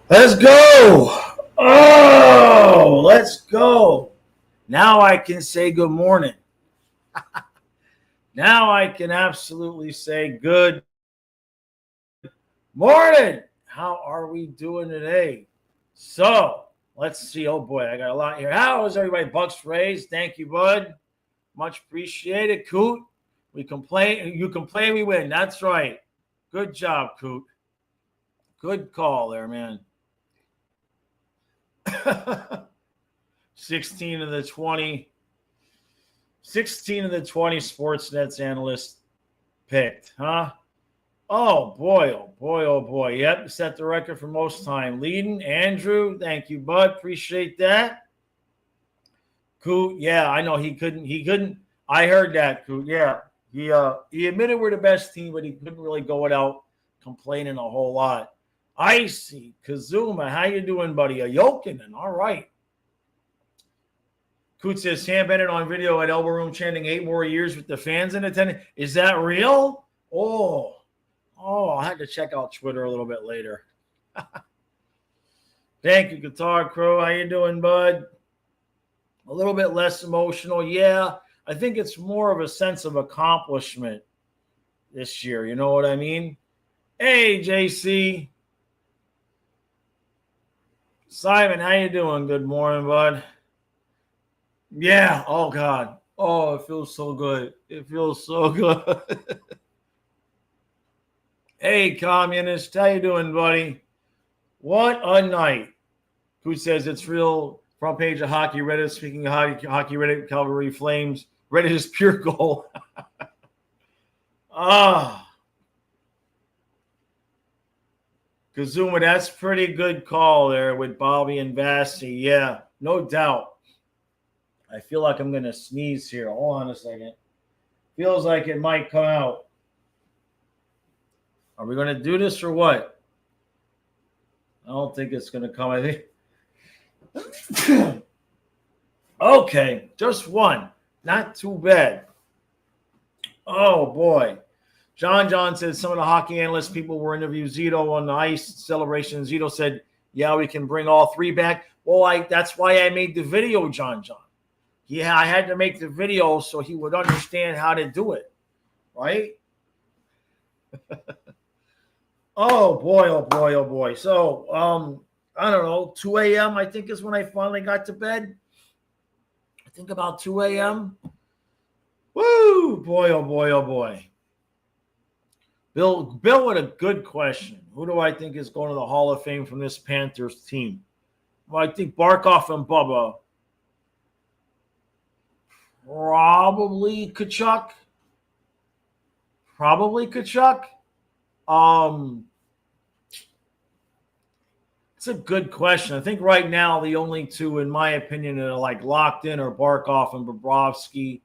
Let's go. Oh, let's go. Now I can say good morning. Now I can absolutely say good morning. How are we doing today? So let's see. Oh boy, I got a lot here. How is everybody? Bucks raised. Thank you, bud. Much appreciated. Coot. We complain. You complain, we win. That's right. Good job, Coot. Good call there, man. 16 of the 20 Sportsnet's analysts picked, huh? Oh boy, oh boy, oh boy. Yep, set the record for most time leading. Andrew, thank you, bud. Appreciate that. Coot, yeah, I know he couldn't. I heard that, Coot. Yeah. He admitted we're the best team, but he couldn't really go without complaining a whole lot. Icy, Kazuma, how you doing, buddy? A Jokinen, all right. Coot says Sam Bennett on video at Elbow Room chanting 8 more years with the fans in attendance. Is that real? Oh, I had to check out Twitter a little bit later. Thank you, Guitar Crow. How you doing, bud? A little bit less emotional. Yeah, I think it's more of a sense of accomplishment this year. You know what I mean? Hey, JC. Simon, how you doing? Good morning, bud. Yeah. Oh, God. Oh, it feels so good. It feels so good. Hey, communist. How you doing, buddy? What a night. Who says it's real? Front page of Hockey Reddit. Speaking of Hockey Reddit, Calgary Flames. Reddit is pure gold. Kazuma, that's pretty good call there with Bobby and Vasi. Yeah, no doubt. I feel like I'm going to sneeze here. Hold on a second. Feels like it might come out. Are we going to do this or what? I don't think it's going to come. I think. Okay, just one. Not too bad. Oh, boy. John says some of the hockey analyst people were interviewing Zito on the ice celebration. Zito said, yeah, we can bring all 3 back. Well, that's why I made the video, John. Yeah, I had to make the video so he would understand how to do it, right? Oh, boy, oh, boy, oh, boy. So, I don't know, 2 a.m. I think is when I finally got to bed. I think about 2 a.m. Woo, boy, oh, boy, oh, boy. Bill with a good question. Who do I think is going to the Hall of Fame from this Panthers team? Well, I think Barkov and Bubba. Probably Tkachuk. It's a good question. I think right now the only 2, in my opinion, that are like locked in are Barkov and Bobrovsky.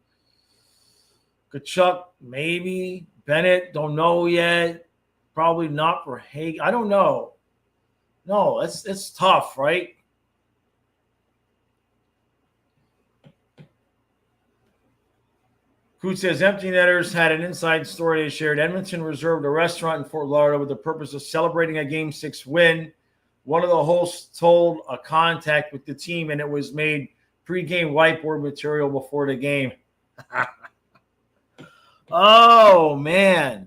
Tkachuk, maybe. Bennett, don't know yet. Probably not for Hague. I don't know. No, it's tough, right? Coot says Empty Netters had an inside story they shared. Edmonton reserved a restaurant in Fort Lauderdale with the purpose of celebrating a Game 6 win. One of the hosts told a contact with the team, and it was made pre-game whiteboard material before the game. Oh, man.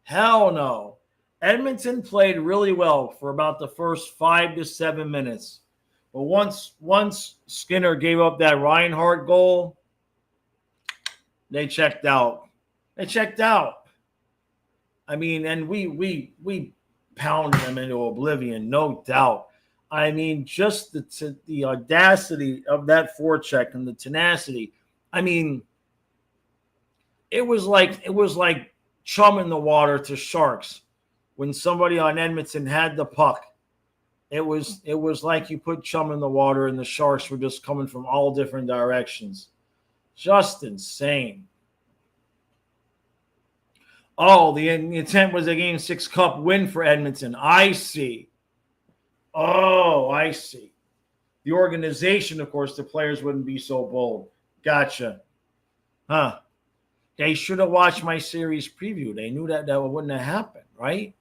Hell no. Edmonton played really well for about the first 5 to 7 minutes. But once Skinner gave up that Reinhardt goal, they checked out. I mean, and we pounded them into oblivion, no doubt. I mean, just the audacity of that forecheck and the tenacity. I mean, it was like chum in the water to sharks when somebody on Edmonton had the puck. It was like you put chum in the water and the sharks were just coming from all different directions. Just insane. Oh, the intent was a Game 6 Cup win for Edmonton. I see. Oh, I see. The organization, of course, the players wouldn't be so bold. Gotcha. Huh. They should have watched my series preview. They knew that wouldn't have happened, right?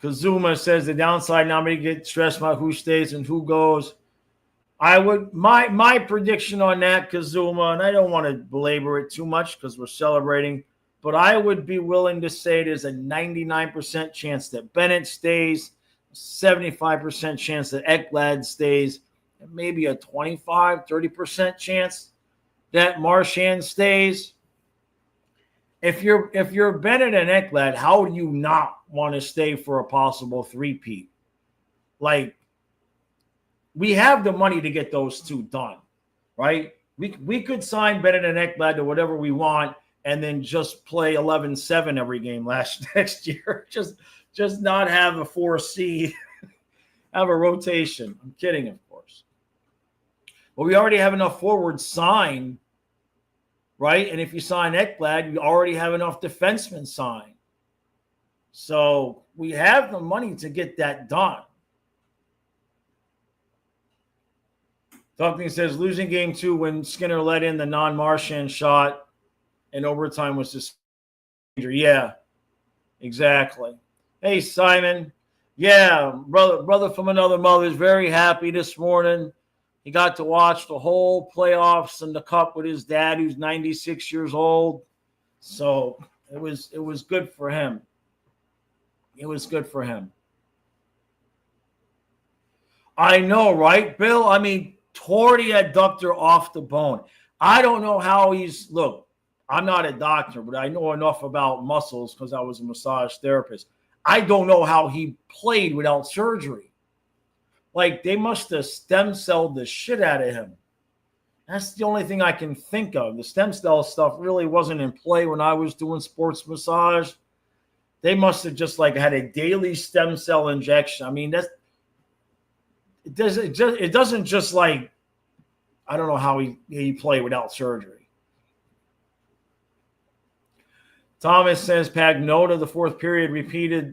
Kazuma says the downside, nobody gets stressed about who stays and who goes. I would my prediction on that, Kazuma, and I don't want to belabor it too much because we're celebrating, but I would be willing to say there's a 99% chance that Bennett stays, 75% chance that Ekblad stays, and maybe a 25-30% chance that Marchand stays. If you're Bennett and Ekblad, how do you not want to stay for a possible three-peat? Like, we have the money to get those two done, right? We could sign Bennett and Ekblad to whatever we want and then just play 11-7 every game next year. Just not have a 4C, have a rotation. I'm kidding, of course. But we already have enough forwards signed, right? And if you sign Ekblad, you already have enough defensemen signed. So we have the money to get that done. Duckling says losing game 2 when Skinner let in the non-Marchand shot and overtime was just yeah, exactly. Hey, Simon. Yeah, brother from another mother is very happy this morning. He got to watch the whole playoffs and the cup with his dad, who's 96 years old. So it was good for him. It was good for him. I know, right, Bill? I mean, tore the adductor off the bone. I don't know how he's – look, I'm not a doctor, but I know enough about muscles because I was a massage therapist. I don't know how he played without surgery. Like, they must have stem celled the shit out of him. That's the only thing I can think of. The stem cell stuff really wasn't in play when I was doing sports massage. They must have just, like, had a daily stem cell injection. I mean, that's – It doesn't just like, I don't know how he played without surgery. Thomas says Pagnota, the fourth period,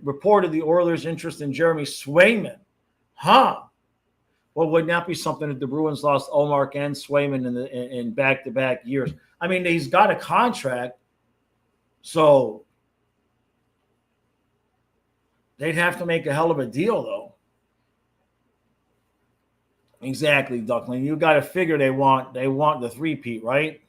reported the Oilers' interest in Jeremy Swayman. Huh? Well, wouldn't that be something if the Bruins lost Ullmark and Swayman in back-to-back years? I mean, he's got a contract, so they'd have to make a hell of a deal, though. Exactly, Duckling. You got to figure they want the three-peat, right?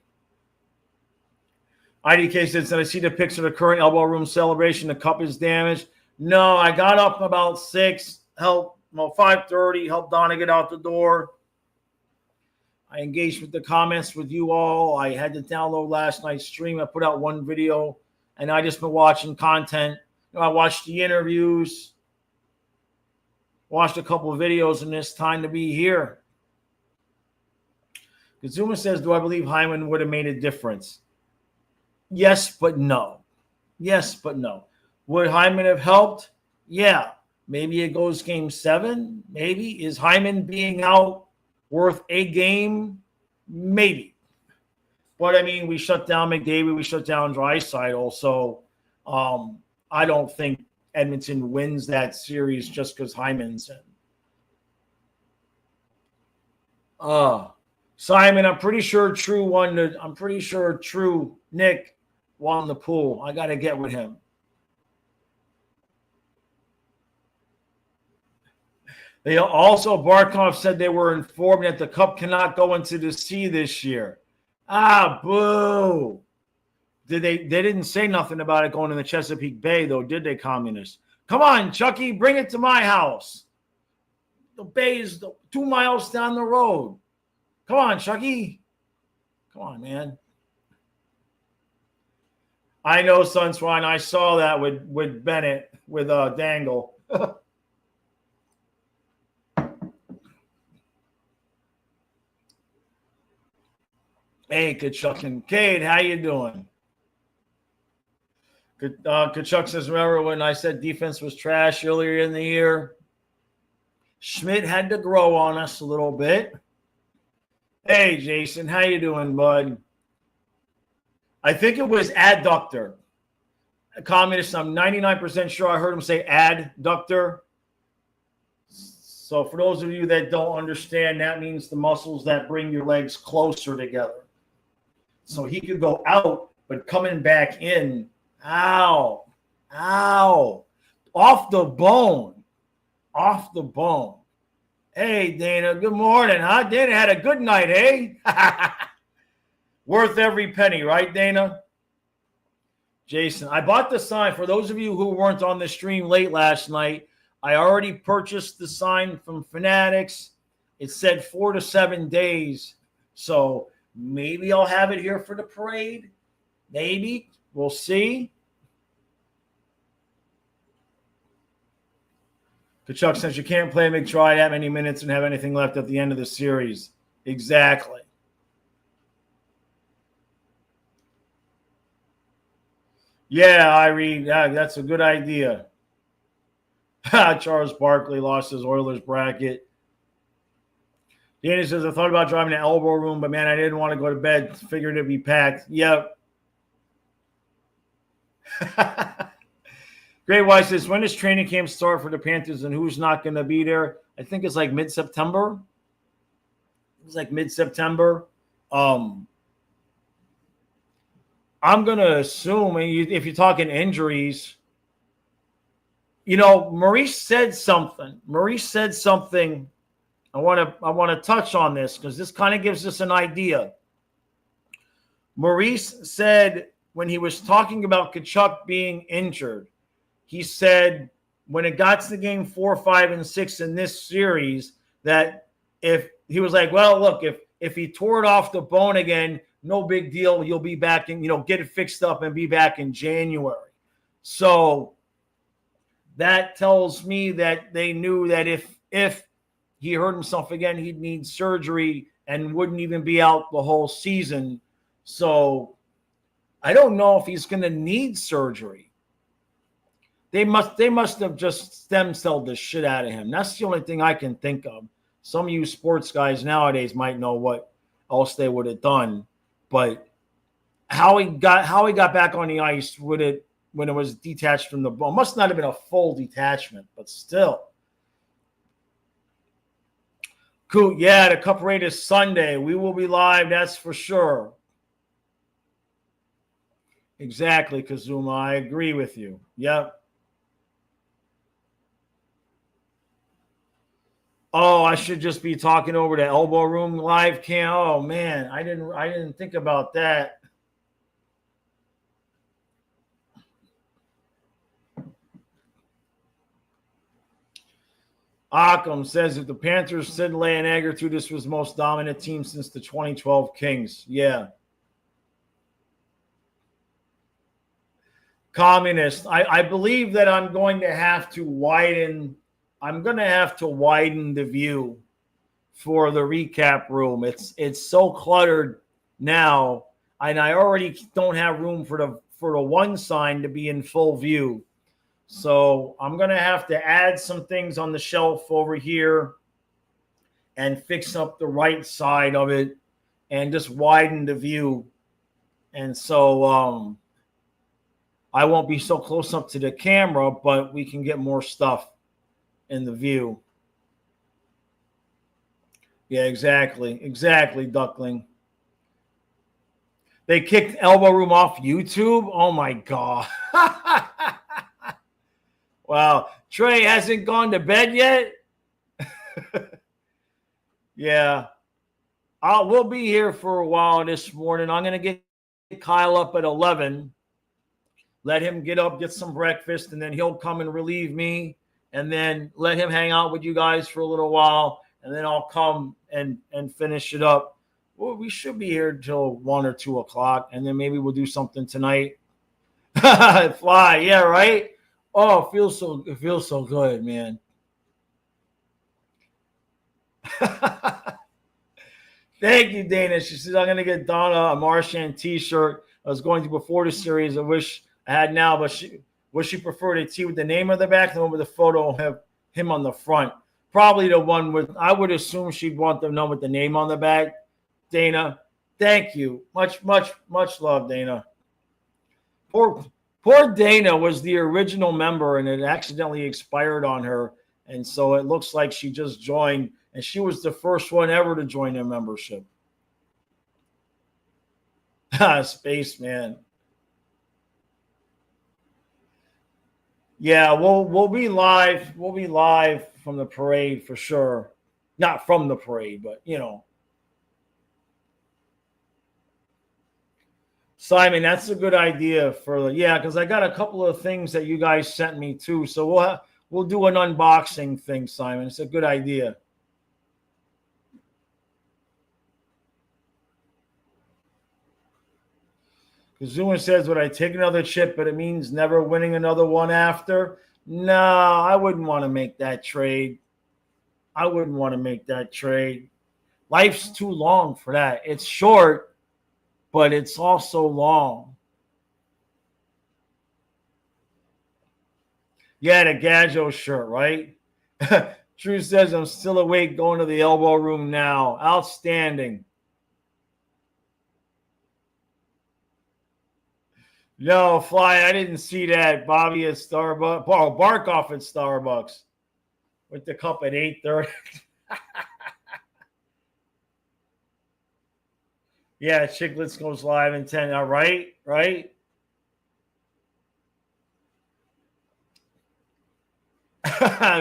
IDK says, I see the picture of the current elbow room celebration. The cup is damaged. No, I got up about 5:30, helped Donna get out the door. I engaged with the comments with you all. I had to download last night's stream. I put out one video, and I just been watching content. I watched the interviews. Watched a couple of videos, and it's time to be here. Kazuma says, do I believe Hyman would have made a difference? Yes, but no. Yes, but no. Would Hyman have helped? Yeah. Maybe it goes game 7. Maybe. Is Hyman being out worth a game? Maybe. But, I mean, we shut down McDavid. We shut down Draisaitl. So I don't think Edmonton wins that series just because Hyman's in. Simon, I'm pretty sure True Nick won the pool. I got to get with him. They also, Barkov said they were informed that the cup cannot go into the sea this year. Boo. They didn't say nothing about it going in the Chesapeake Bay, though, did they, communists? Come on, Chucky, bring it to my house. The bay is 2 miles down the road. Come on, Chucky. Come on, man. I know, Sunswine. I saw that with Bennett, with Dangle. Hey, Kachuk and Cade, how you doing? Kachuk says, remember when I said defense was trash earlier in the year? Schmidt had to grow on us a little bit. Hey, Jason, how you doing, bud? I think it was adductor. A communist, I'm 99% sure I heard him say adductor. So for those of you that don't understand, that means the muscles that bring your legs closer together. So he could go out, but coming back in, ow. Off the bone. Off the bone. Hey, Dana, good morning, huh? Dana had a good night, eh? Worth every penny, right, Dana? Jason, I bought the sign. For those of you who weren't on the stream late last night, I already purchased the sign from Fanatics. It said 4 to 7 days. So maybe I'll have it here for the parade. Maybe. We'll see. Kachuk says you can't play McTry that many minutes and have anything left at the end of the series. Exactly. Yeah, Irene, that's a good idea. Charles Barkley lost his Oilers bracket. Danny says, I thought about driving to Elbow Room, but man, I didn't want to go to bed. Figured it'd be packed. Yep. Great White says, when does training camp start for the Panthers and who's not going to be there? I think it's like mid-September. It's like mid-September. I'm going to assume, if you're talking injuries, Maurice said something. I want to touch on this because this kind of gives us an idea. Maurice said when he was talking about Tkachuk being injured, he said when it got to game 4, 5, and 6 in this series that if he was like, well, look, if he tore it off the bone again, no big deal. You'll be back and, get it fixed up and be back in January. So that tells me that they knew that if he hurt himself again, he'd need surgery and wouldn't even be out the whole season. So I don't know if he's going to need surgery. They must have just stem celled the shit out of him. That's the only thing I can think of. Some of you sports guys nowadays might know what else they would have done, but how he got back on the ice when it was detached from the bone must not have been a full detachment, but still. Cool. Yeah, the Cup Parade is Sunday. We will be live, that's for sure. Exactly, Kazuma. I agree with you. Yep. Oh, I should just be talking over the Elbow Room live cam. Oh man, I didn't think about that. Occam says if the Panthers said lay an egg or two, this was the most dominant team since the 2012 Kings. Yeah. Communist. I believe that I'm going to have to widen the view for the recap room. It's so cluttered now, and I already don't have room for the one sign to be in full view. So I'm going to have to add some things on the shelf over here and fix up the right side of it and just widen the view. And so I won't be so close up to the camera, but we can get more stuff in the view. Yeah, exactly. Exactly, Duckling. They kicked Elbow Room off YouTube? Oh, my God. Wow. Trey hasn't gone to bed yet? Yeah. We'll be here for a while this morning. I'm going to get Kyle up at 11. Let him get up, get some breakfast, and then he'll come and relieve me. And then let him hang out with you guys for a little while. And then I'll come and finish it up. Well, we should be here until 1 or 2 o'clock. And then maybe we'll do something tonight. Fly. Yeah, right? Oh, it feels so good, man. Thank you, Dana. She says, I'm going to get Donna a Marchand t-shirt. I was going to before the series. I wish I had now, but she preferred a tee with the name on the back, the one with the photo of him on the front. Probably the one with, I would assume she'd want the one with the name on the back. Dana, thank you. Much love, Dana. Poor Dana was the original member, and it accidentally expired on her. And so it looks like she just joined, and she was the first one ever to join their membership. Spaceman. Yeah, we'll be live. We'll be live from the parade for sure. Not from the parade, but Simon, that's a good idea because I got a couple of things that you guys sent me too. So we'll do an unboxing thing, Simon. It's a good idea. Kazuma says, would I take another chip, but it means never winning another one after? No, I wouldn't want to make that trade. Life's too long for that. It's short, but it's also long. Yeah, the Gadjo shirt, right? Drew says, I'm still awake going to the elbow room now. Outstanding. No, Fly, I didn't see that. Bobby at Starbucks. Oh, Barkov at Starbucks with the cup at 8:30. Yeah, Chicklets goes live in 10. All right, right?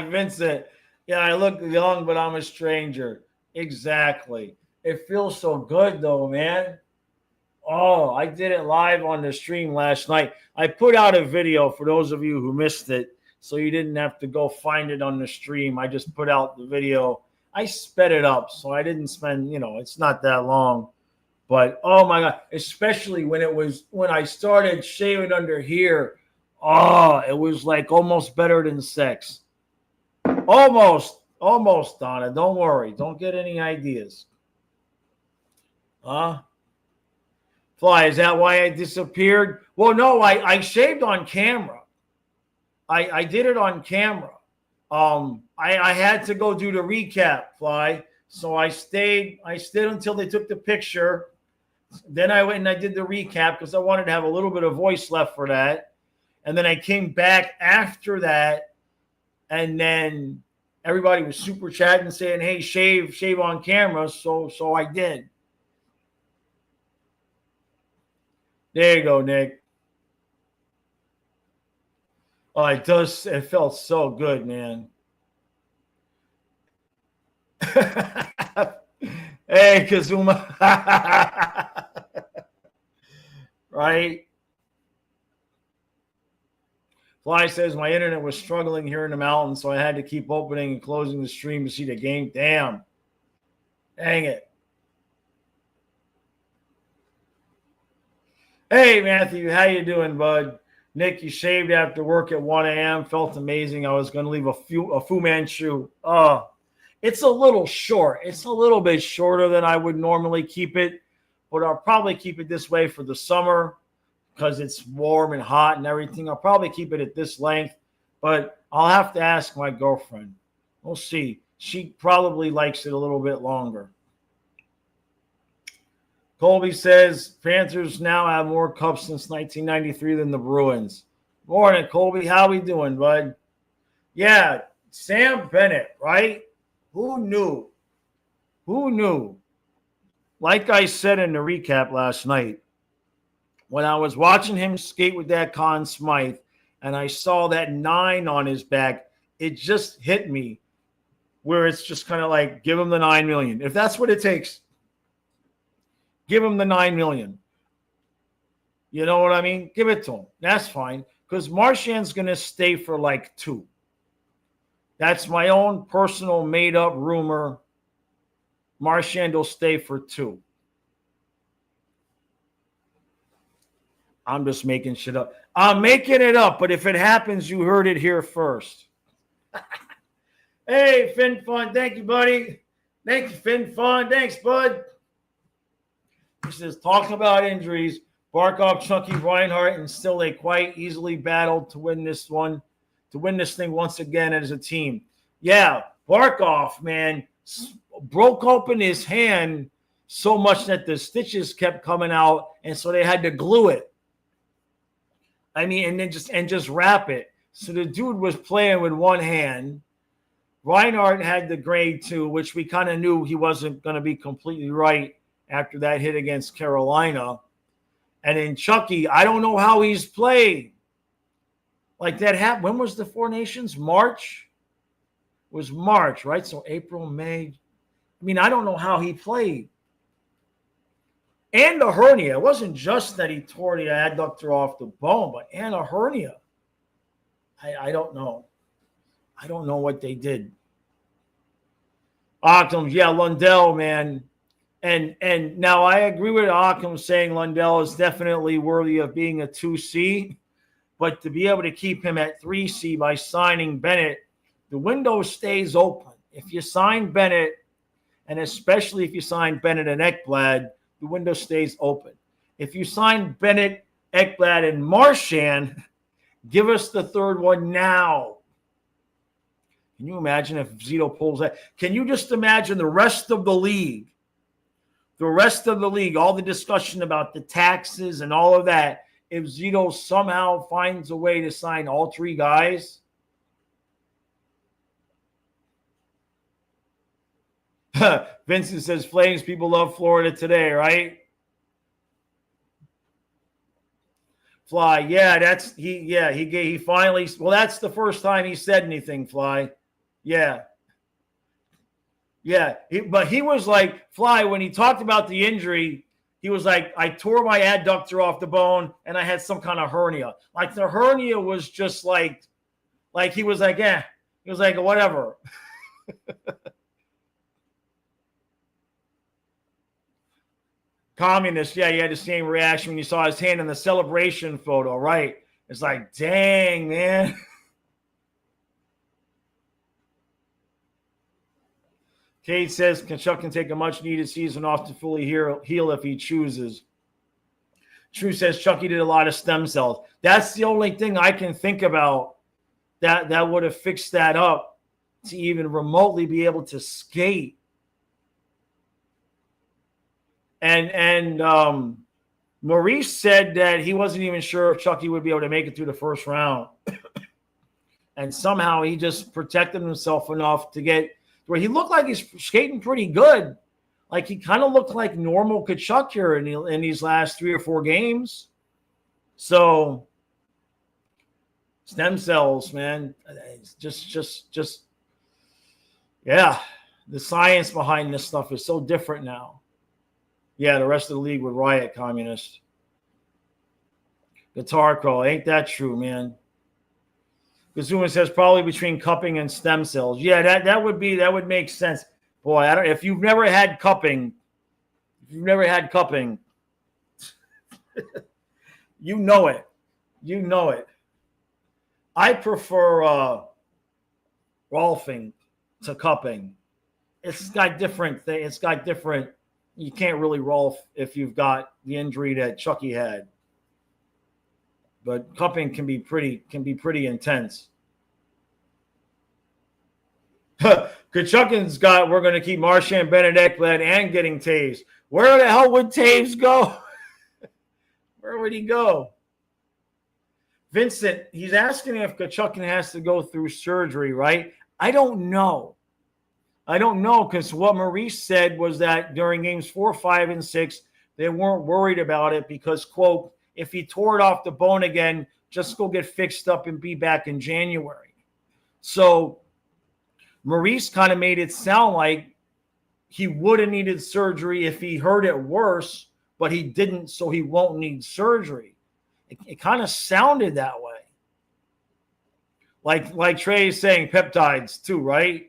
Vincent, yeah, I look young, but I'm a stranger. Exactly. It feels so good, though, man. Oh, I did it live on the stream last night. I put out a video for those of you who missed it, so you didn't have to go find it on the stream. I just put out the video. I sped it up, so I didn't spend, it's not that long. But, oh, my God, especially when I started shaving under here, it was like almost better than sex. Almost, Donna. Don't worry. Don't get any ideas. Fly, is that why I disappeared? Well, no, I shaved on camera. I did it on camera. I had to go do the recap, Fly. So I stayed until they took the picture. Then I went and I did the recap because I wanted to have a little bit of voice left for that. And then I came back after that. And then everybody was super chatting saying, hey, shave on camera. So I did. There you go, Nick. Oh, it felt so good, man. Hey, Kazuma. Right? Fly says, my internet was struggling here in the mountains, so I had to keep opening and closing the stream to see the game. Damn. Dang it. Hey, Matthew, how you doing, bud? Nick, you shaved after work at 1 a.m. Felt amazing. I was going to leave a Fu Manchu. It's a little short. It's a little bit shorter than I would normally keep it, but I'll probably keep it this way for the summer because it's warm and hot and everything. I'll probably keep it at this length, but I'll have to ask my girlfriend. We'll see. She probably likes it a little bit longer. Colby says, Panthers now have more cups since 1993 than the Bruins. Morning, Colby. How we doing, bud? Yeah, Sam Bennett, right? Who knew? Like I said in the recap last night, when I was watching him skate with that Conn Smythe and I saw that 9 on his back, it just hit me where it's just kind of like, give him the $9 million. If that's what it takes, give him the $9 million. You know what I mean? Give it to him. That's fine. Because Marchand's going to stay for like 2. That's my own personal made-up rumor. Marchand will stay for 2. I'm just making shit up. I'm making it up, but if it happens, you heard it here first. Hey, Fin Fun. Thank you, buddy. Thank you, Fin Fun. Thanks, bud. He says, talking about injuries, Barkov, Chunky, Reinhardt, and still they quite easily battled to win this thing once again as a team. Yeah, Barkov, man, broke open his hand so much that the stitches kept coming out, and so they had to glue it. I mean, and just wrap it. So the dude was playing with one hand. Reinhardt had the grade 2, which we kind of knew he wasn't going to be completely right after that hit against Carolina. And then Chucky, I don't know how he's played. Like that happened. When was the Four Nations? March? It was March, right? So April, May. I mean, I don't know how he played. And the hernia. It wasn't just that he tore the adductor off the bone, but and a hernia. I don't know. I don't know what they did. Occam, yeah, Lundell, man. And now I agree with Occam saying Lundell is definitely worthy of being a 2C, but to be able to keep him at 3C by signing Bennett, the window stays open. If you sign Bennett, and especially if you sign Bennett and Ekblad, the window stays open. If you sign Bennett, Ekblad, and Marchand, give us the third one now. Can you imagine if Zito pulls that? Can you just imagine the rest of the league? The rest of the league, all the discussion about the taxes and all of that, if Zito somehow finds a way to sign all three guys. Vincent says, Flames people love Florida today, right? Fly, yeah, he finally, well, that's the first time he said anything, Fly. Yeah. Yeah, but he was like, Fly, when he talked about the injury, he was like, I tore my adductor off the bone and I had some kind of hernia. Like the hernia was just like he was like, yeah. He was like, whatever. Communist, yeah, he had the same reaction when you saw his hand in the celebration photo, right? It's like, dang, man. Kate says Tkachuk can take a much-needed season off to fully heal if he chooses. True says Chucky did a lot of stem cells. That's the only thing I can think about that would have fixed that up to even remotely be able to skate. And Maurice said that he wasn't even sure if Chucky would be able to make it through the first round. And somehow he just protected himself enough to get where he looked like he's skating pretty good. Like he kind of looked like normal Tkachuk here in these last 3 or 4 games. So stem cells, man. It's just yeah. The science behind this stuff is so different now. Yeah, the rest of the league would riot, communist. Guitar Crow, ain't that true, man? Kazuma says probably between cupping and stem cells. Yeah, that would make sense. Boy, if you've never had cupping, you know it. You know it. I prefer Rolfing to cupping. It's got different things. It's got different. You can't really Rolf if you've got the injury that Chucky had. But cupping can be pretty intense. Kachukin's got, we're going to keep Marchand, Bennett, Ekblad, and getting Taves. Where the hell would Taves go? Where would he go? Vincent, he's asking if Kachukin has to go through surgery, right? I don't know. Because what Maurice said was that during games 4, 5, and 6, they weren't worried about it because, quote, if he tore it off the bone again, just go get fixed up and be back in January. So Maurice kind of made it sound like he would have needed surgery if he hurt it worse, but he didn't, so he won't need surgery. It kind of sounded that way. Like Trey is saying, peptides too, right?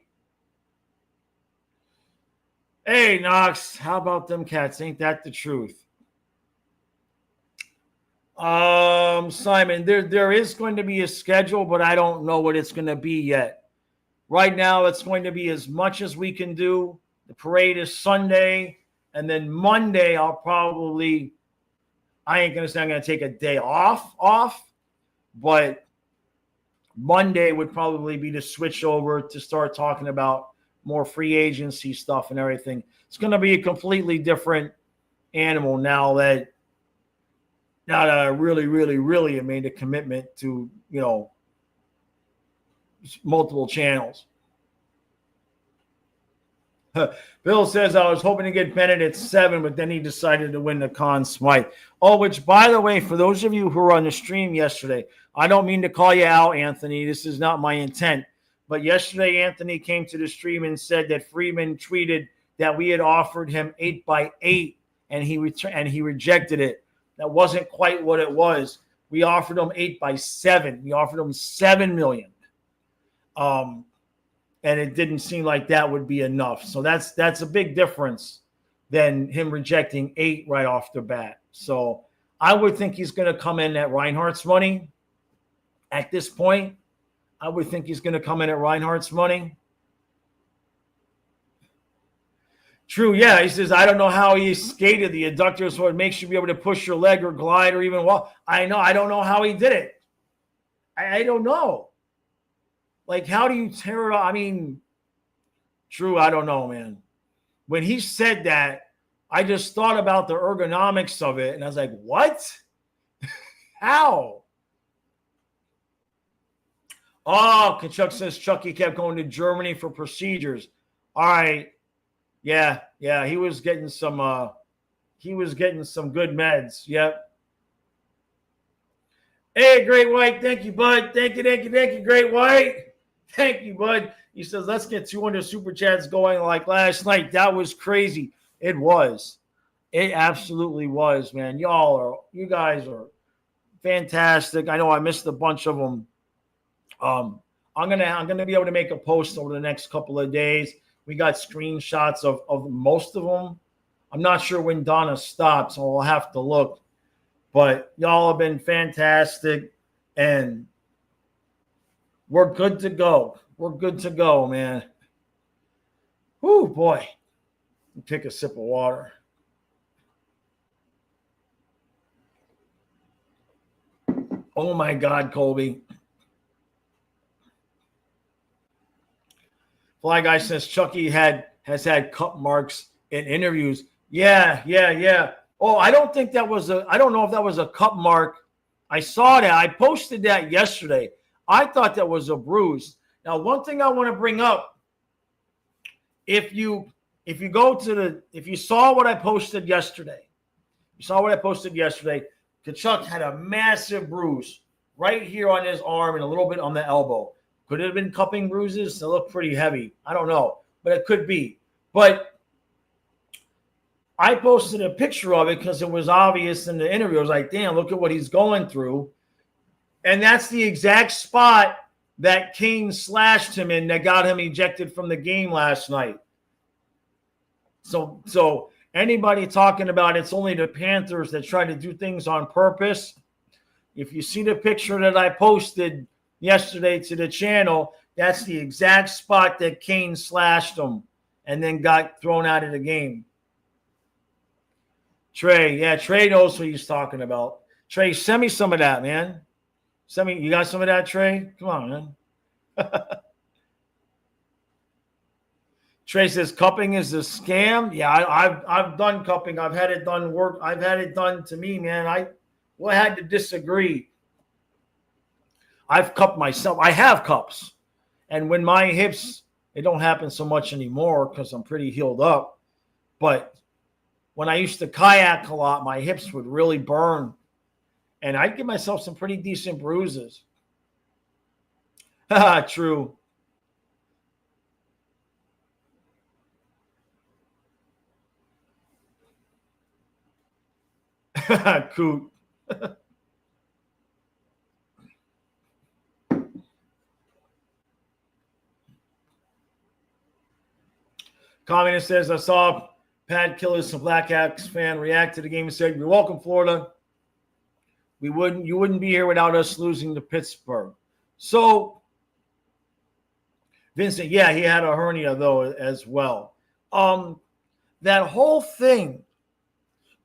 Hey, Knox, how about them cats? Ain't that the truth? Simon, there is going to be a schedule, but I don't know what it's going to be yet. Right now, it's going to be as much as we can do. The parade is Sunday, and then Monday, I ain't going to say I'm going to take a day off, but Monday would probably be the switch over to start talking about more free agency stuff and everything. It's going to be a completely different animal now that I really, really, really have made a commitment to, multiple channels. Bill says, I was hoping to get Bennett at 7, but then he decided to win the Conn Smythe. Oh, which, by the way, for those of you who were on the stream yesterday, I don't mean to call you out, Anthony. This is not my intent. But yesterday, Anthony came to the stream and said that Freeman tweeted that we had offered him 8x8, and he rejected it. That wasn't quite what it was. We offered him 8x7. We offered him $7 million. And it didn't seem like that would be enough. So that's a big difference than him rejecting 8 right off the bat. So I would think he's going to come in at Reinhardt's money at this point. I would think he's going to come in at Reinhardt's money. True, yeah. He says, I don't know how he skated the adductor so it makes you be able to push your leg or glide or even walk. I don't know how he did it. I don't know. Like, how do you tear it off? I mean, true, I don't know, man. When he said that, I just thought about the ergonomics of it, and I was like, what? How? Oh, Kachuk says Chucky kept going to Germany for procedures. All right. Yeah, he was getting some good meds. Yep. Hey, Great White, thank you, bud. Thank you, Great White. Thank you, bud. He says, let's get 200 super chats going like last night. That was crazy. It was. It absolutely was, man. You guys are fantastic. I know I missed a bunch of them. I'm gonna be able to make a post over the next couple of days. We got screenshots of most of them. I'm not sure when Donna stops, so we'll have to look. But y'all have been fantastic, and we're good to go. We're good to go, man. Whoo, boy. Take a sip of water. Oh, my God, Colby. Fly Guy says Chucky has had cup marks in interviews. Yeah. Oh, I don't know if that was a cup mark. I saw that. I posted that yesterday. I thought that was a bruise. Now, one thing I want to bring up, if you saw what I posted yesterday, Kachuk had a massive bruise right here on his arm and a little bit on the elbow. Could it have been cupping bruises? They look pretty heavy. I don't know, but it could be. But I posted a picture of it because it was obvious in the interview. I was like, damn, look at what he's going through. And that's the exact spot that Kane slashed him in that got him ejected from the game last night. So anybody talking about it's only the Panthers that try to do things on purpose, if you see the picture that I posted yesterday to the channel, that's the exact spot that Kane slashed him and then got thrown out of the game. Trey knows what he's talking about. Trey, send me some of that, man. You got some of that, Trey? Come on, man. Trey says cupping is a scam. Yeah, I've done cupping. I've had it done work. I've had it done to me, man. I had to disagree. I've cupped myself. I have cups. And when my hips, it don't happen so much anymore because I'm pretty healed up. But when I used to kayak a lot, my hips would really burn. And I'd give myself some pretty decent bruises. True. Coot. Communist says, I saw Pat Killis, a Blackhawks fan, react to the game and said, you're welcome, Florida. You wouldn't be here without us losing to Pittsburgh. So, Vincent, yeah, he had a hernia, though, as well. That whole thing,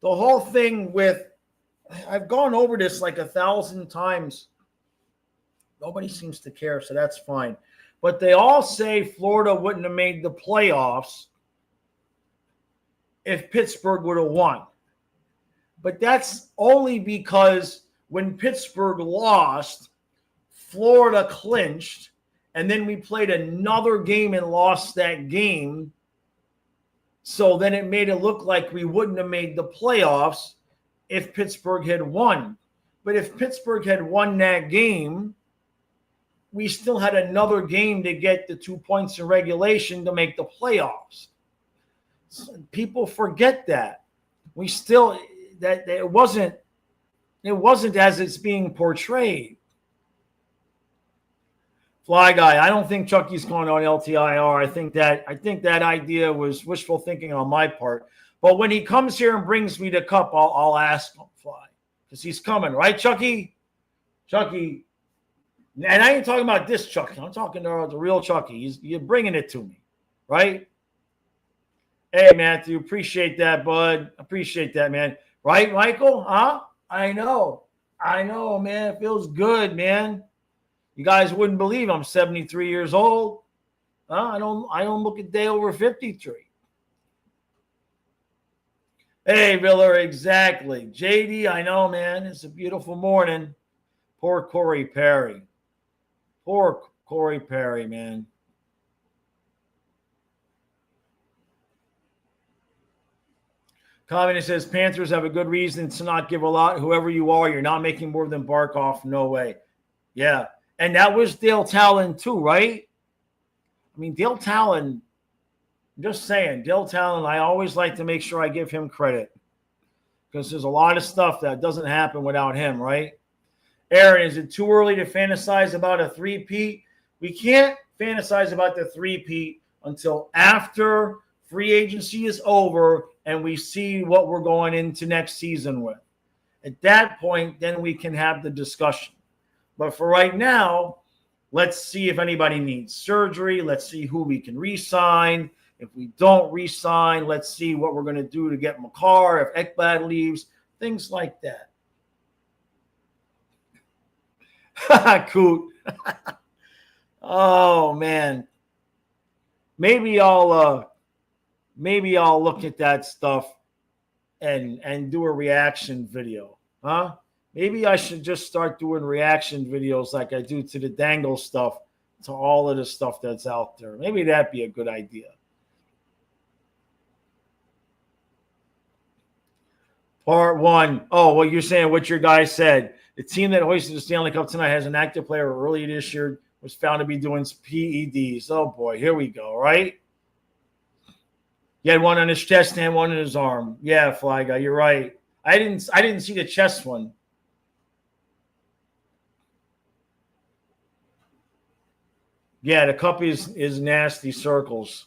with, I've gone over this like 1,000 times. Nobody seems to care, so that's fine. But they all say Florida wouldn't have made the playoffs if Pittsburgh would have won. But that's only because when Pittsburgh lost, Florida clinched, and then we played another game and lost that game. So then it made it look like we wouldn't have made the playoffs if Pittsburgh had won. But if Pittsburgh had won that game, we still had another game to get the 2 points in regulation to make the playoffs. So people forget that. We still that it wasn't as it's being portrayed. Fly Guy, I don't think Chucky's going on LTIR. I think that idea was wishful thinking on my part. But when he comes here and brings me the cup, I'll ask him, Fly, because he's coming, right, Chucky? Chucky, and I ain't talking about this Chucky. I'm talking about the real Chucky. You're bringing it to me, right? Hey, Matthew, appreciate that, bud. Appreciate that, man. Right, Michael? Huh? I know, man. It feels good, man. You guys wouldn't believe I'm 73 years old. I don't look a day over 53. Hey, Viller, exactly. JD, I know, man. It's a beautiful morning. Poor Corey Perry. Poor Corey Perry, man. Communist says, Panthers have a good reason to not give a lot. Whoever you are, you're not making more than bark off. No way. Yeah. And that was Dale Talon too, right? I mean, Dale Talon, I'm just saying, Dale Talon, I always like to make sure I give him credit because there's a lot of stuff that doesn't happen without him, right? Aaron, is it too early to fantasize about a three-peat? We can't fantasize about the three-peat until after free agency is over and we see what we're going into next season with. At that point, then we can have the discussion. But for right now, let's see if anybody needs surgery. Let's see who we can re-sign. If we don't re-sign, let's see what we're going to do to get Makar, if Ekblad leaves, things like that. Coot. Oh, man. Maybe I'll look at that stuff and do a reaction video, huh? Maybe I should just start doing reaction videos like I do to the Dangle stuff, to all of the stuff that's out there. Maybe that'd be a good idea. Part one. Oh, well, you're saying what your guy said. The team that hoisted the Stanley Cup tonight has an active player who early this year was found to be doing PEDs. Oh, boy. Here we go, right? He had one on his chest and one on his arm. Yeah, Fly Guy, you're right. I didn't see the chest one. Yeah, the cup is nasty circles.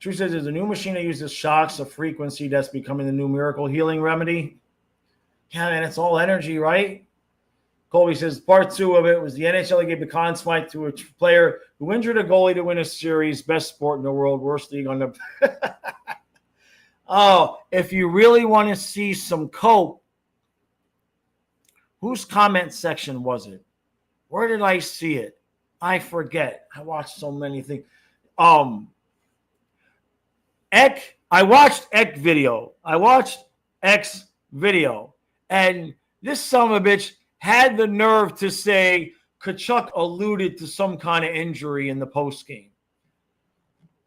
True says there's a new machine that uses shocks of frequency that's becoming the new miracle healing remedy. Yeah, man, it's all energy, right? Colby says part two of it was the NHL that gave the Conn Smythe to a player who injured a goalie to win a series. Best sport in the world, worst league on the. Oh, if you really want to see some cope, whose comment section was it? Where did I see it? I forget. I watched so many things. I watched X video. And this son of a bitch had the nerve to say Kachuk alluded to some kind of injury in the postgame.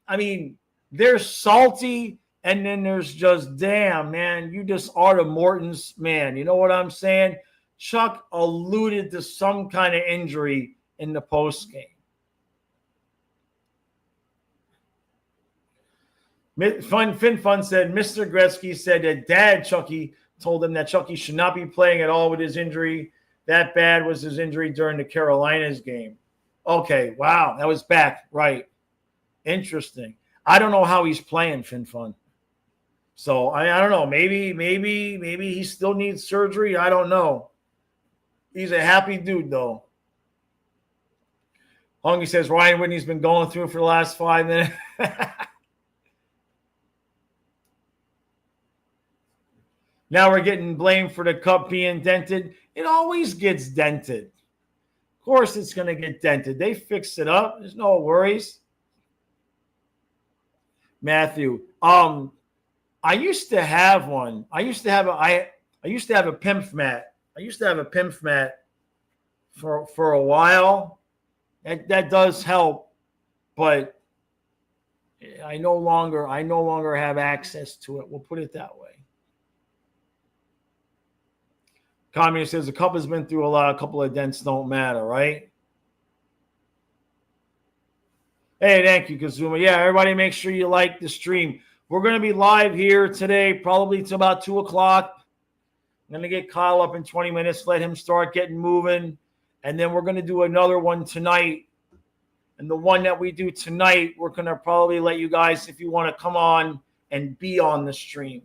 I mean, there's salty, and then there's just, damn, man, you just are the Morton's man. You know what I'm saying? Chuck alluded to some kind of injury in the postgame. Finn Fun said, Mr. Gretzky said that Dad Chucky told him that Chucky should not be playing at all with his injury. That bad was his injury during the Carolinas game. Okay, wow, that was back, right. Interesting. I don't know how he's playing, Finn Fun. So I don't know. Maybe he still needs surgery. I don't know. He's a happy dude, though. Honky says Ryan Whitney's been going through for the last 5 minutes. Now we're getting blamed for the cup being dented. It always gets dented. Of course it's going to get dented. They fixed it up. There's no worries. Matthew, I used to have one. I used to have a pimp mat. I used to have a pimp mat for a while. That does help, but I no longer have access to it. We'll put it that way. Communist says the cup has been through a lot. A couple of dents don't matter, right? Hey, thank you, Kazuma. Yeah, everybody make sure you like the stream. We're going to be live here today, probably to about 2 o'clock. I'm going to get Kyle up in 20 minutes, let him start getting moving. And then we're going to do another one tonight. And the one that we do tonight, we're going to probably let you guys, if you want to come on and be on the stream.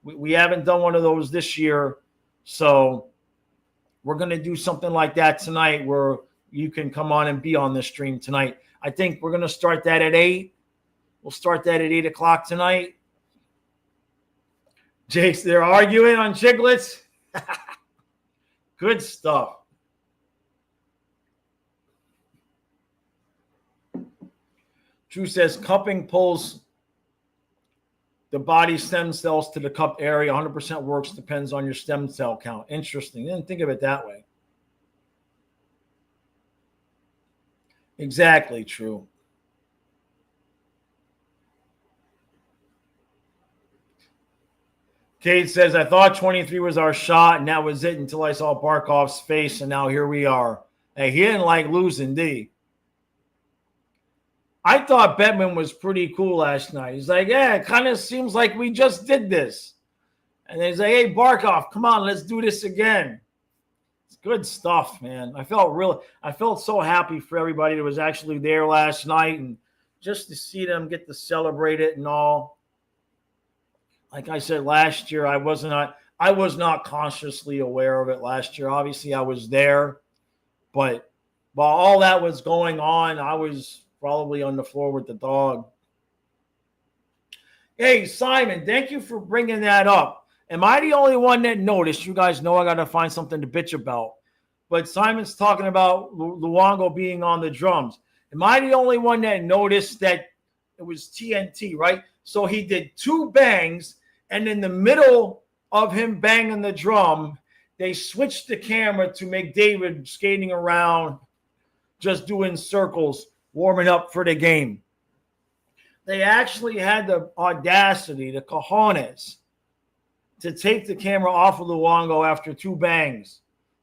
We haven't done one of those this year. So we're going to do something like that tonight where you can come on and be on the stream tonight. I think we're going to start that at 8. We'll start that at 8 o'clock tonight. Jake's, they're arguing on Chiglets. Good stuff. Drew says cupping pulls the body stem cells to the cup area. 100% works, depends on your stem cell count. Interesting. Didn't think of it that way. Exactly true. Cade says, I thought 23 was our shot, and that was it until I saw Barkov's face, and now here we are. Hey, he didn't like losing, did he? I thought Bettman was pretty cool last night. He's like, yeah, it kind of seems like we just did this. And then he's like, hey, Barkov, come on, let's do this again. It's good stuff, man. I felt so happy for everybody that was actually there last night, and just to see them get to celebrate it and all. Like I said last year, I was not consciously aware of it last year. Obviously, I was there, but while all that was going on, I was probably on the floor with the dog. Hey, Simon, thank you for bringing that up. Am I the only one that noticed? You guys know I got to find something to bitch about. But Simon's talking about Luongo being on the drums. Am I the only one that noticed that it was TNT, right? So he did 2 bangs, and in the middle of him banging the drum, they switched the camera to McDavid skating around, just doing circles, warming up for the game. They actually had the audacity, the cojones, to take the camera off of Luongo after 2 bangs.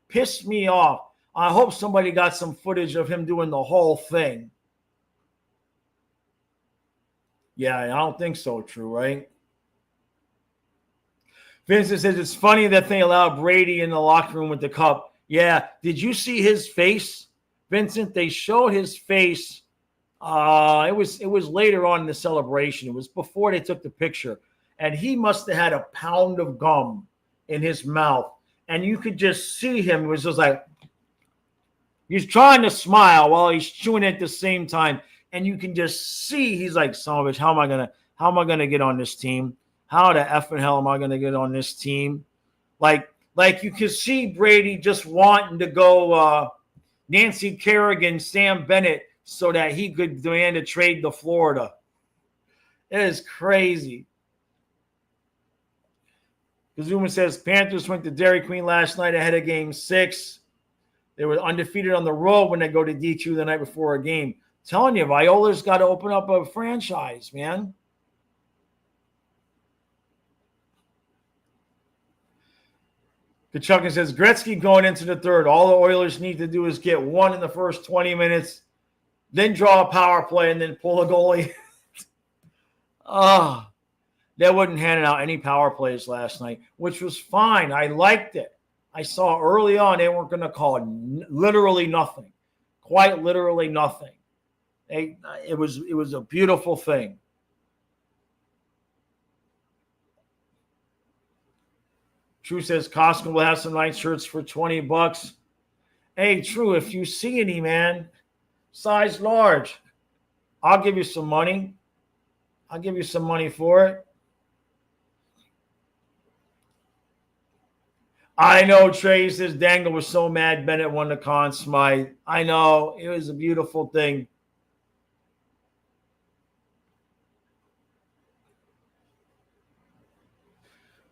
Pissed me off. I hope somebody got some footage of him doing the whole thing. Yeah, I don't think so, true, right? Vincent says it's funny that they allowed Brady in the locker room with the cup. Yeah, did you see his face, Vincent? They showed his face. It was later on in the celebration. It was before they took the picture, and he must have had a pound of gum in his mouth, and you could just see him. It was just like he's trying to smile while he's chewing at the same time, and you can just see he's like, son of a bitch, how am I gonna get on this team? How the effing hell am I gonna get on this team? Like you can see Brady just wanting to go Nancy Kerrigan, Sam Bennett, so that he could demand a trade to Florida. It is crazy. Kazuma says Panthers went to Dairy Queen last night ahead of Game 6. They were undefeated on the road when they go to D2 the night before a game. Telling you, Viola's got to open up a franchise, man. Kachukin says Gretzky going into the third. All the Oilers need to do is get 1 in the first 20 minutes, then draw a power play, and then pull a goalie. They wasn't handing out any power plays last night, which was fine. I liked it. I saw early on they weren't going to call literally nothing, quite literally nothing. It was a beautiful thing. True says Costco will have some nice shirts for $20. Hey, True, if you see any, man, size large, I'll give you some money. I'll give you some money for it. I know Trey says Dangle was so mad Bennett won the Conn Smythe. I know. It was a beautiful thing.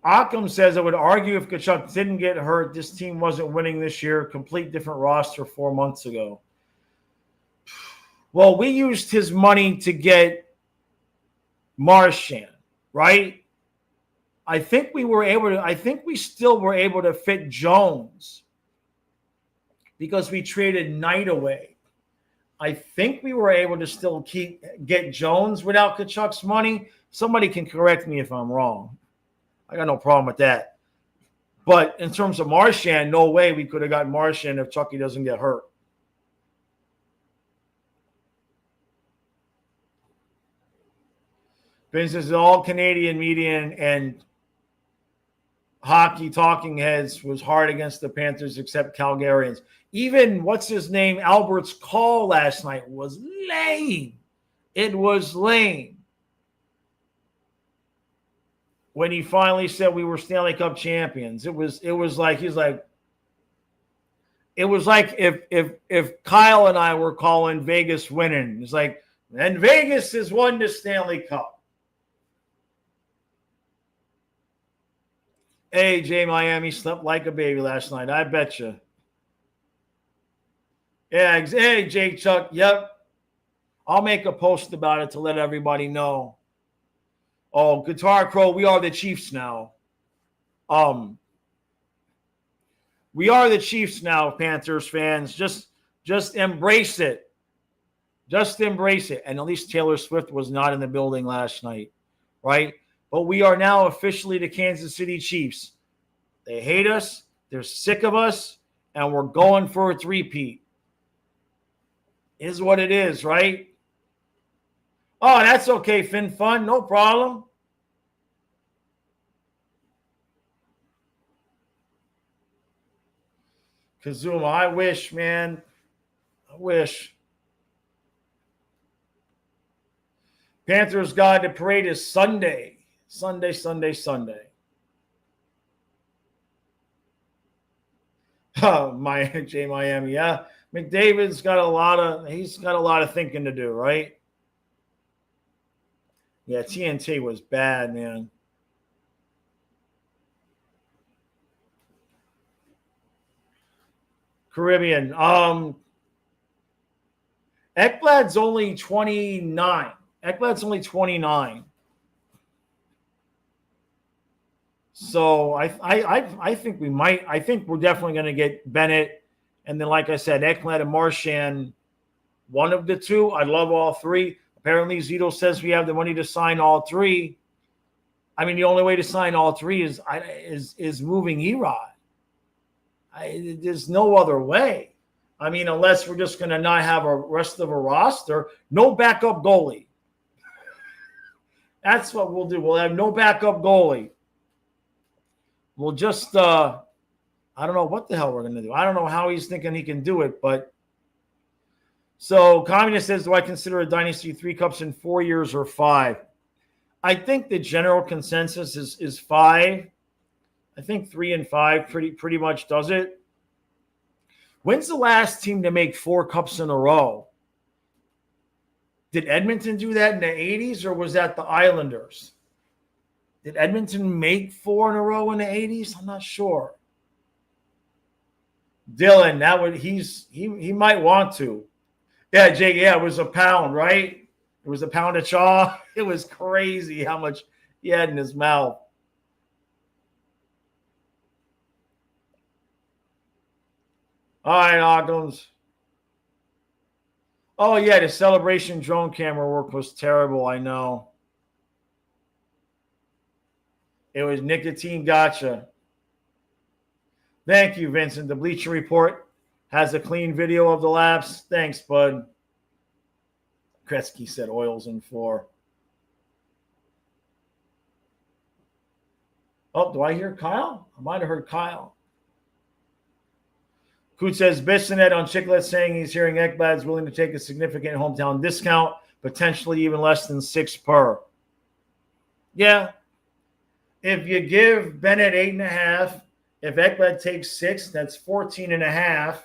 Occam says, I would argue if Tkachuk didn't get hurt, this team wasn't winning this year. Complete different roster 4 months ago. Well, we used his money to get Marchand, right? I think we still were able to fit Jones because we traded Knight away. I think we were able to still get Jones without Tkachuk's money. Somebody can correct me if I'm wrong. I got no problem with that. But in terms of Marchand, no way we could have got Marchand if Chucky doesn't get hurt. Vince says all Canadian media and hockey talking heads was hard against the Panthers except Calgarians. Even, what's his name, Albert's call last night was lame. It was lame. When he finally said we were Stanley Cup champions, it was like if Kyle and I were calling Vegas winning. It's like, and Vegas has won the Stanley Cup. Hey, Jay Miami slept like a baby last night. I bet you. Yeah, hey, Jake Chuck. Yep. I'll make a post about it to let everybody know. Oh, Guitar Crow, we are the Chiefs now. We are the Chiefs now, Panthers fans. Just embrace it. Just embrace it. And at least Taylor Swift was not in the building last night, right? But we are now officially the Kansas City Chiefs. They hate us. They're sick of us. And we're going for a three-peat. Is what it is, right? Oh, that's okay, Fin Fun. No problem. Kazuma, I wish, man. I wish. Panthers God, the parade is Sunday. Sunday. Oh, Jay Miami, yeah. McDavid's got a lot of thinking to do, right? Yeah, TNT was bad, man. Caribbean. Ekblad's only 29. Ekblad's only 29. So I think we might. I think we're definitely going to get Bennett. And then, like I said, Ekblad and Marchand, one of the two. I love all three. Apparently, Zito says we have the money to sign all three. I mean, the only way to sign all three is moving Erod. There's no other way. I mean, unless we're just going to not have a rest of a roster, no backup goalie. That's what we'll do. We'll have no backup goalie. We'll just, I don't know what the hell we're going to do. I don't know how he's thinking he can do it, but. So, Communist says, do I consider a Dynasty 3 cups in 4 years or 5? I think the general consensus is 5. I think 3 and 5 pretty much does it. When's the last team to make 4 cups in a row? Did Edmonton do that in the 80s, or was that the Islanders? Did Edmonton make 4 in a row in the 80s? I'm not sure. Dylan, he might want to. Yeah, Jake, yeah, it was a pound, right? It was a pound of chaw. It was crazy how much he had in his mouth. All right, Ogdens. Oh, yeah, the celebration drone camera work was terrible, I know. It was nicotine gotcha. Thank you, Vincent. The Bleacher Report has a clean video of the laps. Thanks, bud. Kretzky said oils in 4. Oh, do I hear Kyle? I might have heard Kyle. Coot says, Bissonette on Chiclet saying he's hearing Ekblad's willing to take a significant hometown discount, potentially even less than 6 per. Yeah. If you give Bennett 8.5, if Ekblad takes 6, that's 14.5.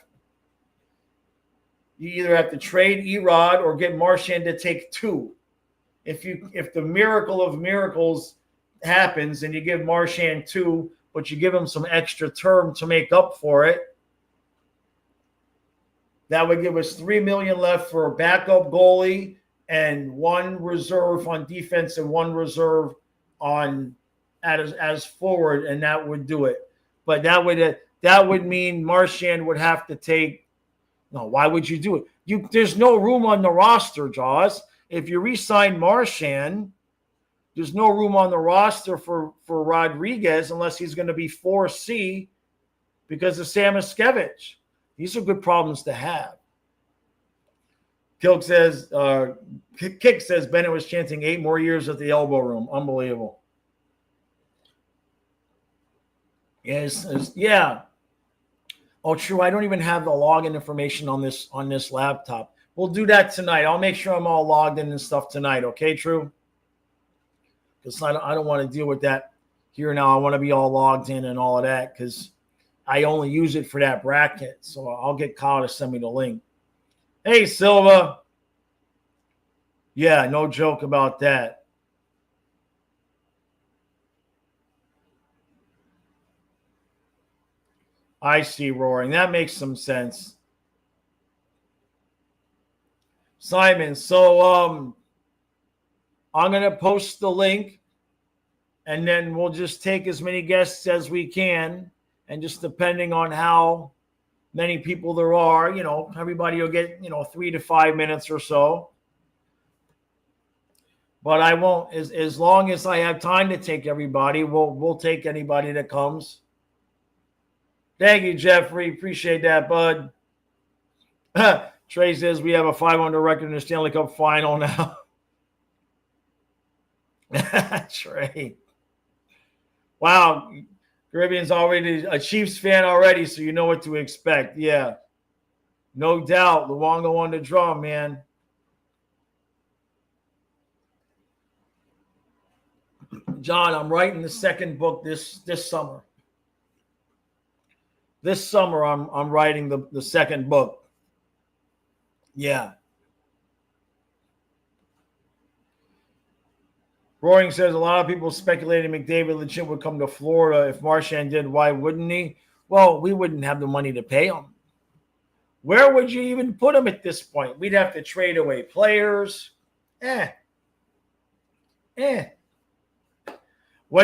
You either have to trade Erod or get Marchand to take 2. If the miracle of miracles happens and you give Marchand 2, but you give him some extra term to make up for it, that would give us $3 million left for a backup goalie and one reserve on defense and one reserve on as forward, and that would do it. But that would mean Marchand would have to take. No, why would you do it? There's no room on the roster, Jaws. If you re-sign Marchand, there's no room on the roster for Rodriguez unless he's going to be 4C because of Samoskevich. These are good problems to have. Kick says Bennett was chanting 8 more years at the elbow room. Unbelievable. Yes, yeah. Oh, true. I don't even have the login information on this laptop. We'll do that tonight. I'll make sure I'm all logged in and stuff tonight. Okay, True? Because I don't want to deal with that here now. I want to be all logged in and all of that because I only use it for that bracket. So I'll get Kyle to send me the link. Hey, Silva. Yeah, no joke about that. I see, Roaring. That makes some sense. Simon, so I'm going to post the link, and then we'll just take as many guests as we can, and just depending on how many people there are, everybody will get, 3 to 5 minutes or so. But I won't, as long as I have time to take everybody, we'll take anybody that comes. Thank you, Jeffrey. Appreciate that, bud. Trey says we have a 500 record in the Stanley Cup final now. Trey. Wow. Caribbean's already a Chiefs fan already, so you know what to expect. Yeah. No doubt. Luongo on the drum, man. John, I'm writing the second book this summer. This summer, I'm writing the second book. Yeah. Roaring says a lot of people speculated McDavid legit would come to Florida. If Marchand did, why wouldn't he? Well, we wouldn't have the money to pay him. Where would you even put him at this point? We'd have to trade away players. What are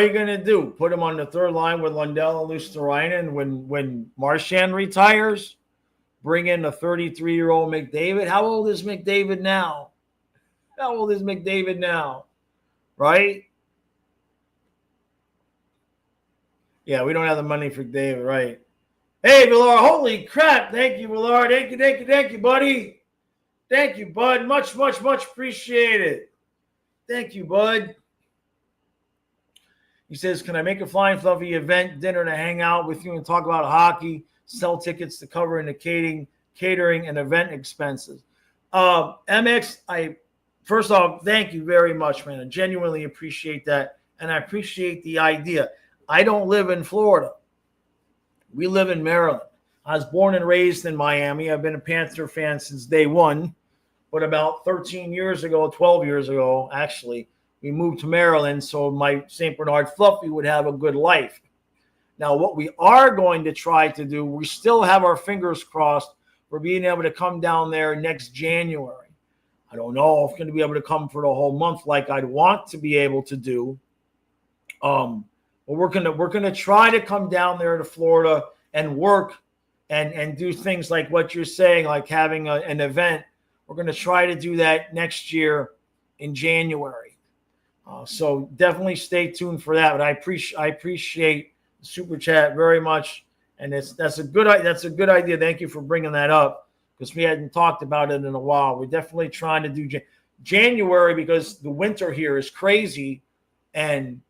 you going to do? Put him on the third line with Lundell and Luosterainen when Marchand retires? Bring in a 33-year-old McDavid? How old is McDavid now? Right? Yeah, we don't have the money for David, right? Hey, Villar, holy crap. Thank you, Villar. Thank you, buddy. Thank you, bud. Much appreciated. Thank you, bud. He says, can I make a Flying Fluffy event dinner to hang out with you and talk about hockey, sell tickets to cover indicating catering and event expenses? MX, first off, thank you very much, man. I genuinely appreciate that, and I appreciate the idea. I don't live in Florida. We live in Maryland. I was born and raised in Miami. I've been a Panther fan since day one, but about 12 years ago, actually, we moved to Maryland so my St. Bernard Fluffy would have a good life. Now, what we are going to try to do, we still have our fingers crossed for being able to come down there next January. I don't know if I'm going to be able to come for the whole month like I'd want to be able to do. But we're gonna try to come down there to Florida and work and do things like what you're saying, like having an event. We're going to try to do that next year in January. So definitely stay tuned for that. But I appreciate the super chat very much, and that's a good idea. Thank you for bringing that up because we hadn't talked about it in a while. We're definitely trying to do January because the winter here is crazy, and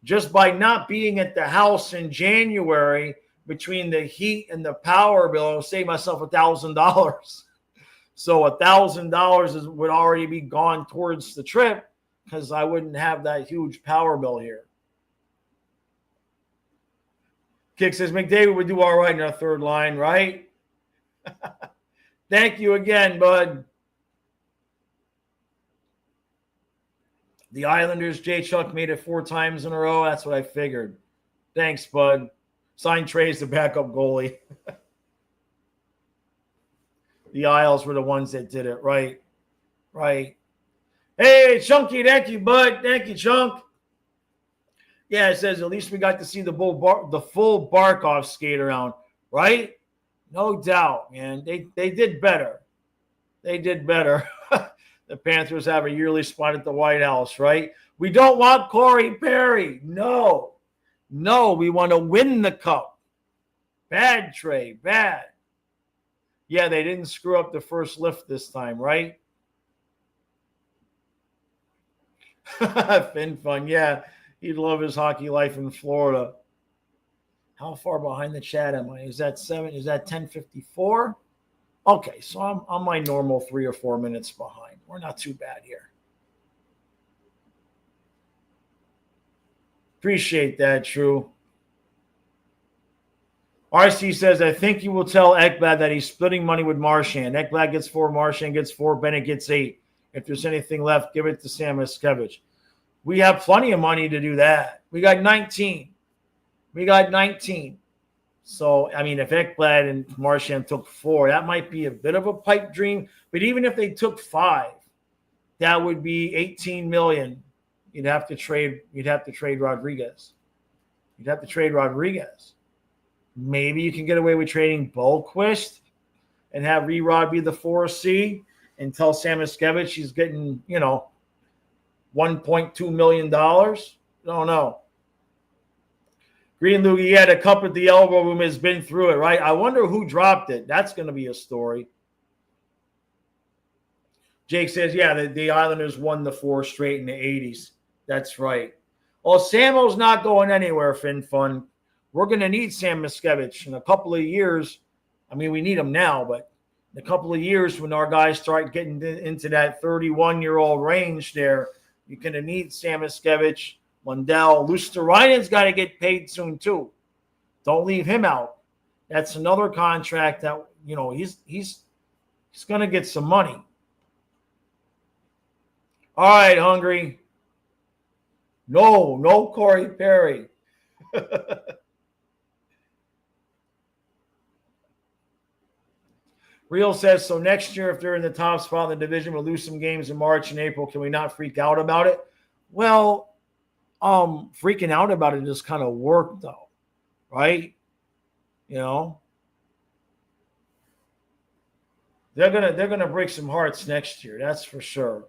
just by not being at the house in January between the heat and the power bill, I'll save myself $1,000. So $1,000 would already be gone towards the trip because I wouldn't have that huge power bill here. Kick says McDavid would do all right in our third line, right? Thank you again, bud. The Islanders, Jay Chuck made it 4 times in a row. That's what I figured. Thanks, bud. Signed Trey's the backup goalie. The Isles were the ones that did it, right? Right. Hey, Chunky, thank you, bud. Thank you, Chunk. Yeah, it says at least we got to see the full Barkov skate around, right? No doubt, man. They did better. They did better. The Panthers have a yearly spot at the White House, right? We don't want Corey Perry. No. No, we want to win the cup. Bad trade. Bad. Yeah, they didn't screw up the first lift this time, right? Fin Fun. Yeah, he'd love his hockey life in Florida. How far behind the chat am I? Is that 10:54? Okay, so I'm on my normal 3 or 4 minutes behind. We're not too bad here. Appreciate that, True. RC says, I think you will tell Ekblad that he's splitting money with Marchand. Ekblad gets 4, Marchand gets 4, Bennett gets 8. If there's anything left, give it to Sam Miskevich. We have plenty of money to do that. We got 19. So, I mean, if Ekblad and Marchand took 4, that might be a bit of a pipe dream. But even if they took 5, that would be $18 million. You'd have to trade Rodriguez. Maybe you can get away with trading Bohlquist and have Rerod be the 4C and tell Sam Miskevich he's getting, $1.2 million. I don't know. Green Loogie, yeah, the cup at the elbow room has been through it, right? I wonder who dropped it. That's going to be a story. Jake says, yeah, the Islanders won the 4 straight in the 80s. That's right. Well, Samo's not going anywhere, Fin Fun. We're going to need Sam Miskevich in a couple of years. I mean, we need him now, but in a couple of years when our guys start getting into that 31-year-old range there, you're going to need Sam Miskevich, Lundell. Luosterainen's got to get paid soon, too. Don't leave him out. That's another contract that, he's going to get some money. All right, Hungry. No Corey Perry. Real says, so next year, if they're in the top spot in the division, we'll lose some games in March and April. Can we not freak out about it? Well, freaking out about it just kind of worked, though, right? They're gonna break some hearts next year. That's for sure.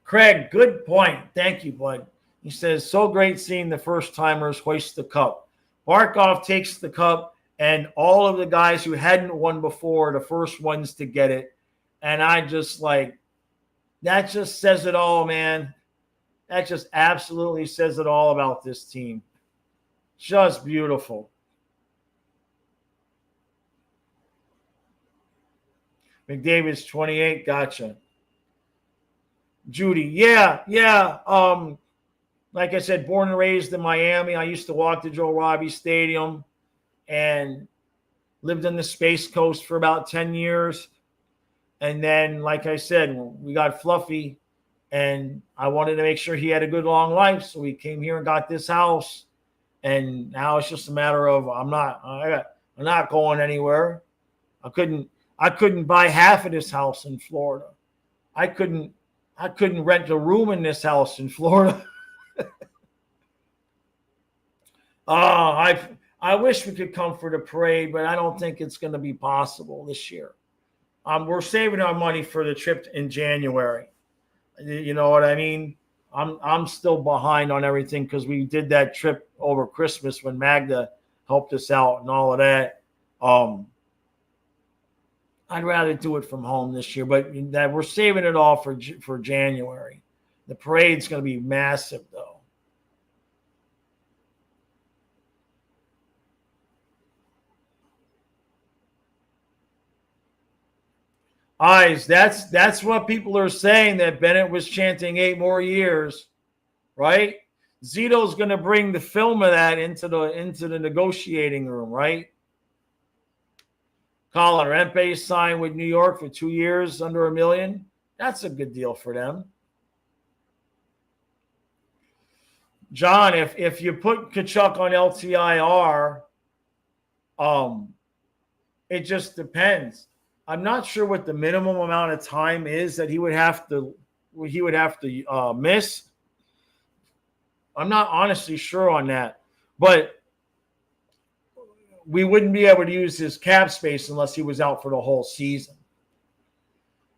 Craig, good point. Thank you, bud. He says, so great seeing the first-timers hoist the cup. Barkov takes the cup, and all of the guys who hadn't won before, the first ones to get it. And I just that just says it all, man. That just absolutely says it all about this team. Just beautiful. McDavid's 28. Gotcha. Judy, yeah. Like I said, born and raised in Miami. I used to walk to Joe Robbie Stadium and lived on the Space Coast for about 10 years. And then, like I said, we got Fluffy, and I wanted to make sure he had a good long life. So we came here and got this house. And now it's just a matter of I'm not going anywhere. I couldn't buy half of this house in Florida. I couldn't rent a room in this house in Florida. I wish we could come for the parade, but I don't think it's going to be possible this year. We're saving our money for the trip in January. You know what I mean? I'm still behind on everything because we did that trip over Christmas when Magda helped us out and all of that. I'd rather do it from home this year, but that we're saving it all for January. The parade's going to be massive, though. Eyes, that's what people are saying, that Bennett was chanting 8 more years, right? Zito's going to bring the film of that into the negotiating room, right? Colin Rempe signed with New York for 2 years, under $1 million. That's a good deal for them. John, if you put Tkachuk on LTIR, it just depends. I'm not sure what the minimum amount of time is that he would have to miss. I'm not honestly sure on that, but we wouldn't be able to use his cap space unless he was out for the whole season.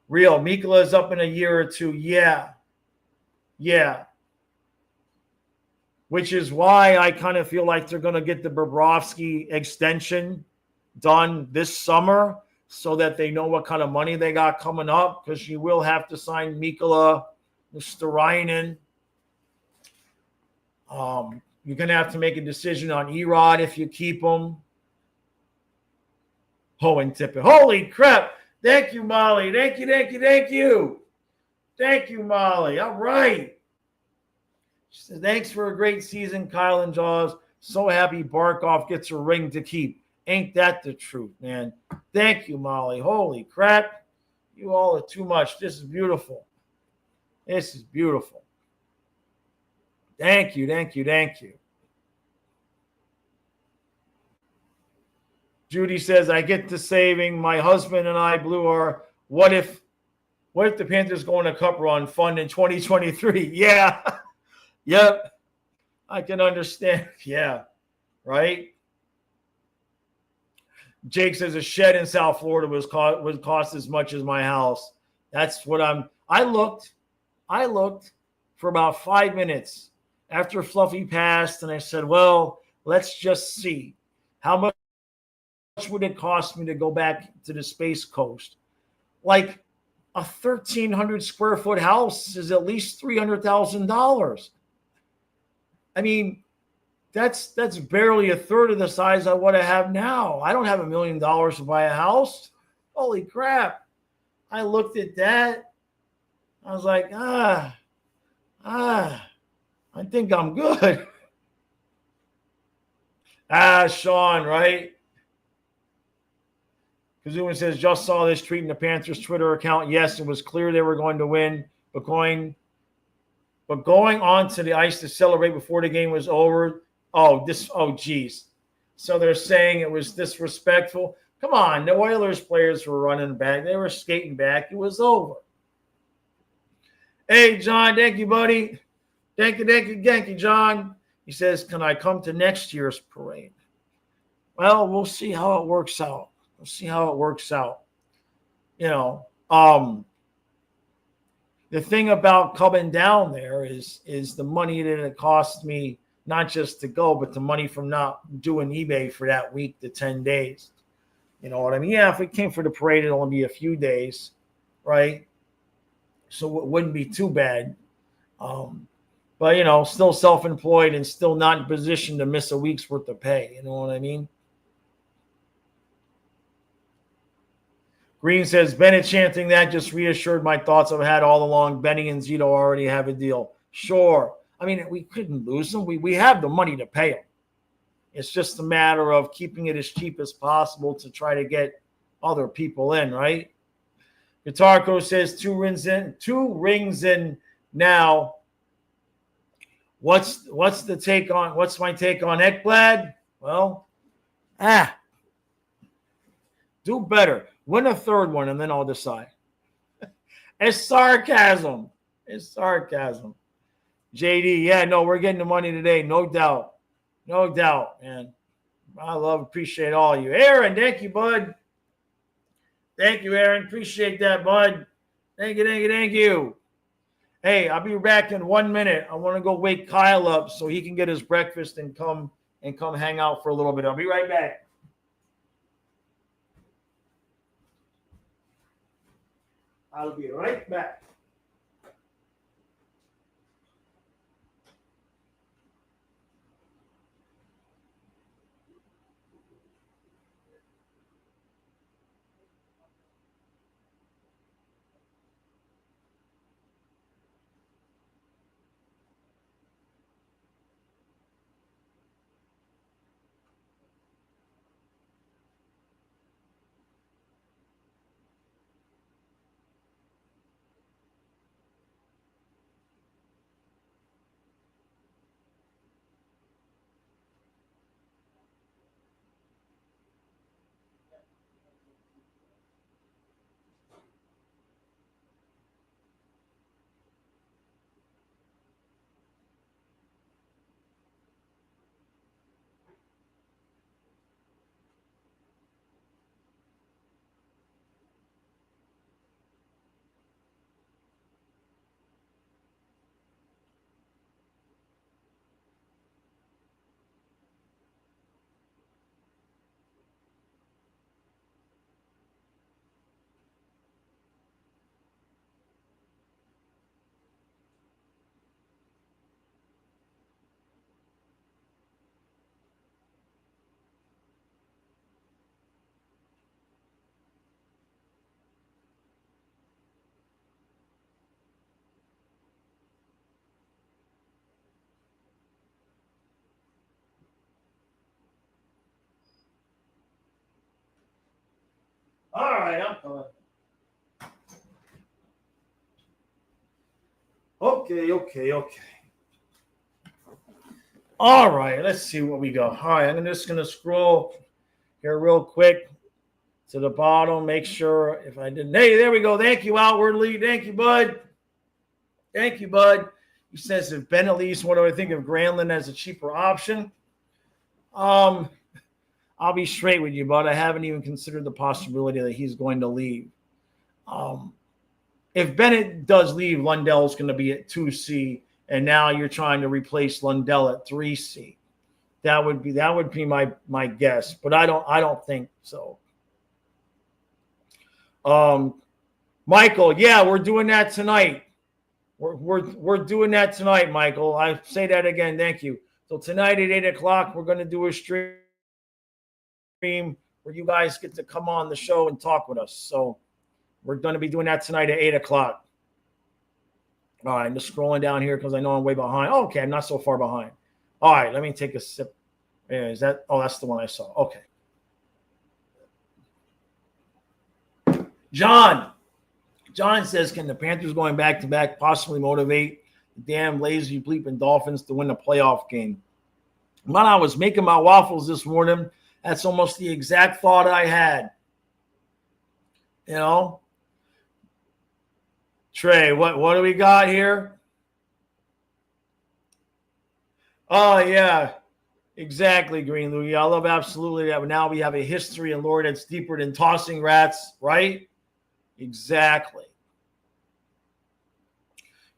Real, Mikkola is up in a year or two. Yeah. Which is why I kind of feel like they're going to get the Bobrovsky extension done this summer so that they know what kind of money they got coming up, because you will have to sign Mikkola, Starainen. You're going to have to make a decision on Erod if you keep him. And Tippett. Holy crap. Thank you, Molly. Thank you. Thank you, Molly. All right. She says, thanks for a great season, Kyle and Jaws. So happy Barkov gets a ring to keep. Ain't that the truth, man? Thank you, Molly. Holy crap. You all are too much. This is beautiful. This is beautiful. Thank you. Judy says, I get to saving. My husband and I blew our what if the Panthers go on a cup run fund in 2023? Yeah. Yep. I can understand. Yeah. Right? Jake says a shed in South Florida would cost as much as my house. That's what I looked for about 5 minutes after Fluffy passed, and I said, well, let's just see. How much would it cost me to go back to the Space Coast? Like a 1,300 square foot house is at least $300,000. I mean, that's barely a third of the size of what I have now. I don't have $1 million to buy a house. Holy crap. I looked at that. I was like, I think I'm good. Sean, right? Kazuman says, just saw this tweet in the Panthers Twitter account. Yes, it was clear they were going to win, but going onto the ice to celebrate before the game was over. Geez. So they're saying it was disrespectful. Come on, the Oilers players were running back. They were skating back. It was over. Hey, John, thank you, buddy. Thank you, John. He says, can I come to next year's parade? Well, we'll see how it works out. The thing about coming down there is the money that it costs me, not just to go, but the money from not doing eBay for that week to 10 days. You know what I mean? Yeah, if it came for the parade, it'll only be a few days, right? So it wouldn't be too bad. But, still self-employed and still not in position to miss a week's worth of pay. You know what I mean? Green says, Bennett chanting that just reassured my thoughts I've had all along. Benny and Zito already have a deal. Sure. I mean, we couldn't lose them. We have the money to pay them. It's just a matter of keeping it as cheap as possible to try to get other people in, right? Guitarco says two rings in now. What's my take on Ekblad? Well, do better. Win a third one, and then I'll decide. It's sarcasm. JD, yeah, no, we're getting the money today. No doubt, man. Appreciate all of you. Aaron, thank you, bud. Thank you, Aaron. Appreciate that, bud. Thank you. Hey, I'll be back in 1 minute. I want to go wake Kyle up so he can get his breakfast and come hang out for a little bit. I'll be right back. I'll be right back. right, I'm coming. Okay. All right, let's see what we got. All right, I'm just going to scroll here real quick to the bottom. Make sure if I didn't. Hey, there we go. Thank you, Outwardly. Thank you, bud. He says, if Bennett leaves, what do I think of Granlund as a cheaper option? I'll be straight with you, bud. I haven't even considered the possibility that he's going to leave. If Bennett does leave, Lundell's going to be at 2C, and now you're trying to replace Lundell at 3C. That would be my guess, but I don't think so. Michael, yeah, we're doing that tonight. We're doing that tonight, Michael. I say that again. Thank you. So tonight at 8:00, we're going to do a stream where you guys get to come on the show and talk with us. So we're going to be doing that tonight at 8:00. All right, I'm just scrolling down here because I know I'm way behind. Oh, okay, I'm not so far behind. All right, let me take a sip. Is that? Oh, that's the one I saw. Okay. John says, can the Panthers going back-to-back possibly motivate the damn lazy bleeping Dolphins to win a playoff game? When I was making my waffles this morning, that's almost the exact thought I had. You know? Trey, what do we got here? Oh, yeah. Exactly, Green Louie. I love absolutely that. Now we have a history in lore that's deeper than tossing rats, right? Exactly.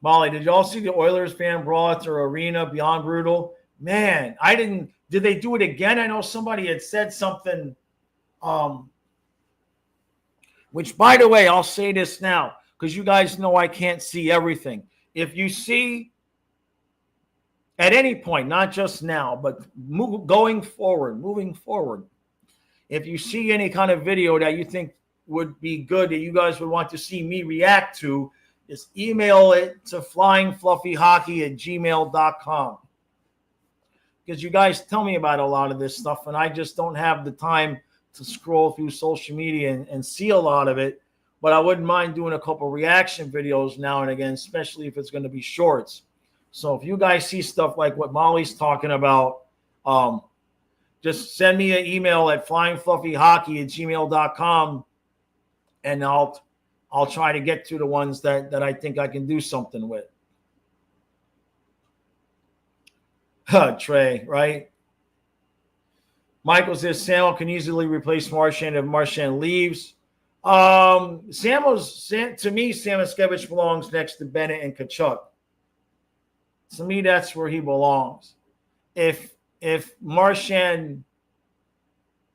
Molly, did you all see the Oilers fan brawl at their arena? Beyond brutal. Man, I didn't. Did they do it again? I know somebody had said something. Which, by the way, I'll say this now because you guys know I can't see everything. If you see at any point, not just now, but moving forward, if you see any kind of video that you think would be good that you guys would want to see me react to, just email it to flyingfluffyhockey@gmail.com. Because you guys tell me about a lot of this stuff, and I just don't have the time to scroll through social media and see a lot of it. But I wouldn't mind doing a couple reaction videos now and again, especially if it's going to be shorts. So if you guys see stuff like what Molly's talking about, just send me an email at flyingfluffyhockey@gmail.com. And I'll try to get to the ones that I think I can do something with. Trey, right? Michael says Samuel can easily replace Marchand if Marchand leaves. To me, Samoskevich belongs next to Bennett and Tkachuk. To me, that's where he belongs. If Marchand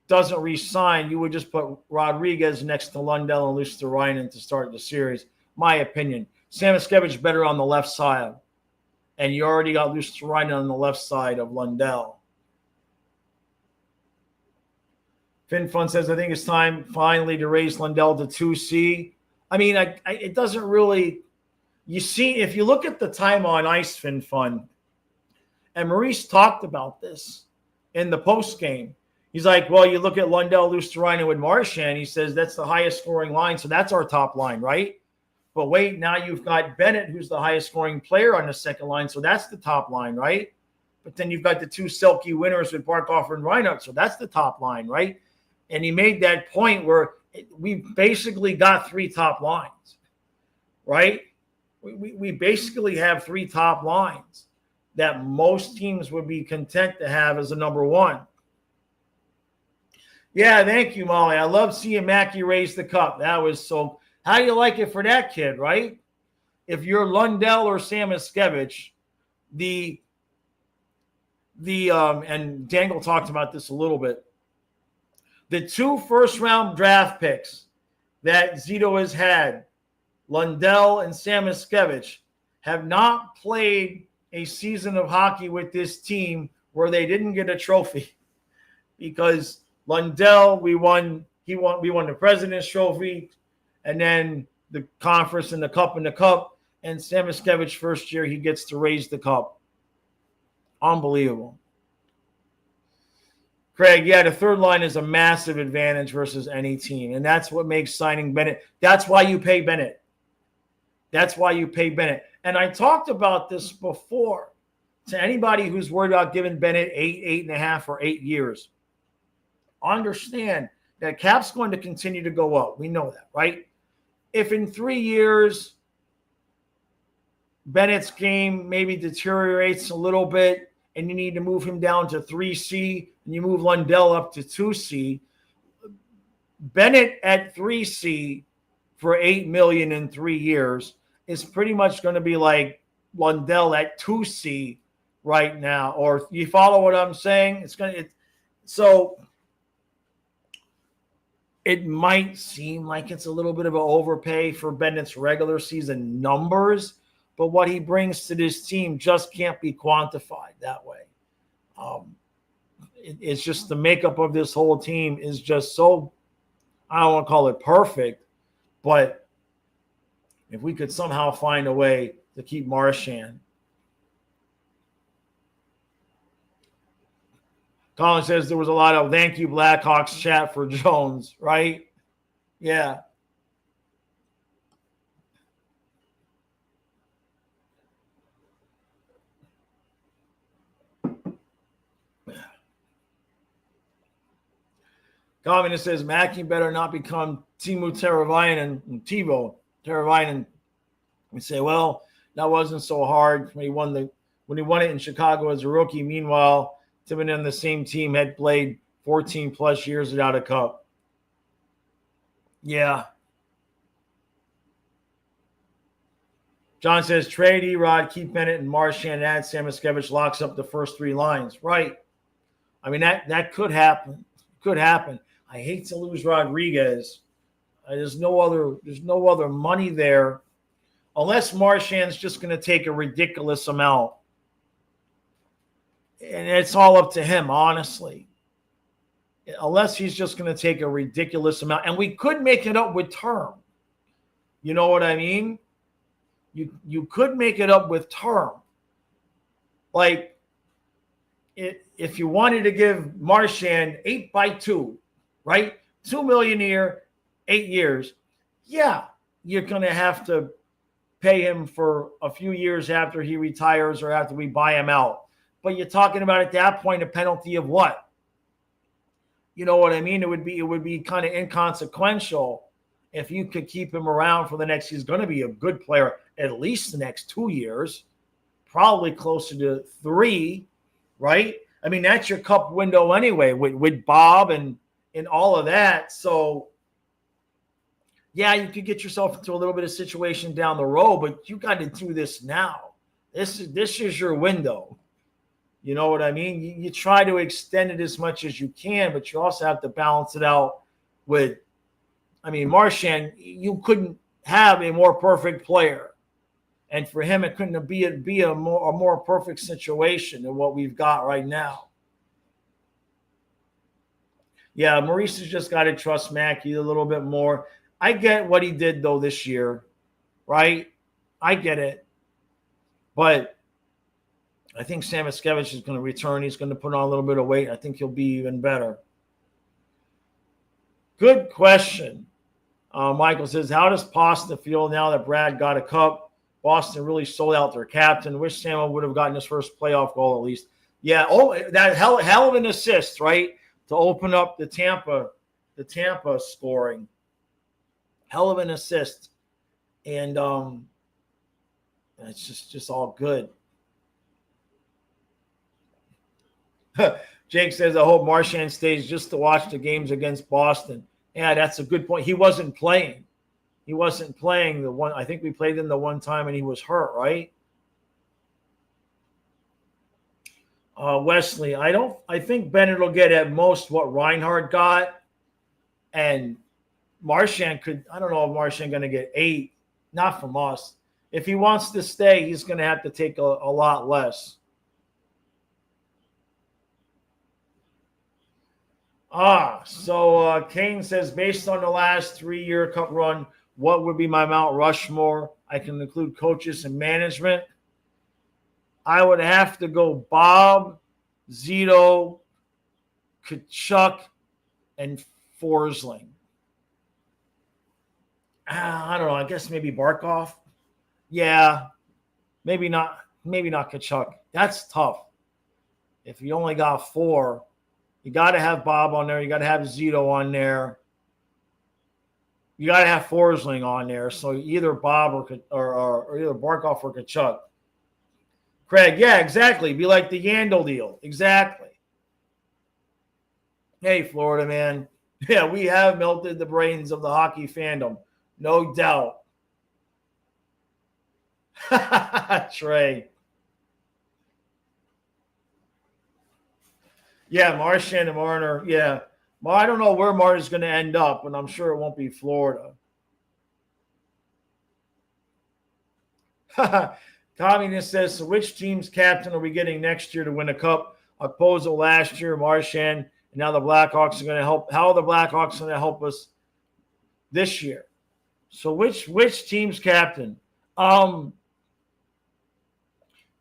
doesn't re-sign, you would just put Rodriguez next to Lundell and Luosterainen to start the series. My opinion. Samoskevich better on the left side. And you already got Luosterainen on the left side of Lundell. FinFun says, I think it's time finally to raise Lundell to 2C. I mean, it doesn't really – you see, if you look at the time on ice, FinFun, and Maurice talked about this in the postgame. He's like, well, you look at Lundell, Luosterainen with Marchand. He says that's the highest scoring line, so that's our top line, right? But wait, now you've got Bennett, who's the highest scoring player on the second line, so that's the top line, right? But then you've got the two Selke winners with Barkhoff and Reinhart, so that's the top line, right? And he made that point where we basically got three top lines, right? We basically have three top lines that most teams would be content to have as a number one. Yeah, thank you, Molly. I love seeing Mackey raise the cup. That was so. How do you like it for that kid, right? If you're Lundell or Samoskevich, and Dangle talked about this a little bit. The two first-round draft picks that Zito has had, Lundell and Samoskevich, have not played a season of hockey with this team where they didn't get a trophy because Lundell, we won the President's Trophy, and then the conference and the cup, and Samoskevich first year he gets to raise the cup. Unbelievable. Craig, yeah, the third line is a massive advantage versus any team, and that's what makes signing Bennett. That's why you pay Bennett. That's why you pay Bennett. And I talked about this before to anybody who's worried about giving Bennett 8.5, or 8 years. Understand that cap's going to continue to go up. We know that, right? If in 3 years Bennett's game maybe deteriorates a little bit and you need to move him down to 3C and you move Lundell up to 2C, Bennett at 3C for $8 million in 3 years is pretty much going to be like Lundell at 2C right now. Or you follow what I'm saying? So it might seem like it's a little bit of an overpay for Bennett's regular season numbers, but what he brings to this team just can't be quantified that way. It's just the makeup of this whole team is just so, I don't want to call it perfect, but if we could somehow find a way to keep Marchand. Colin says there was a lot of thank you Blackhawks chat for Jones, right? Yeah. Communist says Mackey better not become Timo Teravainen and TiVo Teravainen. We say, well, that wasn't so hard when he won it in Chicago as a rookie. Meanwhile, Timonen and the same team had played 14 plus years without a cup. Yeah. John says trade Erod, keep Bennett and Marchand, and add Samoskevich, locks up the first 3 lines. Right. I mean, that could happen. Could happen. I hate to lose Rodriguez. There's no other money there, unless Marchand's just going to take a ridiculous amount. And it's all up to him, honestly. Unless he's just going to take a ridiculous amount. And we could make it up with term. You know what I mean? You could make it up with term. Like, if you wanted to give Marchand 8x2, right? $2 million a year, 8 years. Yeah, you're going to have to pay him for a few years after he retires or after we buy him out. But you're talking about at that point a penalty of what? You know what I mean? It would be kind of inconsequential if you could keep him around for the next. He's going to be a good player at least the next 2 years, probably closer to 3, right? I mean, that's your cup window anyway with Bob and all of that. So, yeah, you could get yourself into a little bit of situation down the road, but you got to do this now. This is your window. You know what I mean? You try to extend it as much as you can, but you also have to balance it out with, I mean, Marchand, you couldn't have a more perfect player. And for him, it couldn't be a more perfect situation than what we've got right now. Yeah, Maurice has just got to trust Mackey a little bit more. I get what he did, though, this year, right? I get it. But I think Samoskevich is going to return. He's going to put on a little bit of weight. I think he'll be even better. Good question. Michael says, how does Pasta feel now that Brad got a cup? Boston really sold out their captain. Wish Samo would have gotten his first playoff goal at least. Yeah, that hell of an assist, right? To open up the Tampa scoring. Hell of an assist. And it's just all good. Jake says, I hope Marchand stays just to watch the games against Boston. Yeah, that's a good point. He wasn't playing. He wasn't playing the one. I think we played him the one time and he was hurt, right? Wesley, I think Bennett will get at most what Reinhardt got. And Marchand I don't know if Marchand going to get 8. Not from us. If he wants to stay, he's going to have to take a lot less. So Kane says, based on the last 3-year cup run, what would be my Mount Rushmore? I can include coaches and management. I would have to go Bob, Zito, Kachuk, and Forsling. I don't know. I guess maybe Barkov. Yeah, maybe not. Maybe not Kachuk. That's tough. If you only got 4, you got to have Bob on there. You got to have Zito on there. You got to have Forsling on there. So either Bob or either Barkov or Kachuk. Craig, yeah, exactly. Be like the Yandel deal. Exactly. Hey, Florida man. Yeah, we have melted the brains of the hockey fandom. No doubt. Trey. Yeah, Marchand and Marner. Yeah. Well, I don't know where Marner's going to end up, and I'm sure it won't be Florida. Communist says, so which team's captain are we getting next year to win a cup? Okposo last year, Marchand, and now the Blackhawks are going to help. How are the Blackhawks going to help us this year? So which team's captain? How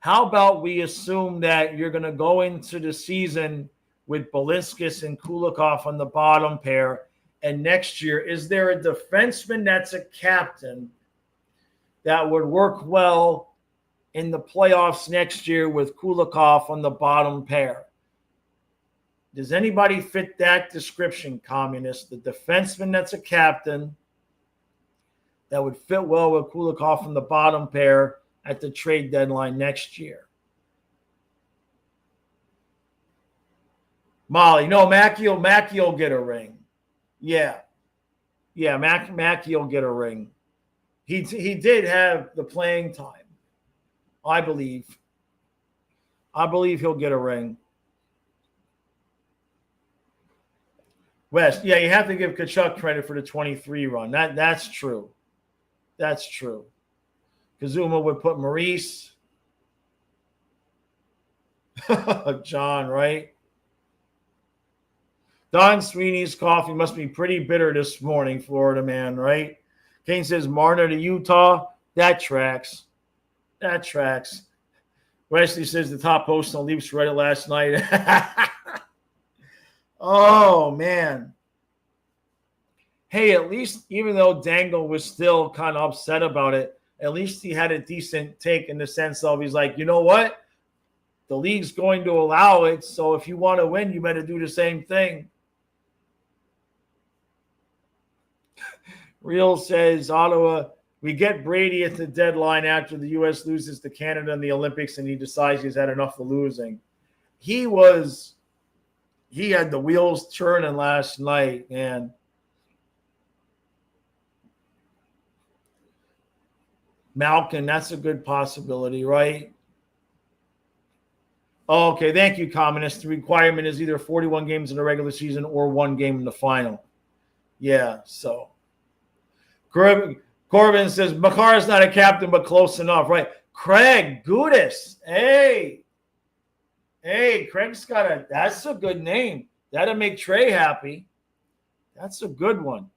about we assume that you're going to go into the season with Balinskis and Kulikov on the bottom pair, and next year, is there a defenseman that's a captain that would work well in the playoffs next year with Kulikov on the bottom pair? Does anybody fit that description, Communist? The defenseman that's a captain that would fit well with Kulikov on the bottom pair at the trade deadline next year. Molly, no, Mackey will get a ring. Yeah. Yeah, Mackey will get a ring. He did have the playing time, I believe. I believe he'll get a ring. West, yeah, you have to give Kachuk credit for the 23 run. That's true. That's true. Kazuma would put Maurice. John, right? Don Sweeney's coffee must be pretty bitter this morning, Florida man, right? Kane says Marner to Utah. That tracks. That tracks. Wesley says the top post on Leafs read it last night. Oh, man. Hey, at least, even though Dangle was still kind of upset about it, at least he had a decent take in the sense of he's like, you know what? The league's going to allow it, so if you want to win, you better do the same thing. Real says, Ottawa, we get Brady at the deadline after the U.S. loses to Canada in the Olympics and he decides he's had enough of losing. He had the wheels turning last night, man. Malkin, that's a good possibility, right? Oh, okay, thank you, Communist. The requirement is either 41 games in the regular season or 1 game in the final. Yeah, so. Corbin says, Makar is not a captain, but close enough, right? Craig Gudis. Hey, Craig's got that's a good name. That'll make Trey happy. That's a good one.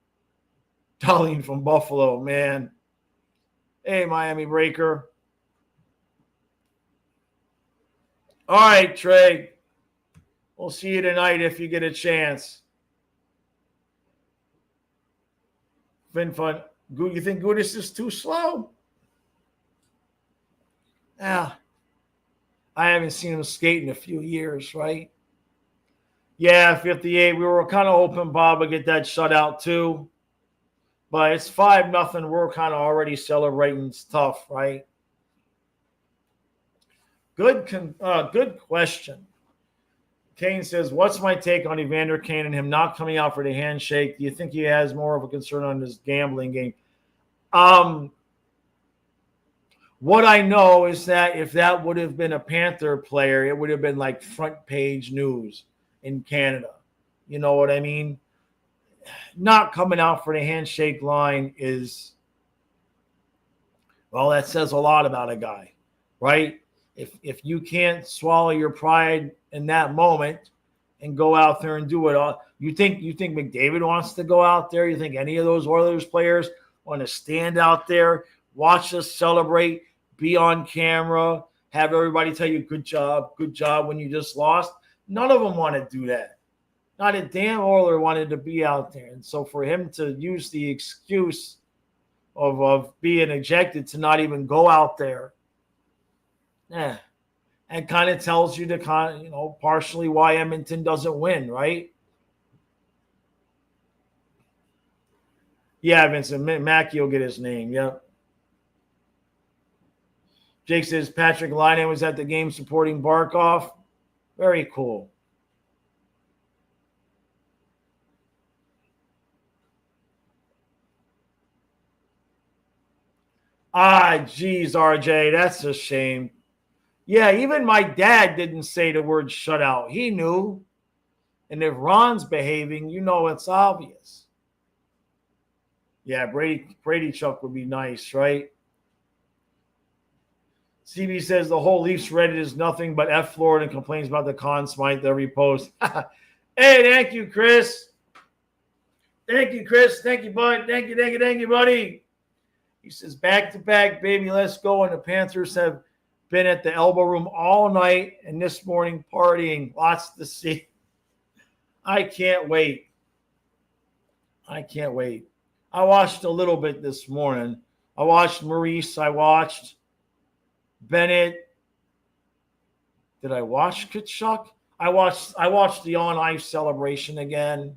Darlene from Buffalo, man. Hey, Miami Breaker. All right, Trey. We'll see you tonight if you get a chance. Been fun. You think Gudis is too slow? Yeah. I haven't seen him skate in a few years, right? Yeah, 58. We were kind of hoping Bob would get that shutout too. But it's 5-0. We're kind of already celebrating. It's tough, right? Good question. Kane says, what's my take on Evander Kane and him not coming out for the handshake? Do you think he has more of a concern on his gambling game? What I know is that if that would have been a Panther player, it would have been like front page news in Canada. You know what I mean? Not coming out for the handshake line is, well, that says a lot about a guy, right? If you can't swallow your pride in that moment and go out there and do it all, you think McDavid wants to go out there? You think any of those Oilers players want to stand out there, watch us celebrate, be on camera, have everybody tell you good job when you just lost? None of them want to do that. Not a damn Oiler wanted to be out there. And so for him to use the excuse of being ejected to not even go out there, and kind of tells you partially why Edmonton doesn't win, right? Yeah, Vincent Mackey will get his name. Yep. Jake says Patrick Laine was at the game supporting Barkov. Very cool. Geez, RJ, that's a shame. Yeah, even my dad didn't say the word shutout. He knew. And if Ron's behaving, it's obvious. Yeah, Brady Chuck would be nice, right? CB says the whole Leafs Reddit is nothing but F Florida and complains about the Conn Smythe every post. Hey, thank you, Chris. Thank you, Chris. Thank you, bud. Thank you, buddy. He says, back to back, baby, let's go. And the Panthers have been at the elbow room all night and this morning partying. Lots to see. I can't wait. I watched a little bit this morning. I watched Maurice. I watched Bennett. Did I watch Kachuk? I watched the on ice celebration again.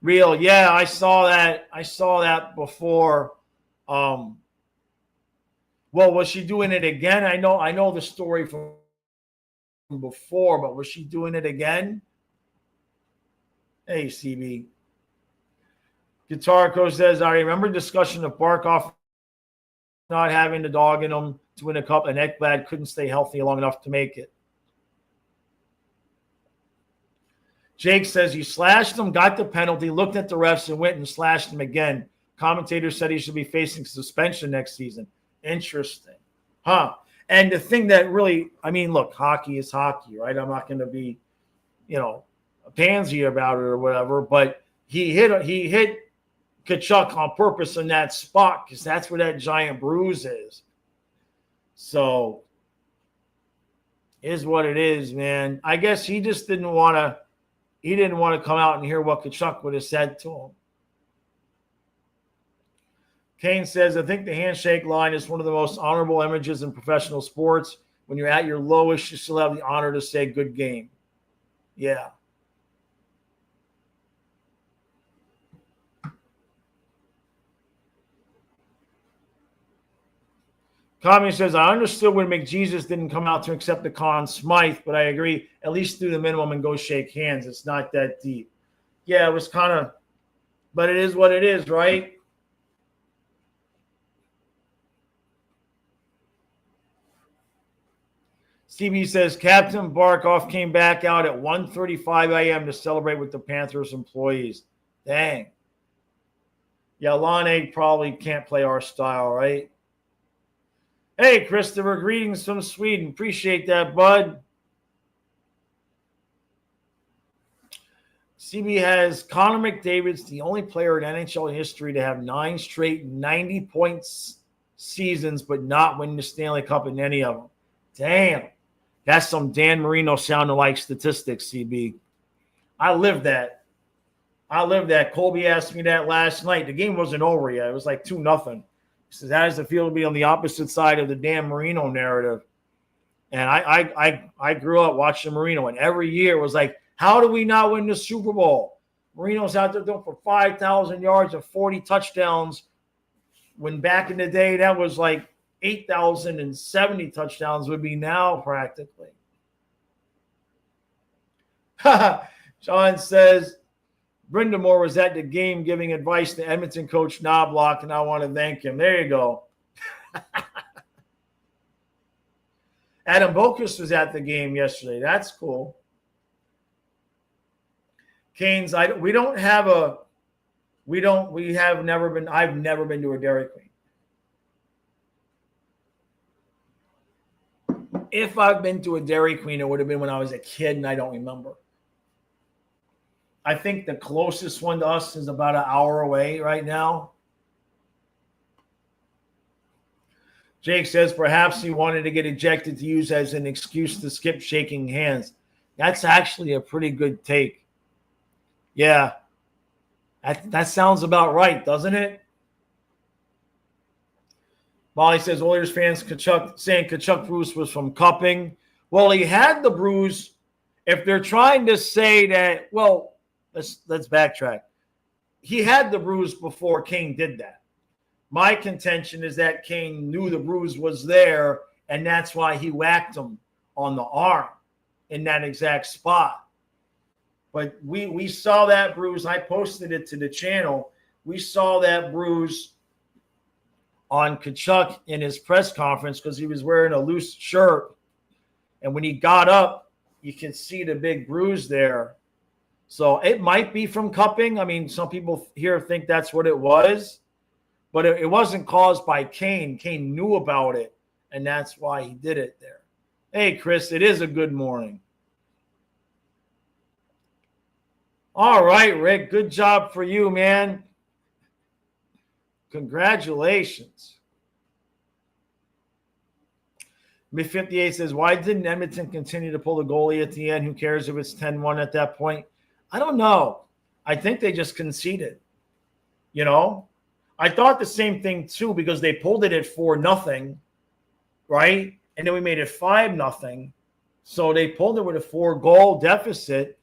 Real, yeah, I saw that before. Well, was she doing it again? I know the story from before, but was she doing it again? Hey, CB. Guitar Coach says, I remember discussion of Barkov not having the dog in him to win a cup, and Ekblad couldn't stay healthy long enough to make it. Jake says he slashed him, got the penalty, looked at the refs, and went and slashed him again. Commentator said he should be facing suspension next season. Interesting. Huh. And the thing that really, look, hockey is hockey, right? I'm not going to be, a pansy about it or whatever, but he hit Kachuk on purpose in that spot because that's where that giant bruise is. So, is what it is, man. I guess he just didn't want to. He didn't want to come out and hear what Kachuk would have said to him. Kane says, I think the handshake line is one of the most honorable images in professional sports. When you're at your lowest, you still have the honor to say good game. Yeah. Tommy says, I understood when McJesus didn't come out to accept the Conn Smythe, but I agree, at least do the minimum and go shake hands. It's not that deep. Yeah, it was kind of, but it is what it is, right? CB says, Captain Barkov came back out at 1:35 a.m. to celebrate with the Panthers employees. Dang. Yeah, Laine probably can't play our style, right? Hey, Christopher, greetings from Sweden. Appreciate that, bud. CB has Connor McDavid's the only player in NHL history to have 9 straight 90-point seasons but not win the Stanley Cup in any of them. Damn. That's some Dan Marino sounding like statistics, CB. I lived that. Colby asked me that last night. The game wasn't over yet. It was like 2-0. He says, how does it feel to be on the opposite side of the Dan Marino narrative? And I grew up watching Marino, and every year it was like, how do we not win the Super Bowl? Marino's out there doing for 5,000 yards and 40 touchdowns, when back in the day that was like 8,070 touchdowns would be now practically. John says, Brindamore was at the game giving advice to Edmonton coach Knobloch, and I want to thank him. There you go. Adam Bokus was at the game yesterday. That's cool. Canes, I've never been to a Dairy Queen. If I've been to a Dairy Queen, it would have been when I was a kid, and I don't remember. I think the closest one to us is about an hour away right now. Jake says perhaps he wanted to get ejected to use as an excuse to skip shaking hands. That's actually a pretty good take. Yeah, that sounds about right, doesn't it? Molly says Oilers fans saying Kachuk bruise was from cupping. Well, he had the bruise. If they're trying to say that, well, let's backtrack. He had the bruise before Kane did that. My contention is that Kane knew the bruise was there, and that's why he whacked him on the arm in that exact spot. But we saw that bruise. I posted it to the channel. We saw that bruise on Kachuk in his press conference because he was wearing a loose shirt. And when he got up, you can see the big bruise there. So it might be from cupping. I mean, some people here think that's what it was. But it wasn't caused by Kane. Kane knew about it, and that's why he did it there. Hey, Chris, it is a good morning. All right, Rick, good job for you, man. Congratulations. Mid-58 says, why didn't Edmonton continue to pull the goalie at the end? Who cares if it's 10-1 at that point? I don't know. I think they just conceded. You know? I thought the same thing, too, because they pulled it at 4-0, right? And then we made it 5-0. So they pulled it with a 4-goal deficit.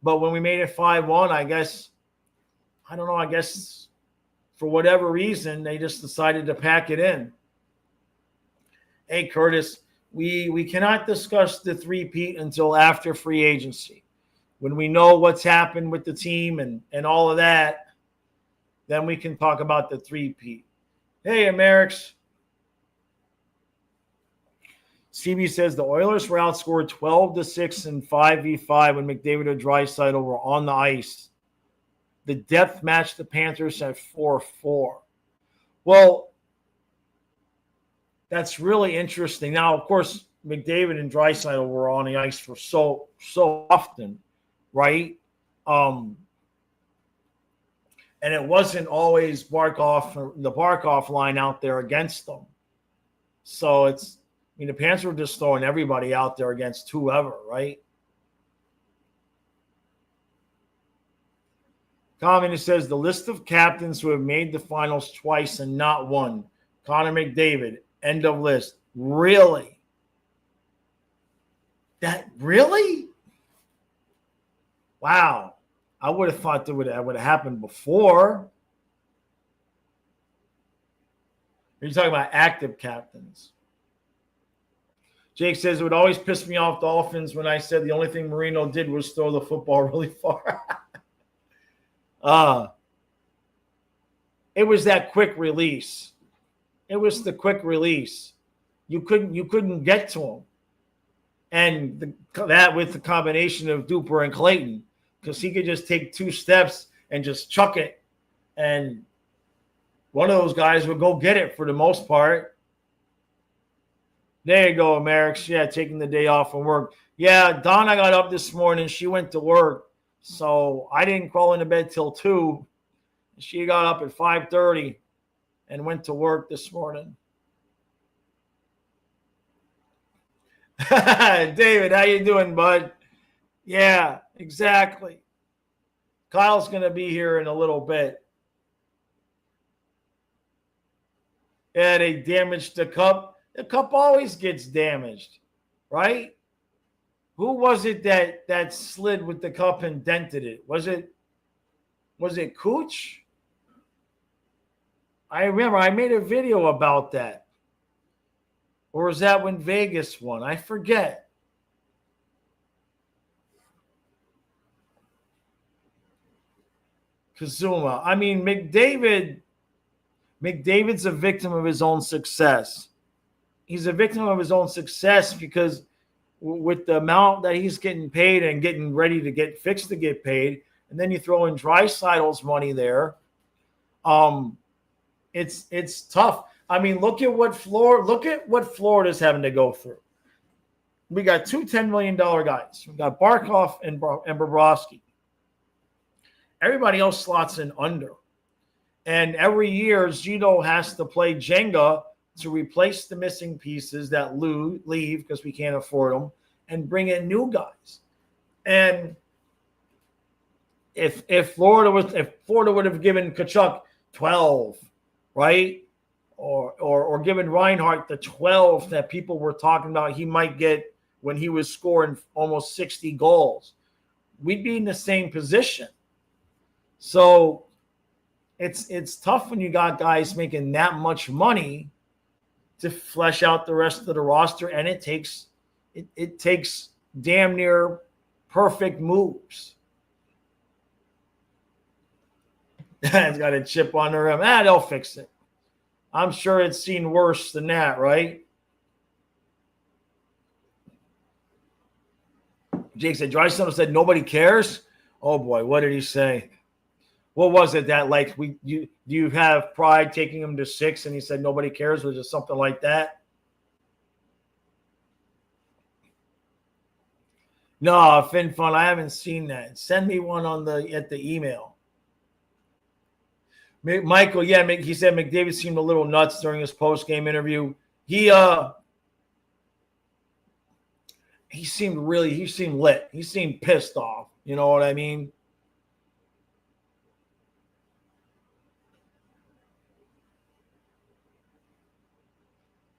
But when we made it 5-1, I guess for whatever reason, they just decided to pack it in. Hey, Curtis, we cannot discuss the three-peat until after free agency. When we know what's happened with the team and all of that, then we can talk about the three-peat. Hey, Amerix. CB says the Oilers were outscored 12-6 and 5v5 when McDavid and Draisaitl were on the ice. The depth matched the Panthers at 4-4. Well, that's really interesting. Now, of course, McDavid and Draisaitl were on the ice for so often, right? And it wasn't always the Barkov line out there against them. So the Panthers were just throwing everybody out there against whoever, right? Comment says the list of captains who have made the finals twice and not won. Connor McDavid, end of list. Really? Really? Wow. I would have thought that would have happened before. You're talking about active captains. Jake says it would always piss me off Dolphins when I said the only thing Marino did was throw the football really far. It was that quick release. It was the quick release. You couldn't get to him. And that with the combination of Duper and Clayton, because he could just take 2 steps and just chuck it. And one of those guys would go get it for the most part. There you go, Amerix. Yeah, taking the day off from work. Yeah, Donna got up this morning. She went to work. So I didn't crawl into bed till 2. She got up at 5:30 and went to work this morning. David, how you doing, bud? Yeah, exactly. Kyle's going to be here in a little bit. Yeah, they damaged the cup. The cup always gets damaged, right? Who was it that slid with the cup and dented it? Was it Cooch? I remember I made a video about that. Or was that when Vegas won? I forget. Kazuma. I mean, McDavid's a victim of his own success. He's a victim of his own success because with the amount that he's getting paid and getting ready to get fixed to get paid, and then you throw in Draisaitl's money there, it's tough. I mean, look at what Florida's having to go through. We got 2 $10 million guys. We got Barkov and Bobrovsky. Everybody else slots in under. And every year, Gino has to play Jenga to replace the missing pieces that leave because we can't afford them and bring in new guys. And if Florida would have given Tkachuk 12, right? Or given Reinhart the 12 that people were talking about he might get when he was scoring almost 60 goals, we'd be in the same position. So it's tough when you got guys making that much money to flesh out the rest of the roster, and it takes damn near perfect moves. It's got a chip on the rim. They'll fix it. I'm sure it's seen worse than that, right? Jake said, Drysdale said nobody cares. Oh boy, what did he say? What was it that like do you have pride taking him to 6 and he said nobody cares? Was it something like that? No, Fin Fun, I haven't seen that. Send me one at the email. Michael, yeah, he said McDavid seemed a little nuts during his post-game interview. He seemed lit. He seemed pissed off. You know what I mean?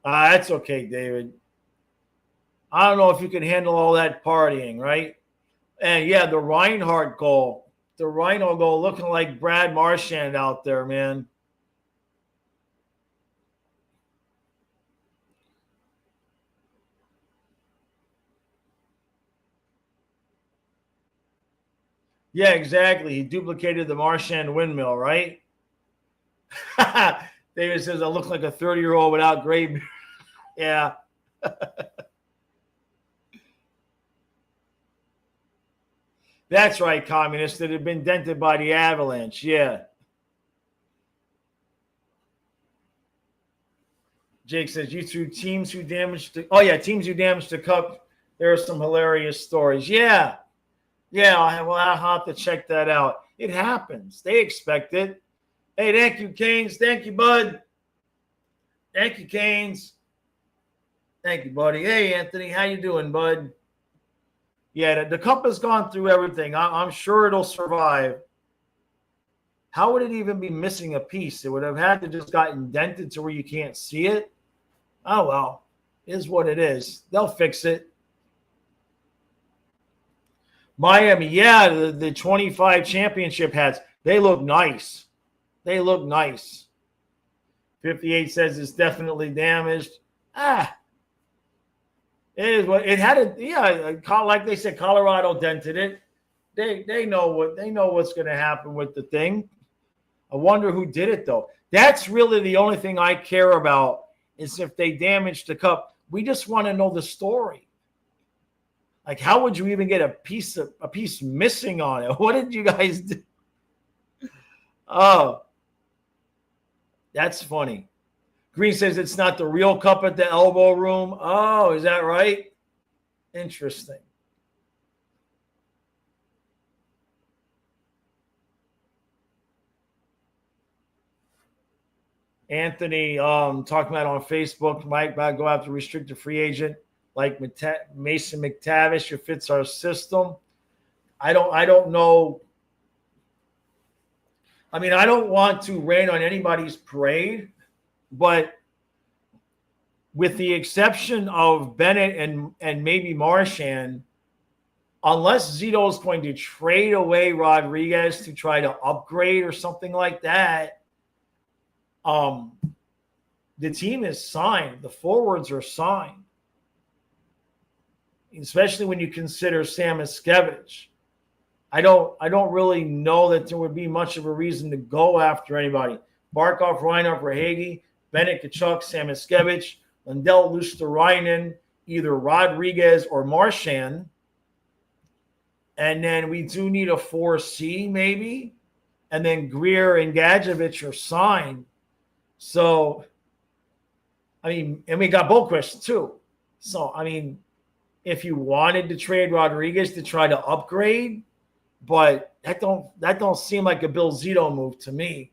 That's okay, David. I don't know if you can handle all that partying, right? And yeah, the Reinhart goal looking like Brad Marchand out there, man. Yeah, exactly. He duplicated the Marchand windmill, right? David says, I look like a 30-year-old without gray beard. Yeah. That's right, communists that have been dented by the Avalanche. Yeah. Jake says, you threw teams who damaged the – oh, yeah, teams who damaged the cup. There are some hilarious stories. Yeah. Yeah, I'll have to check that out. It happens. They expect it. Hey, thank you, Canes. Thank you, bud. Thank you, Canes. Thank you, buddy. Hey, Anthony, how you doing, bud? Yeah, the cup has gone through everything. I'm sure it'll survive. How would it even be missing a piece? It would have had to just got indented to where you can't see it. Oh, well, it is what it is. They'll fix it. Miami, yeah, the 25 championship hats. They look nice. They look nice. 58 says it's definitely damaged. It is what it had. Like they said, Colorado dented it. They know what's going to happen with the thing. I wonder who did it though. That's really the only thing I care about is if they damaged the cup. We just want to know the story. Like, how would you even get a piece missing on it? What did you guys do? Oh, that's funny. Green says it's not the real cup at the elbow room. Oh, is that right? Interesting. Anthony talking about on Facebook, Mike, go after restricted free agent like Mason McTavish who fits our system. I don't know. I mean, I don't want to rain on anybody's parade, but with the exception of Bennett and maybe Marchand, unless Zito is going to trade away Rodriguez to try to upgrade or something like that, the team is signed. The forwards are signed, especially when you consider Sam Iskevich. I don't really know that there would be much of a reason to go after anybody. Barkov, Reinhart, Verhaeghe, Bennett, Tkachuk, Sam Iskevich, Lundell, Luosterainen, either Rodriguez or Marchand. And then we do need a 4C maybe. And then Greer and Gadjevich are signed. So, I mean, and we got Boquist too. So, I mean, if you wanted to trade Rodriguez to try to upgrade, but that don't seem like a Bill Zito move to me.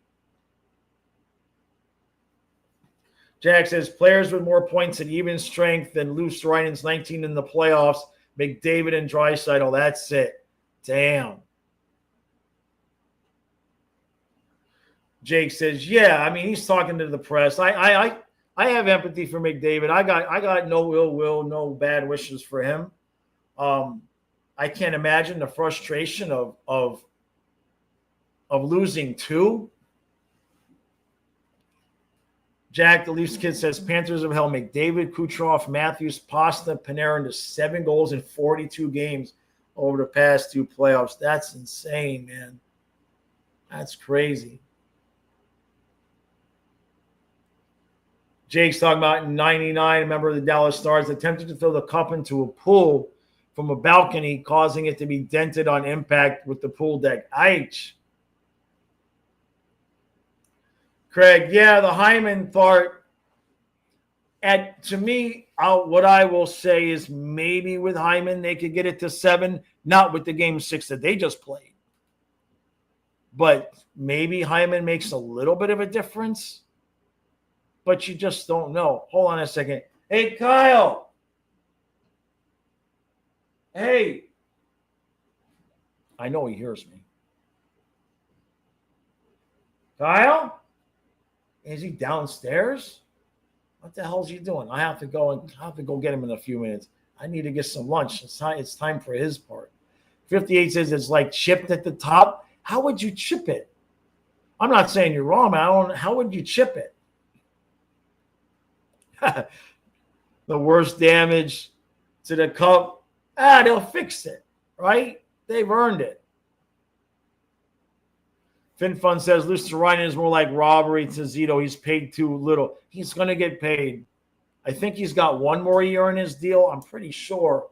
Jack says players with more points at even strength than Luosterainen's 19 in the playoffs McDavid and Draisaitl, that's it. Damn. Jake says, yeah, I mean, he's talking to the press. I have empathy for McDavid. I got no ill will, no bad wishes for him. I can't imagine the frustration of losing 2. Jack, the Leafs kid, says Panthers have held McDavid, Kucherov, Matthews, Pasta, Panarin to 7 goals in 42 games over the past 2 playoffs. That's insane, man. That's crazy. Jake's talking about in 99, a member of the Dallas Stars attempted to throw the cup into a pool from a balcony, causing it to be dented on impact with the pool deck. Aich. Craig, yeah, the Hyman part. To me, what I will say is maybe with Hyman they could get it to 7, not with the game 6 that they just played. But maybe Hyman makes a little bit of a difference. But you just don't know. Hold on a second. Hey, Kyle. Hey. I know he hears me. Kyle? Is he downstairs? What the hell is he doing? I have to go get him in a few minutes. I need to get some lunch. It's time for his part. 58 says it's like chipped at the top. How would you chip it? I'm not saying you're wrong, man. How would you chip it? The worst damage to the cup. They'll fix it, right? They've earned it. FinFun says Lucic is more like robbery to Zito. He's paid too little. He's going to get paid. I think he's got 1 more year in his deal. I'm pretty sure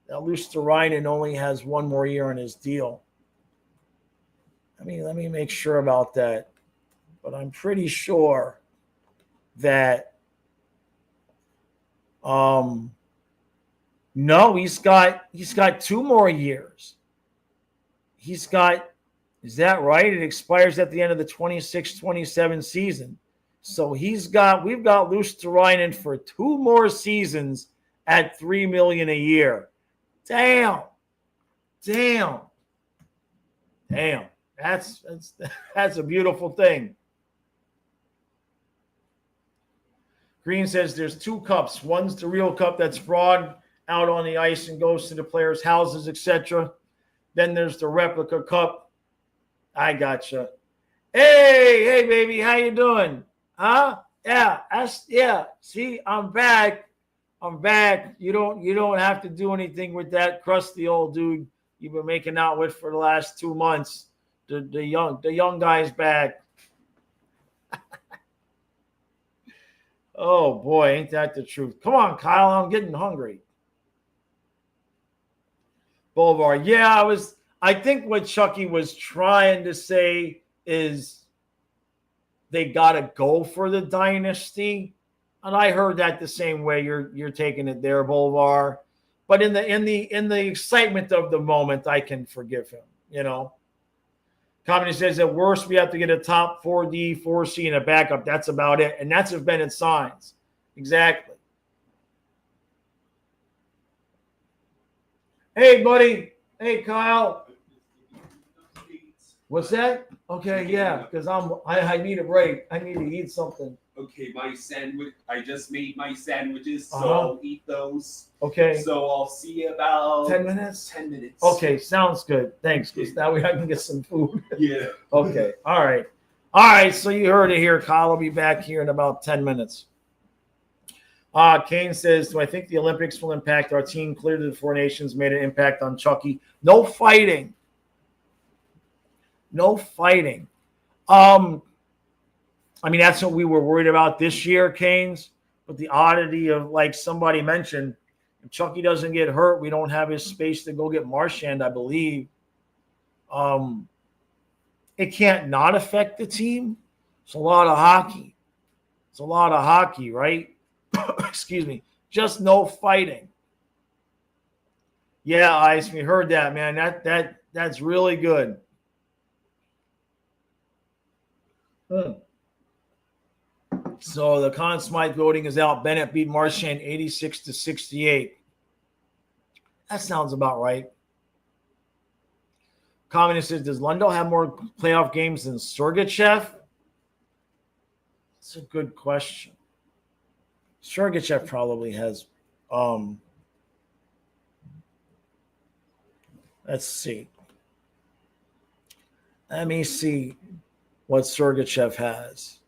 that Lucic only has 1 more year in his deal. Let me make sure about that. But I'm pretty sure that no, he's got 2 more years. Is that right? It expires at the end of the 26-27 season. So we've got Lucic for 2 more seasons at $3 million a year. Damn. That's a beautiful thing. Green says there's 2 cups. One's the real cup that's brought out on the ice and goes to the players' houses, etc. Then there's the replica cup. I gotcha. Hey, baby, how you doing? Huh? Yeah. See, I'm back. You don't have to do anything with that crusty old dude you've been making out with for the last 2 months. The young guy's back. Oh boy, ain't that the truth? Come on, Kyle, I'm getting hungry. Boulevard. Yeah, I think what Chucky was trying to say is they gotta go for the dynasty. And I heard that the same way you're taking it there, Boulevard. But in the excitement of the moment, I can forgive him, Company says at worst we have to get a top 4D, 4C, and a backup. That's about it. And that's if Bennett signs. Exactly. Hey, buddy. Hey, Kyle. What's that? Okay, yeah, because I need a break. I need to eat something. Okay, my sandwich. I just made my sandwiches, so I'll eat those. Okay. So I'll see you about 10 minutes? 10 minutes. Okay, sounds good. Thanks, because now I can get some food. Yeah. Okay, all right, so you heard it here. Kyle will be back here in about 10 minutes. Kane says, do I think the Olympics will impact our team? Clearly the 4 nations made an impact on Chucky. No fighting. That's what we were worried about this year, Canes. But the oddity of, like somebody mentioned, if Chucky doesn't get hurt, we don't have his space to go get Marchand, I believe. It can't not affect the team. It's a lot of hockey. Right? Excuse me. Just no fighting. Yeah, Ice, we heard that, man. That's really good. So the Conn Smythe voting is out. Bennett beat Marchand 86-68. That sounds about right. Communist says, does Lundell have more playoff games than Sergachev? That's a good question. Sergachev probably has. Let's see. Let me see what Sergachev has.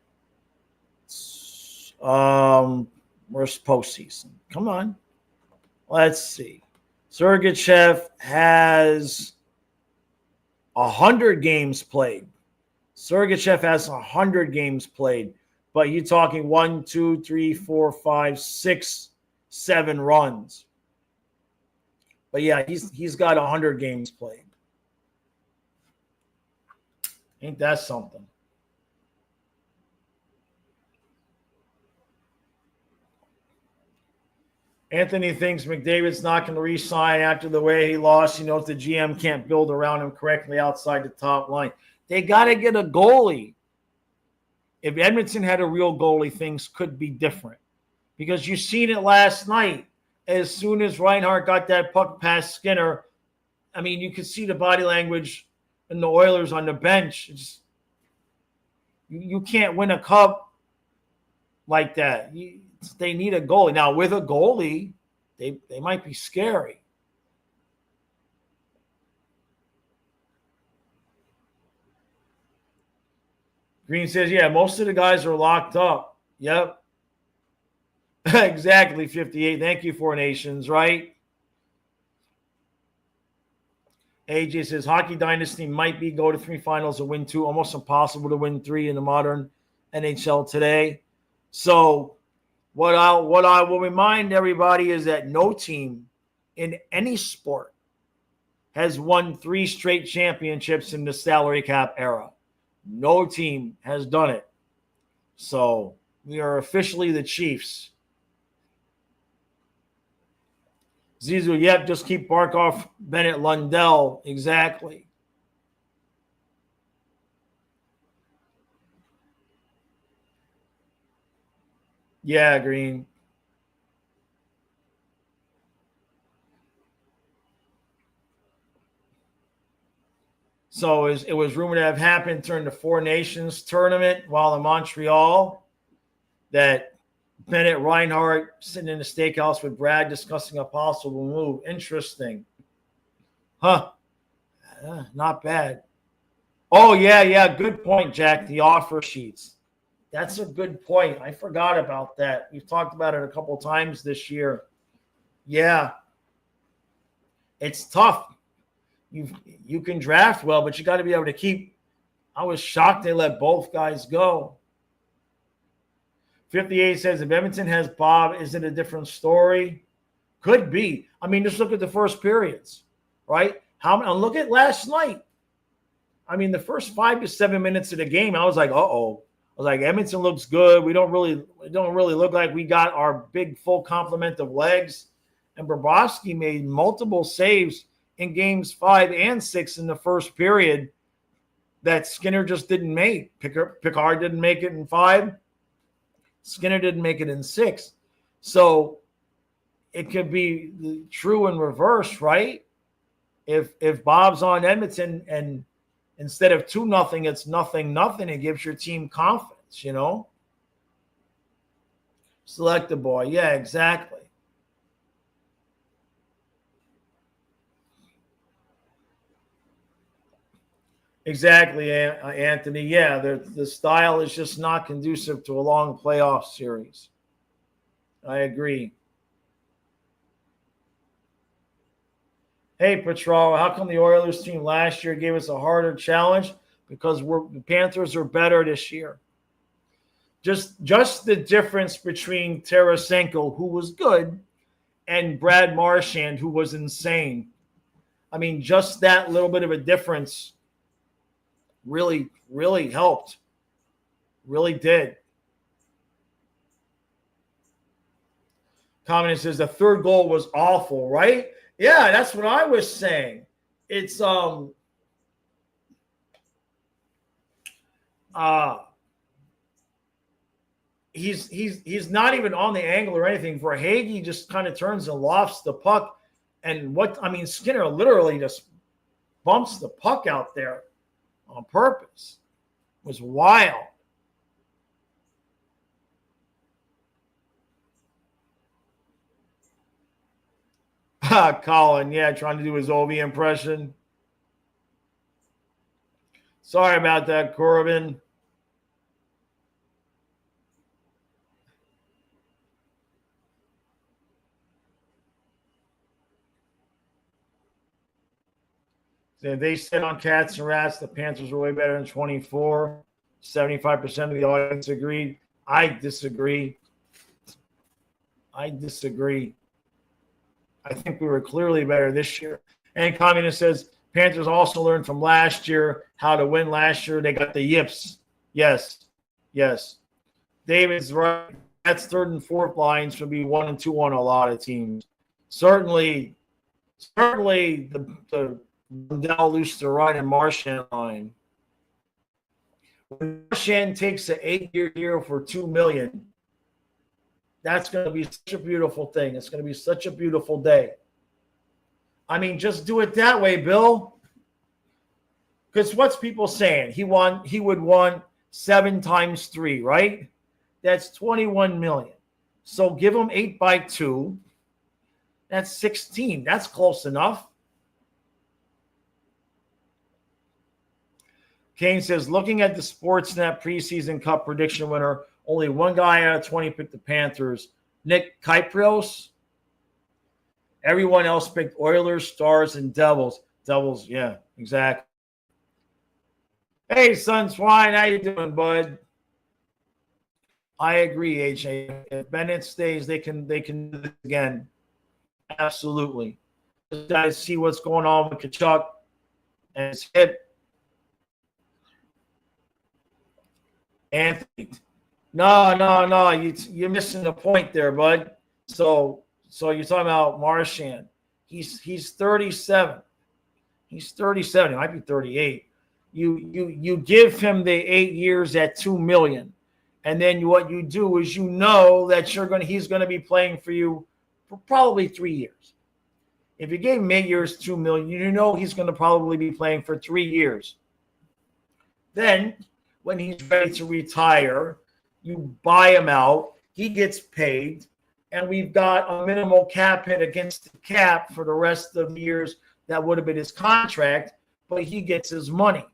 Where's postseason? Come on. Let's see. Sergachev has 100 games played. Sergachev has 100 games played. But you're talking 1, 2, 3, 4, 5, 6, 7 runs. But yeah, he's got 100 games played. Ain't that something? Anthony thinks McDavid's not going to re-sign after the way he lost. He knows the GM can't build around him correctly outside the top line. They got to get a goalie. If Edmonton had a real goalie, things could be different. Because you seen it last night. As soon as Reinhart got that puck past Skinner, I mean, you could see the body language in the Oilers on the bench. You can't win a cup like that. They need a goalie. Now, with a goalie, they might be scary. Green says, yeah, most of the guys are locked up. Yep. Exactly, 58. Thank you, Four Nations, right? AJ says, Hockey Dynasty might be go to 3 finals and win 2. Almost impossible to win 3 in the modern NHL today. So what I will remind everybody is that no team in any sport has won 3 straight championships in the salary cap era. No team has done it. So we are officially the Chiefs. Zizou, yep, just keep Barkov, Bennett, Lundell. Exactly. Yeah, Green. So it was rumored to have happened during the Four Nations tournament while in Montreal that Bennett Reinhart sitting in the steakhouse with Brad discussing a possible move. Interesting. Huh. Not bad. Oh, yeah. Good point, Jack. The offer sheets. That's a good point. I forgot about that. We've talked about it a couple times this year. Yeah. It's tough. You can draft well, but you got to be able to keep. I was shocked they let both guys go. 58 says, if Edmonton has Bob, is it a different story? Could be. I mean, just look at the first periods, right? Look at last night. I mean, the first 5 to 7 minutes of the game, I was like, uh-oh. I was like, Edmonton looks good. We don't really look like we got our big full complement of legs. And Bobrovsky made multiple saves in games 5 and 6 in the first period that Skinner just didn't make. Picard didn't make it in 5. Skinner didn't make it in 6. So it could be true in reverse, right? If Bob's on Edmonton and instead of 2-0, it's 0-0, it gives your team confidence, you know? Select the boy. Yeah, exactly. Exactly, Anthony. Yeah, the style is just not conducive to a long playoff series. I agree. Hey, Patrol, how come the Oilers team last year gave us a harder challenge? Because the Panthers are better this year. Just the difference between Tarasenko, who was good, and Brad Marchand, who was insane. I mean, just that little bit of a difference really, really helped. Really did. Communist says the third goal was awful, right? Yeah, that's what I was saying. It's he's not even on the angle or anything. Verhaeghe just kind of turns and lofts the puck, Skinner literally just bumps the puck out there on purpose. It was wild. Colin, trying to do his Ovi impression. Sorry about that, Corbin. So they said on Cats and Rats the Panthers were way better than 24. 75% of the audience agreed. I disagree. I think we were clearly better this year. And Communist says Panthers also learned from last year how to win last year. They got the yips. Yes. David's right. That's third and fourth lines should be 1 and 2 on a lot of teams. Certainly the Lundell, Luster, and Marchand line. When Marchand takes an 8-year deal for $2 million, that's going to be such a beautiful thing. It's going to be such a beautiful day. Just do it that way, Bill. Because what's people saying? He would want 7 times 3, right? That's $21 million. So give him 8 by 2. That's 16. That's close enough. Kane says, looking at the Sportsnet preseason cup prediction winner, only one guy out of 20 picked the Panthers. Nick Kyprios. Everyone else picked Oilers, Stars, and Devils. Devils, yeah, exactly. Hey, Sun Swine, how you doing, bud? I agree, AJ. If Bennett stays, they can do this again. Absolutely. Just got to see what's going on with Kachuk and his hip. Anthony, no, you're missing the point there, bud. So you're talking about Marchand. He's 37. He's 37. He might be 38. You give him the 8 years at $2 million, and then what you do is that he's gonna be playing for you for probably 3 years. If you gave him 8 years, $2 million, he's gonna probably be playing for 3 years. Then, when he's ready to retire, you buy him out, he gets paid, and we've got a minimal cap hit against the cap for the rest of the years that would have been his contract, but he gets his money.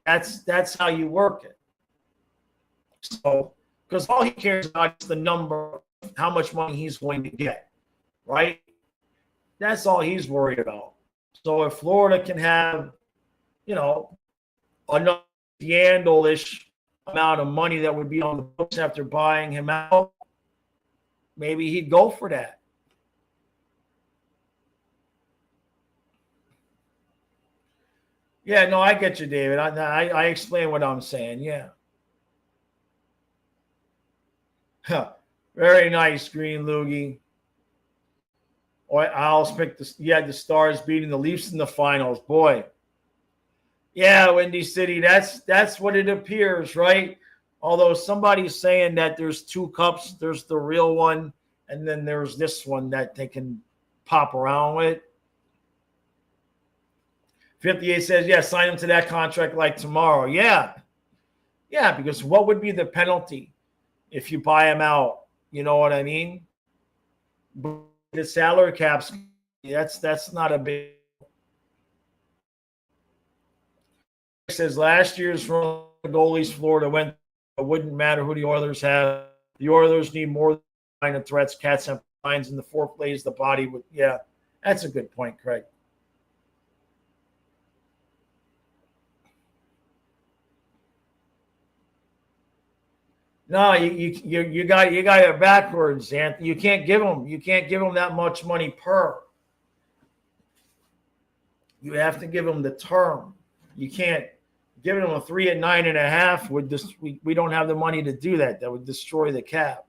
That's how you work it. So, because all he cares about is the number, how much money he's going to get, right? That's all he's worried about. So if Florida can have, enough Yandle-ish amount of money that would be on the books after buying him out, maybe he'd go for that. Yeah, no, I get you, David. I explain what I'm saying. Yeah. Very nice, Green Loogie. I'll pick the Stars beating the Leafs in the finals. Boy. Yeah, Windy City, that's what it appears, right? Although somebody's saying that there's 2 cups, there's the real one, and then there's this one that they can pop around with. 58 says, sign him to that contract like tomorrow. Yeah, because what would be the penalty if you buy him out? You know what I mean? But the salary caps, that's not a big. Says last year's from the goalies Florida went. It wouldn't matter who the Oilers have. The Oilers need more line of threats. Cats have lines in the fourth plays the body with. Yeah, that's a good point, Craig. No, you got it backwards, Anthony. You can't give them that much money per. You have to give them the term. You can't give them a 3 at 9.5. We don't have the money to do that. That would destroy the cap.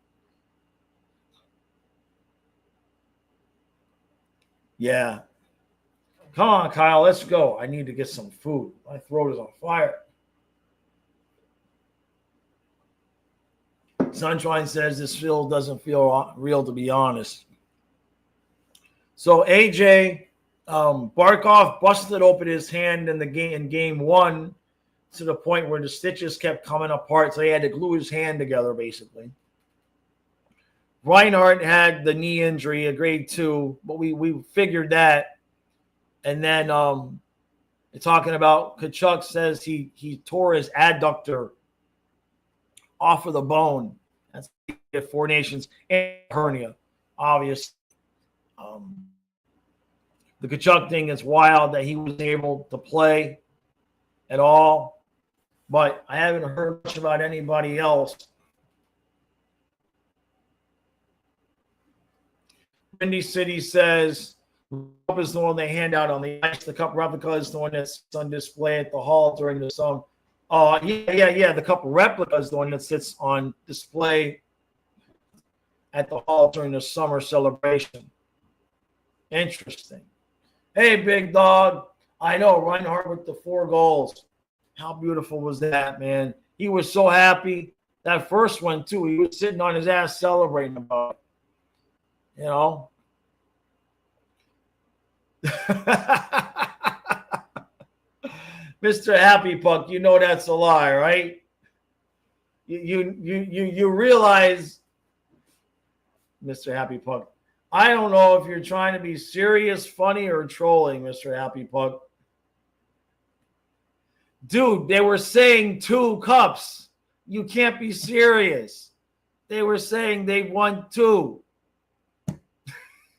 Yeah. Come on, Kyle. Let's go. I need to get some food. My throat is on fire. Sunshine says this field doesn't feel real, to be honest. So AJ Barkov busted open his hand in game one to the point where the stitches kept coming apart, so he had to glue his hand together basically. Reinhardt had the knee injury, a grade 2, but we figured that. And then talking about Tkachuk says he tore his adductor off of the bone. That's 4 Nations and hernia, obviously. The Tkachuk thing is wild that he was able to play at all, but I haven't heard much about anybody else. Windy City says the cup is the one they hand out on the ice. The cup replica is the one that's on display at the hall during the summer. Oh, yeah. The cup replica is the one that sits on display at the hall during the summer celebration. Interesting. Hey, big dog. I know, Reinhardt with the 4 goals. How beautiful was that, man? He was so happy. That first one, too, he was sitting on his ass celebrating about it. You know? Mr. Happy Puck, you know that's a lie, right? You realize, Mr. Happy Puck, I don't know if you're trying to be serious, funny, or trolling, Mr. Happy Puck. Dude, they were saying 2 cups. You can't be serious. They were saying they won 2.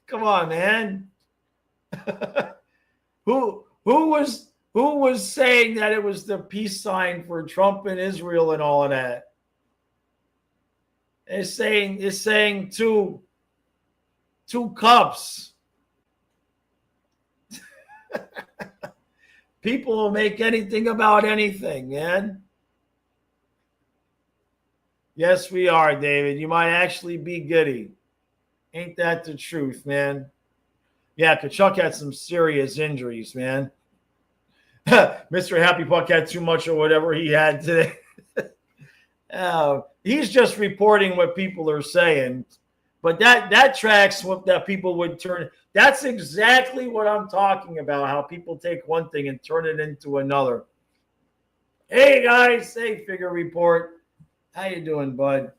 Come on, man. Who was saying that it was the peace sign for Trump and Israel and all of that? It's saying 2 cups. People will make anything about anything, man. Yes, we are, David. You might actually be giddy. Ain't that the truth, man? Yeah, Tkachuk had some serious injuries, man. Mr. Happy Puck had too much or whatever he had today. He's just reporting what people are saying. But that tracks what that people would turn. That's exactly what I'm talking about, how people take one thing and turn it into another. Hey, guys. Hey, Figure Report. How you doing, bud?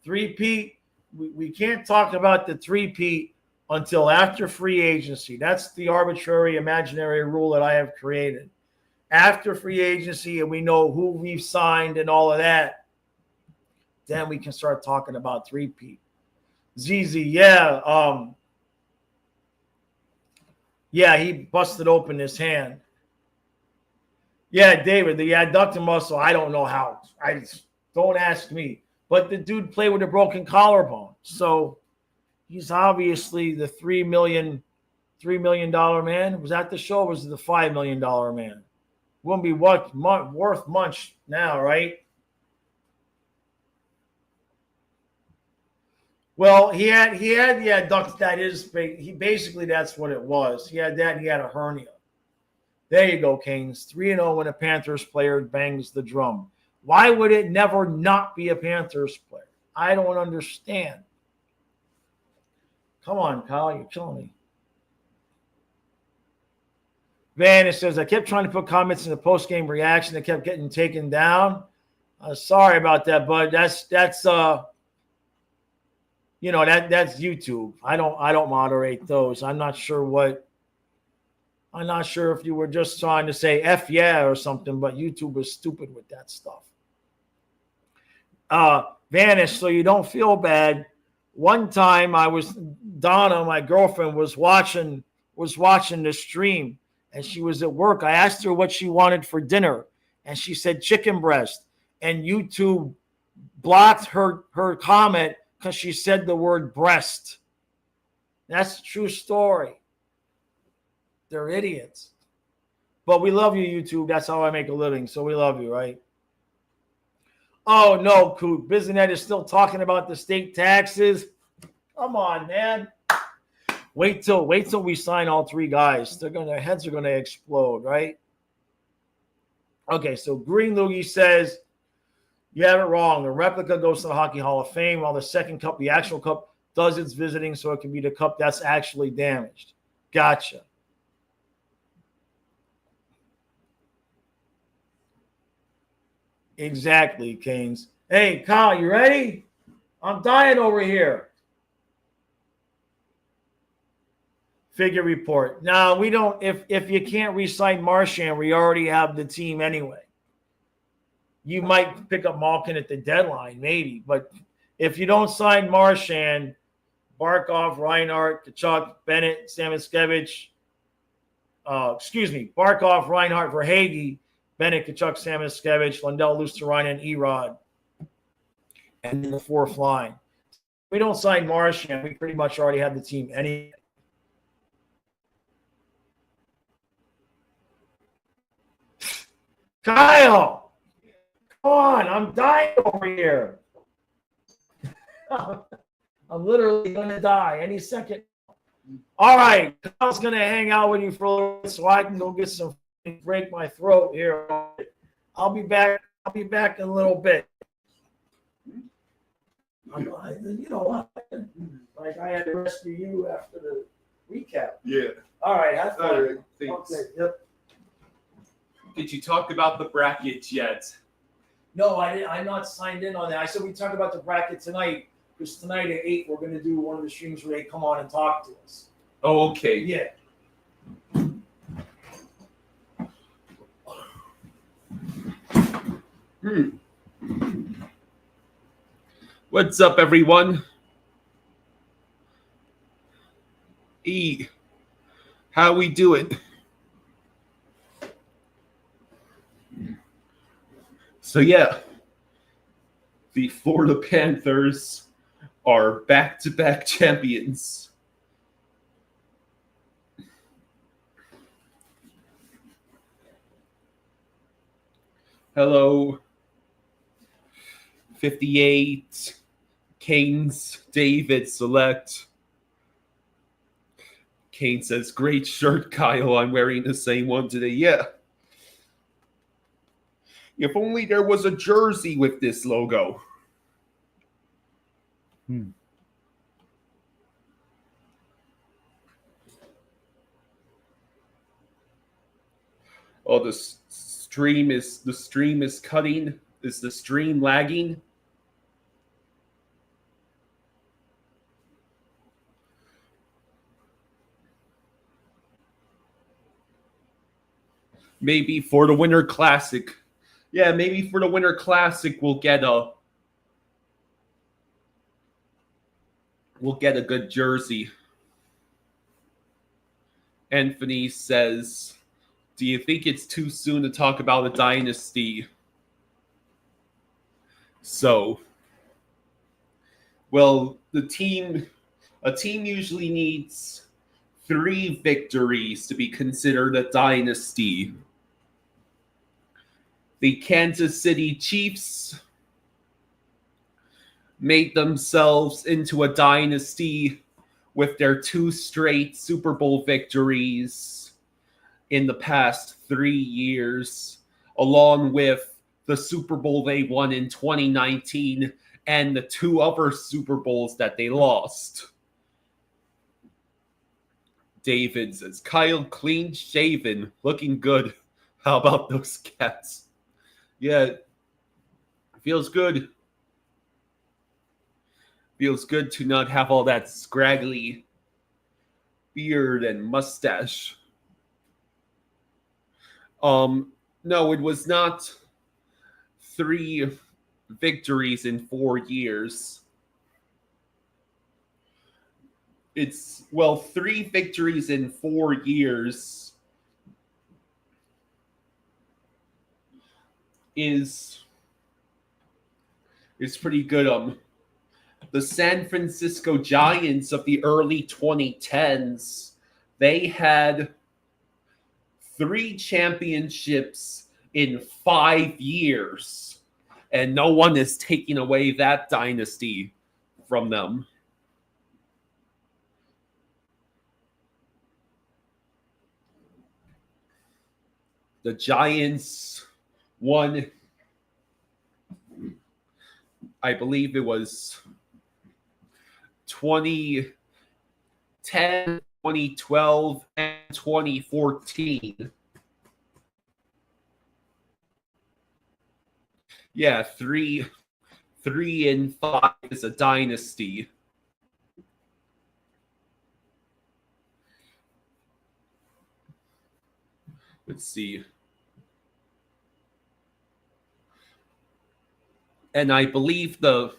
3-peat. We can't talk about the 3-peat until after free agency. That's the arbitrary, imaginary rule that I have created. After free agency and we know who we've signed and all of that, then we can start talking about 3-peat. ZZ, yeah. Yeah, he busted open his hand. Yeah, David, the adductor muscle, I don't know how. Don't ask me. But the dude played with a broken collarbone. So he's obviously the $3 million man. Was that the show or was it the $5 million man? Wouldn't be worth much now, right? Well, he had the adductor. That is, he basically that's what it was. He had that. And he had a hernia. There you go, Canes. 3-0 when a Panthers player bangs the drum. Why would it never not be a Panthers player? I don't understand. Come on, Kyle, you're killing me. Van, it says, I kept trying to put comments in the post-game reaction. They kept getting taken down. Sorry about that, bud. That's YouTube. I don't moderate those. I'm not sure if you were just trying to say F yeah or something, but YouTube is stupid with that stuff. Vanish, so you don't feel bad. One time Donna, my girlfriend, was watching the stream and she was at work. I asked her what she wanted for dinner and she said chicken breast, and YouTube blocked her comment because she said the word breast. That's a true story. They're idiots. But we love you, YouTube. That's how I make a living. So we love you, right? Oh, no, Coot. Bizinet is still talking about the state taxes. Come on, man. Wait till we sign all 3 guys. Their heads are gonna explode, right? Okay, so Green Loogie says, you have it wrong. The replica goes to the Hockey Hall of Fame, while the second cup, the actual cup, does its visiting, so it can be the cup that's actually damaged. Gotcha. Exactly, Canes. Hey, Kyle, you ready? I'm dying over here. Figure report. No, we don't. If you can't re-sign Marchand, we already have the team anyway. You might pick up Malkin at the deadline, maybe. But if you don't sign Marchand, Barkov, Reinhart, Tkachuk, Bennett, Samoskevich, Barkov, Reinhart, Verhaeghe, Bennett, Tkachuk, Samoskevich, Lundell, Luostarinen, and Erod. And then the fourth line. If we don't sign Marchand, we pretty much already have the team anyway. Kyle, come on, I'm dying over here. I'm literally going to die any second. All right, Kyle's going to hang out with you for a little bit so I can go get some break my throat here. I'll be back. I'll be back in a little bit. You know, like I had to rescue you after the recap. Yeah. All right, have fun. All right, thanks. Okay, yep. Did you talk about the brackets yet? No, I didn't. I'm not signed in on that. I said we talk about the bracket tonight because tonight at 8 we're going to do one of the streams where they come on and talk to us. Oh, okay. Yeah. What's up, everyone? E, how we doing? So yeah, the Florida Panthers are back-to-back champions. Hello, 58, Canes, David, Select. Kane says, great shirt, Kyle. I'm wearing the same one today. Yeah. If only there was a jersey with this logo. Oh, the stream is cutting. Is the stream lagging? Maybe for the Winter Classic. Yeah, maybe for the Winter Classic we'll get a good jersey. Anthony says, do you think it's too soon to talk about a dynasty? So, well, a team usually needs 3 victories to be considered a dynasty. The Kansas City Chiefs made themselves into a dynasty with their 2 straight Super Bowl victories in the past 3 years, along with the Super Bowl they won in 2019 and the 2 other Super Bowls that they lost. David says, Kyle clean shaven, looking good. How about those cats? Yeah, feels good. Feels good to not have all that scraggly beard and mustache. No, it was not 3 victories in 4 years. It's, 3 victories in 4 years is pretty good. The San Francisco Giants of the early 2010s, they had 3 championships in 5 years, and no one is taking away that dynasty from them. The Giants won, I believe it was 2010, 2012 and 2014. Yeah, 3-5 is a dynasty. Let's see. And I believe the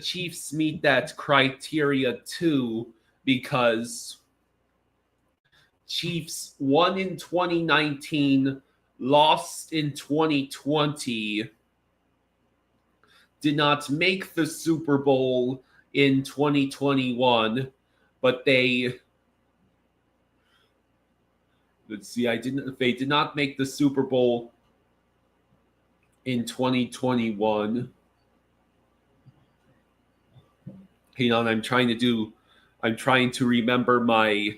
Chiefs meet that criteria too, because Chiefs won in 2019, lost in 2020, did not make the Super Bowl in 2021, but they did not make the Super Bowl in 2021. Hang on, I'm trying to remember my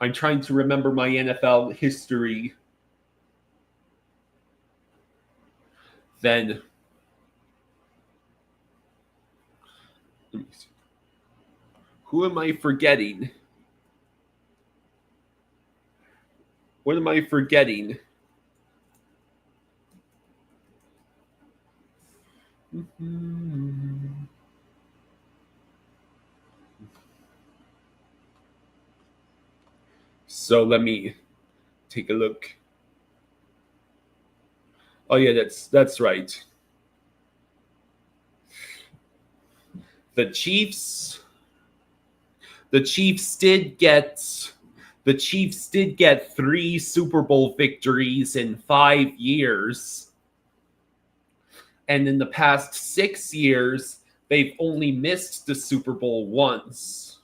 NFL history. Then let me see. Who am I forgetting? What am I forgetting? So let me take a look. Oh yeah, that's right. The Chiefs did get 3 Super Bowl victories in 5 years. And in the past 6 years, they've only missed the Super Bowl once.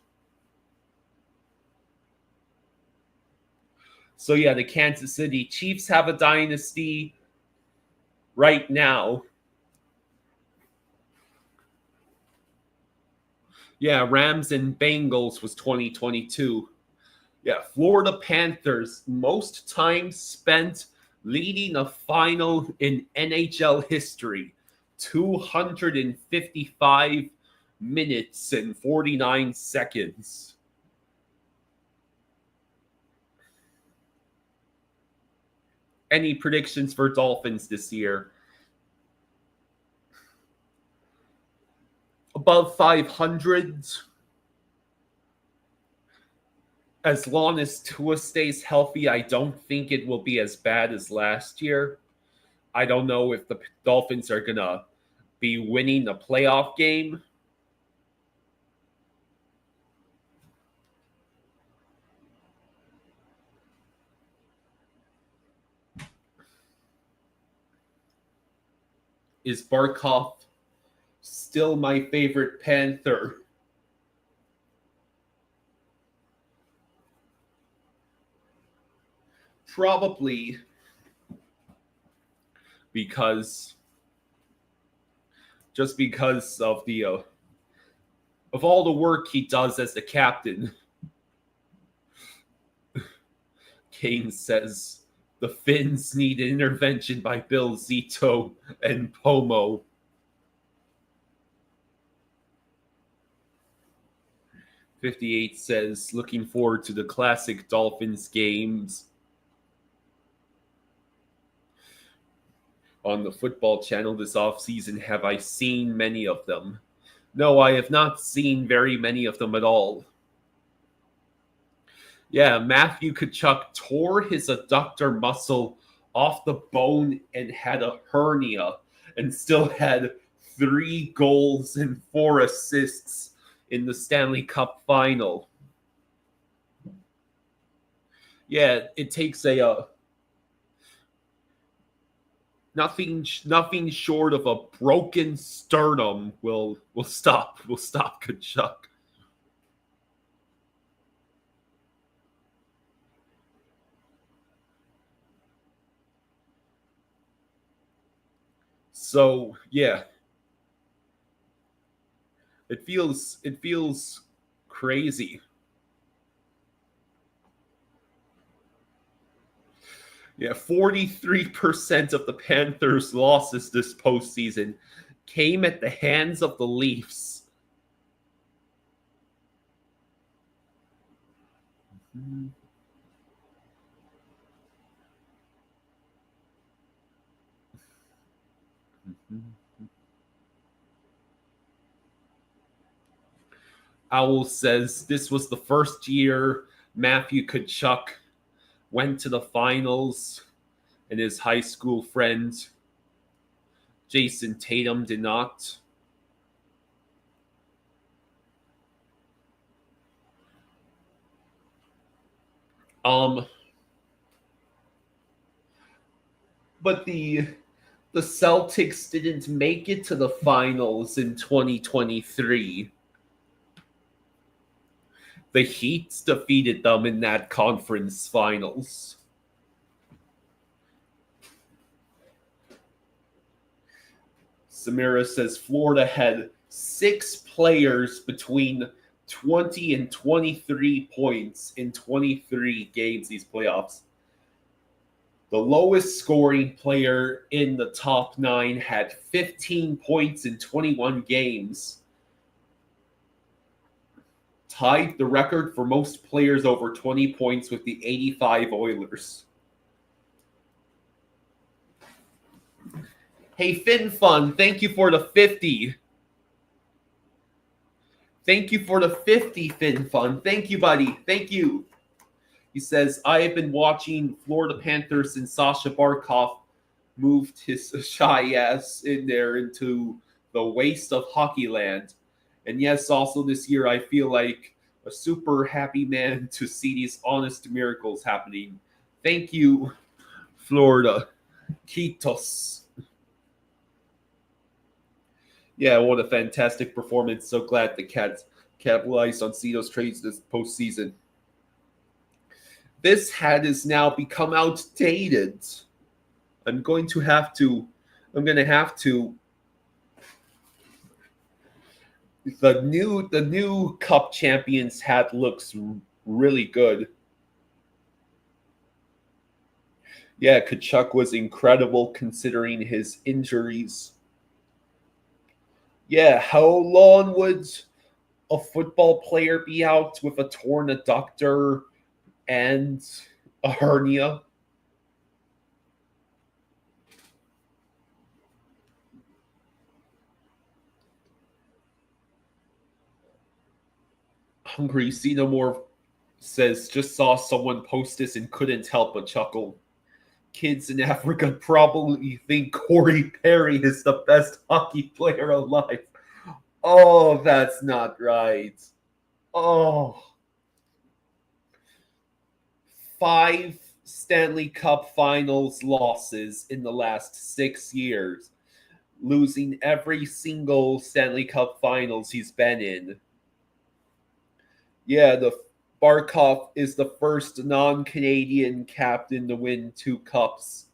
So yeah, the Kansas City Chiefs have a dynasty right now. Yeah, Rams and Bengals was 2022. Yeah, Florida Panthers, most time spent leading a final in NHL history. 255 minutes and 49 seconds. Any predictions for Dolphins this year? Above 500. As long as Tua stays healthy, I don't think it will be as bad as last year. I don't know if the Dolphins are going to be winning a playoff game. Is Barkov still my favorite Panther? Probably, because of the of all the work he does as the captain. Kane says the Finns need an intervention by Bill Zito and Pomo. .58 says looking forward to the classic Dolphins games on the football channel this offseason. Have I seen many of them? No, I have not seen very many of them at all. Yeah, Matthew Tkachuk tore his adductor muscle off the bone and had a hernia and still had 3 goals and 4 assists in the Stanley Cup final. Yeah, it takes a nothing short of a broken sternum will stop Tkachuk. So yeah, it feels crazy. Yeah, 43% of the Panthers' losses this postseason came at the hands of the Leafs. Owl says this was the first year Matthew Tkachuk went to the finals, and his high school friend Jason Tatum did not. But the Celtics didn't make it to the finals in 2023. The Heat defeated them in that conference finals. Samira says Florida had 6 players between 20 and 23 points in 23 games these playoffs. The lowest scoring player in the top 9 had 15 points in 21 games. Tied the record for most players over 20 points with the 85 Oilers. Hey, Fin Fun, thank you for the 50. Thank you for the 50, Fin Fun. Thank you, buddy. Thank you. He says, I have been watching Florida Panthers since Sasha Barkov moved his shy ass in there into the waste of hockey land. And yes, also this year, I feel like a super happy man to see these honest miracles happening. Thank you, Florida. Kitos. Yeah, what a fantastic performance. So glad the Cats capitalized on Cito's trades this postseason. This hat has now become outdated. I'm going to have to. The new Cup Champions hat looks really good. Yeah, Tkachuk was incredible considering his injuries. Yeah, how long would a football player be out with a torn adductor and a hernia? Hungry See No More says, just saw someone post this and couldn't help but chuckle. Kids in Africa probably think Corey Perry is the best hockey player alive. Oh, that's not right. Oh. 5 Stanley Cup Finals losses in the last 6 years, losing every single Stanley Cup Finals he's been in. Yeah, the Barkov is the first non-Canadian captain to win 2 cups.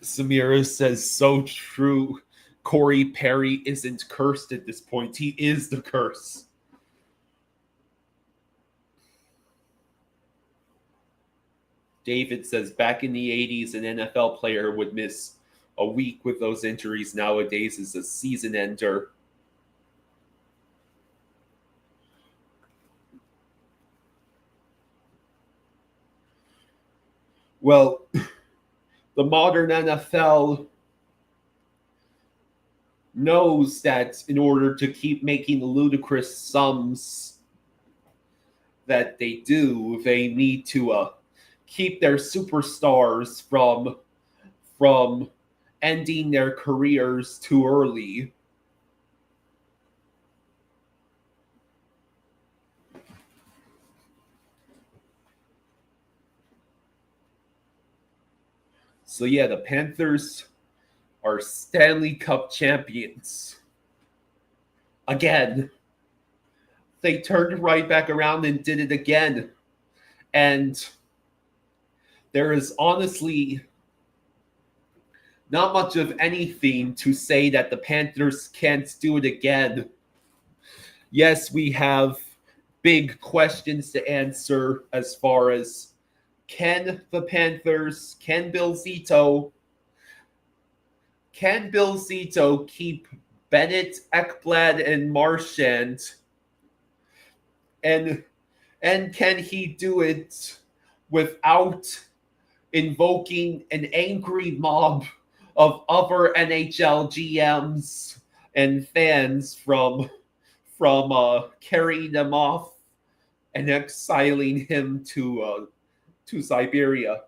Samira says, so true. Corey Perry isn't cursed at this point. He is the curse. David says, back in the 80s, an NFL player would miss a week with those injuries. Nowadays is a season ender. Well, the modern NFL knows that in order to keep making the ludicrous sums that they do, they need to keep their superstars from ending their careers too early. So yeah, the Panthers are Stanley Cup champions. Again. They turned right back around and did it again. And there is honestly not much of anything to say that the Panthers can't do it again. Yes, we have big questions to answer as far as can Bill Zito keep Bennett, Ekblad, and Marchand. And can he do it without invoking an angry mob of other NHL GMs and fans from carrying them off and exiling him to Siberia?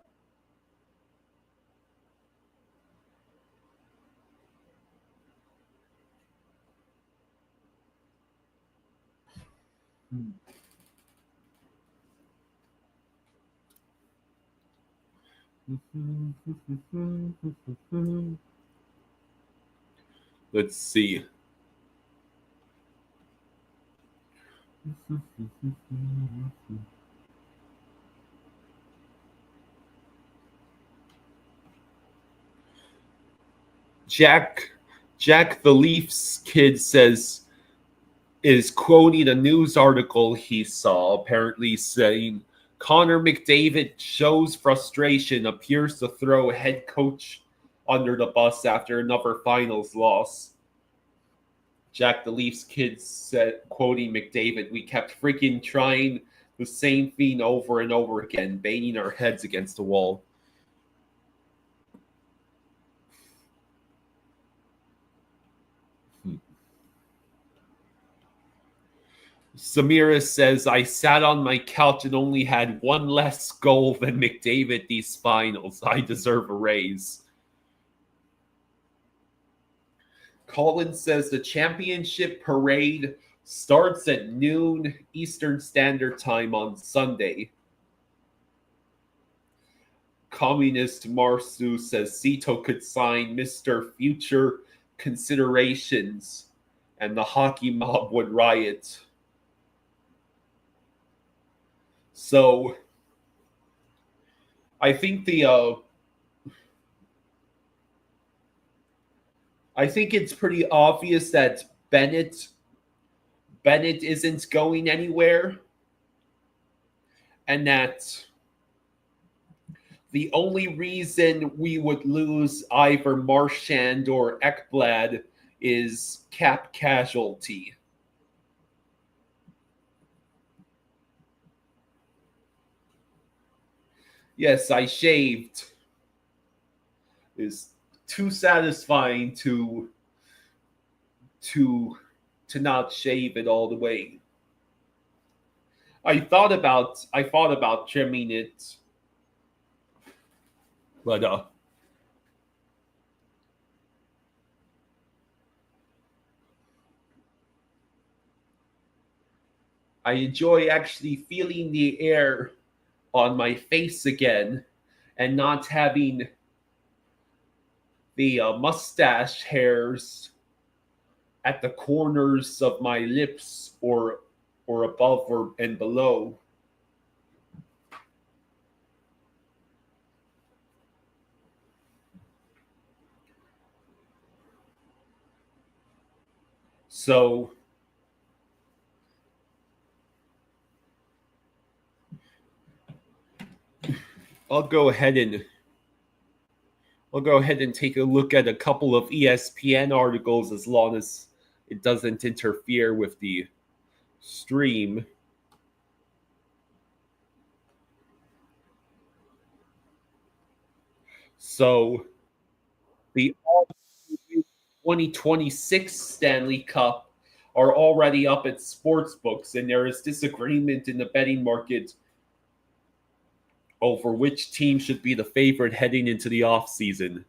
Let's see. Jack the Leafs kid is quoting a news article he saw, apparently saying Connor McDavid shows frustration, appears to throw head coach under the bus after another finals loss. Jack the Leafs kid said, quoting McDavid, "We kept freaking trying the same thing over and over again, banging our heads against the wall." Samira says, "I sat on my couch and only had one less goal than McDavid these finals. I deserve a raise." Colin says the championship parade starts at noon Eastern Standard Time on Sunday. Communist Marsu says Cito could sign Mr. Future Considerations and the hockey mob would riot. So I think I think it's pretty obvious that Bennett isn't going anywhere, and that the only reason we would lose either Marchand or Ekblad is cap casualty. Yes, I shaved. Is too satisfying to not shave it all the way. I thought about trimming it, but I enjoy actually feeling the air on my face again and not having the mustache hairs at the corners of my lips or above or and below. So I'll go ahead and take a look at a couple of ESPN articles as long as it doesn't interfere with the stream. So the 2026 Stanley Cup are already up at sportsbooks, and there is disagreement in the betting market over which team should be the favorite heading into the offseason.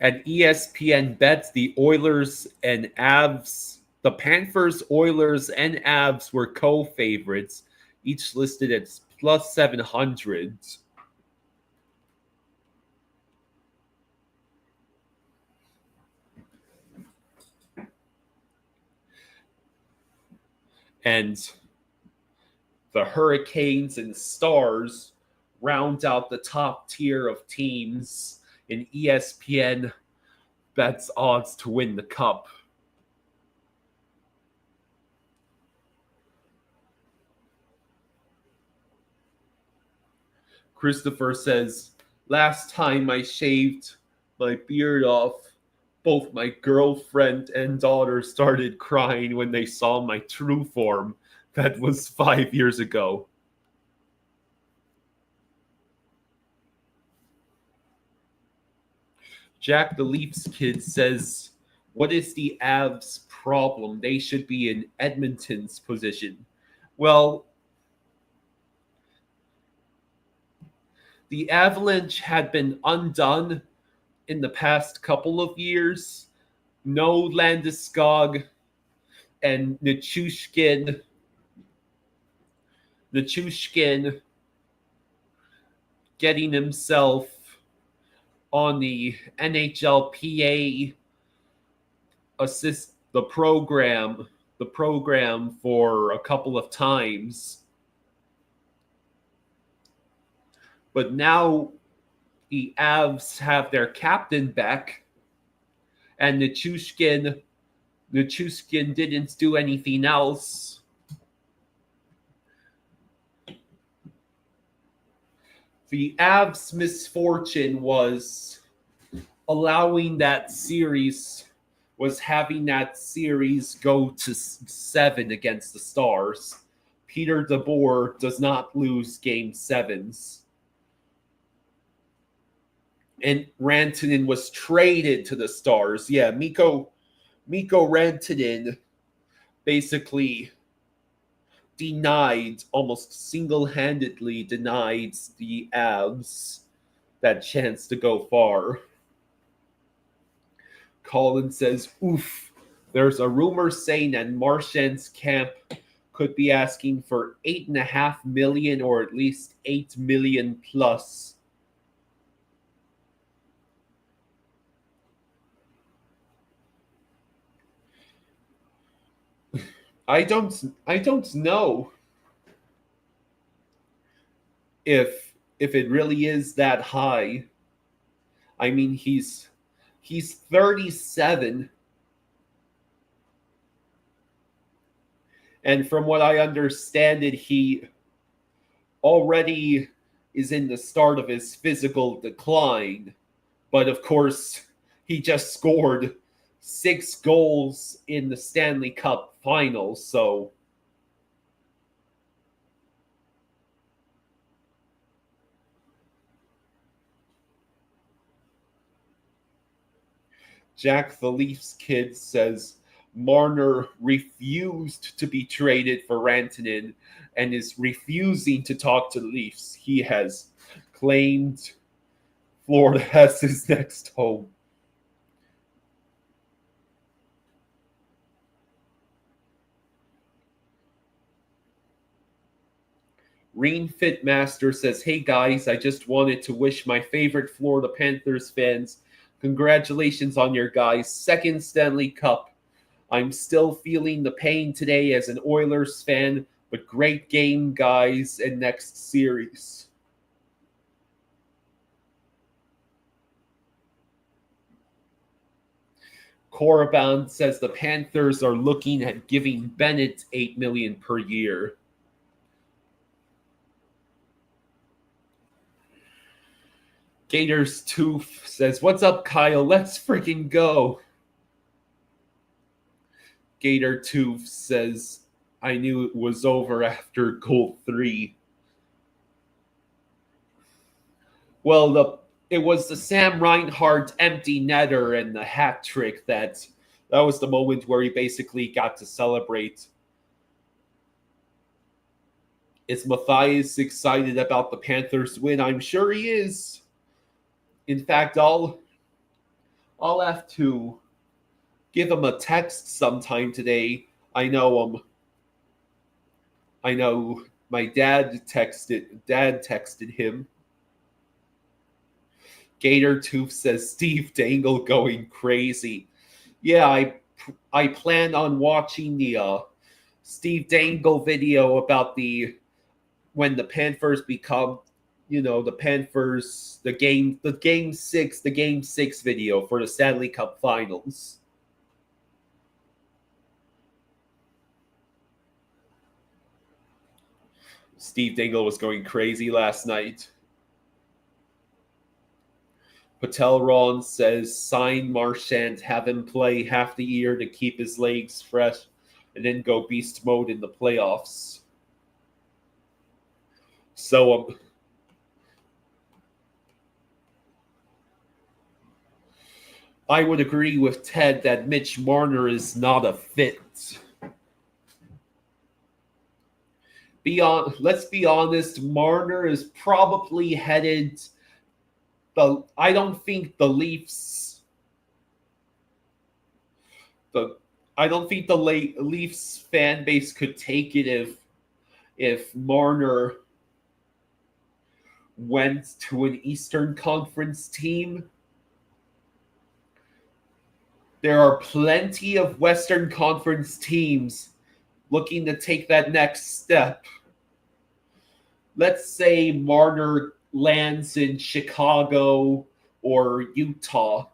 And ESPN bets the Oilers and Avs, the Panthers, Oilers, and Avs were co-favorites, each listed at plus 700. And the Hurricanes and Stars round out the top tier of teams in ESPN bets odds to win the cup. Christopher says, last time I shaved my beard off, both my girlfriend and daughter started crying when they saw my true form that was 5 years ago. Jack the Leafs kid says, what is the Avs' problem? They should be in Edmonton's position. Well, the Avalanche had been undone in the past couple of years. No Landeskog and Nichushkin getting himself on the NHLPA the program for a couple of times. But now the Avs have their captain back, and Nichushkin didn't do anything else. The Avs' misfortune was having that series go to 7 against the Stars. Peter DeBoer does not lose game 7s. And Rantanen was traded to the Stars. Yeah, Mikko Rantanen basically almost single-handedly denied the Avs that chance to go far. Colin says, oof, there's a rumor saying that Marchand's camp could be asking for $8.5 million or at least $8 million plus. I don't know if it really is that high. I mean, he's 37, and from what I understand it, he already is in the start of his physical decline. But of course, he just scored 6 goals in the Stanley Cup Finals, so Jack the Leafs kid says Marner refused to be traded for Rantanen and is refusing to talk to the Leafs. He has claimed Florida as his next home. Reen Fitmaster says, hey guys, I just wanted to wish my favorite Florida Panthers fans congratulations on your guys' second Stanley Cup. I'm still feeling the pain today as an Oilers fan, but great game, guys, and next series. Korriban says the Panthers are looking at giving Bennett $8 million per year. Gators Tooth says, what's up, Kyle? Let's freaking go. Gator Tooth says, I knew it was over after goal 3. Well, it was the Sam Reinhart empty netter and the hat trick that was the moment where he basically got to celebrate. Is Matthias excited about the Panthers win? I'm sure he is. In fact, I'll have to give him a text sometime today. I know my dad texted him. Gator Tooth says Steve Dangle going crazy. Yeah, I plan on watching the Steve Dangle video about when the Panthers become, the Panthers, the game 6 video for the Stanley Cup Finals. Steve Dangle was going crazy last night. Patelron says sign Marchand, have him play half the year to keep his legs fresh, and then go beast mode in the playoffs. So I would agree with Ted that Mitch Marner is not a fit. Let's be honest, Marner is probably headed. I don't think the Leafs. I don't think the Leafs fan base could take it if Marner went to an Eastern Conference team. There are plenty of Western Conference teams looking to take that next step. Let's say Marner lands in Chicago or Utah.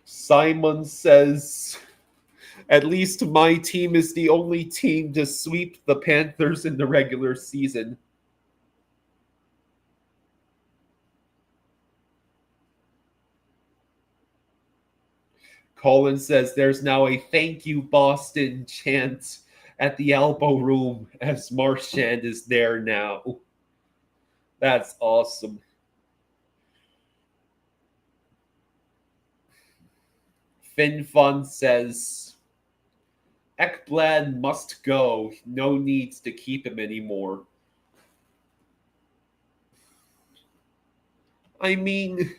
Simon says, at least my team is the only team to sweep the Panthers in the regular season. Colin says there's now a thank you Boston chant at the elbow room as Marchand is there now. That's awesome. Finn Fun says Ekblad must go. No needs to keep him anymore. I mean,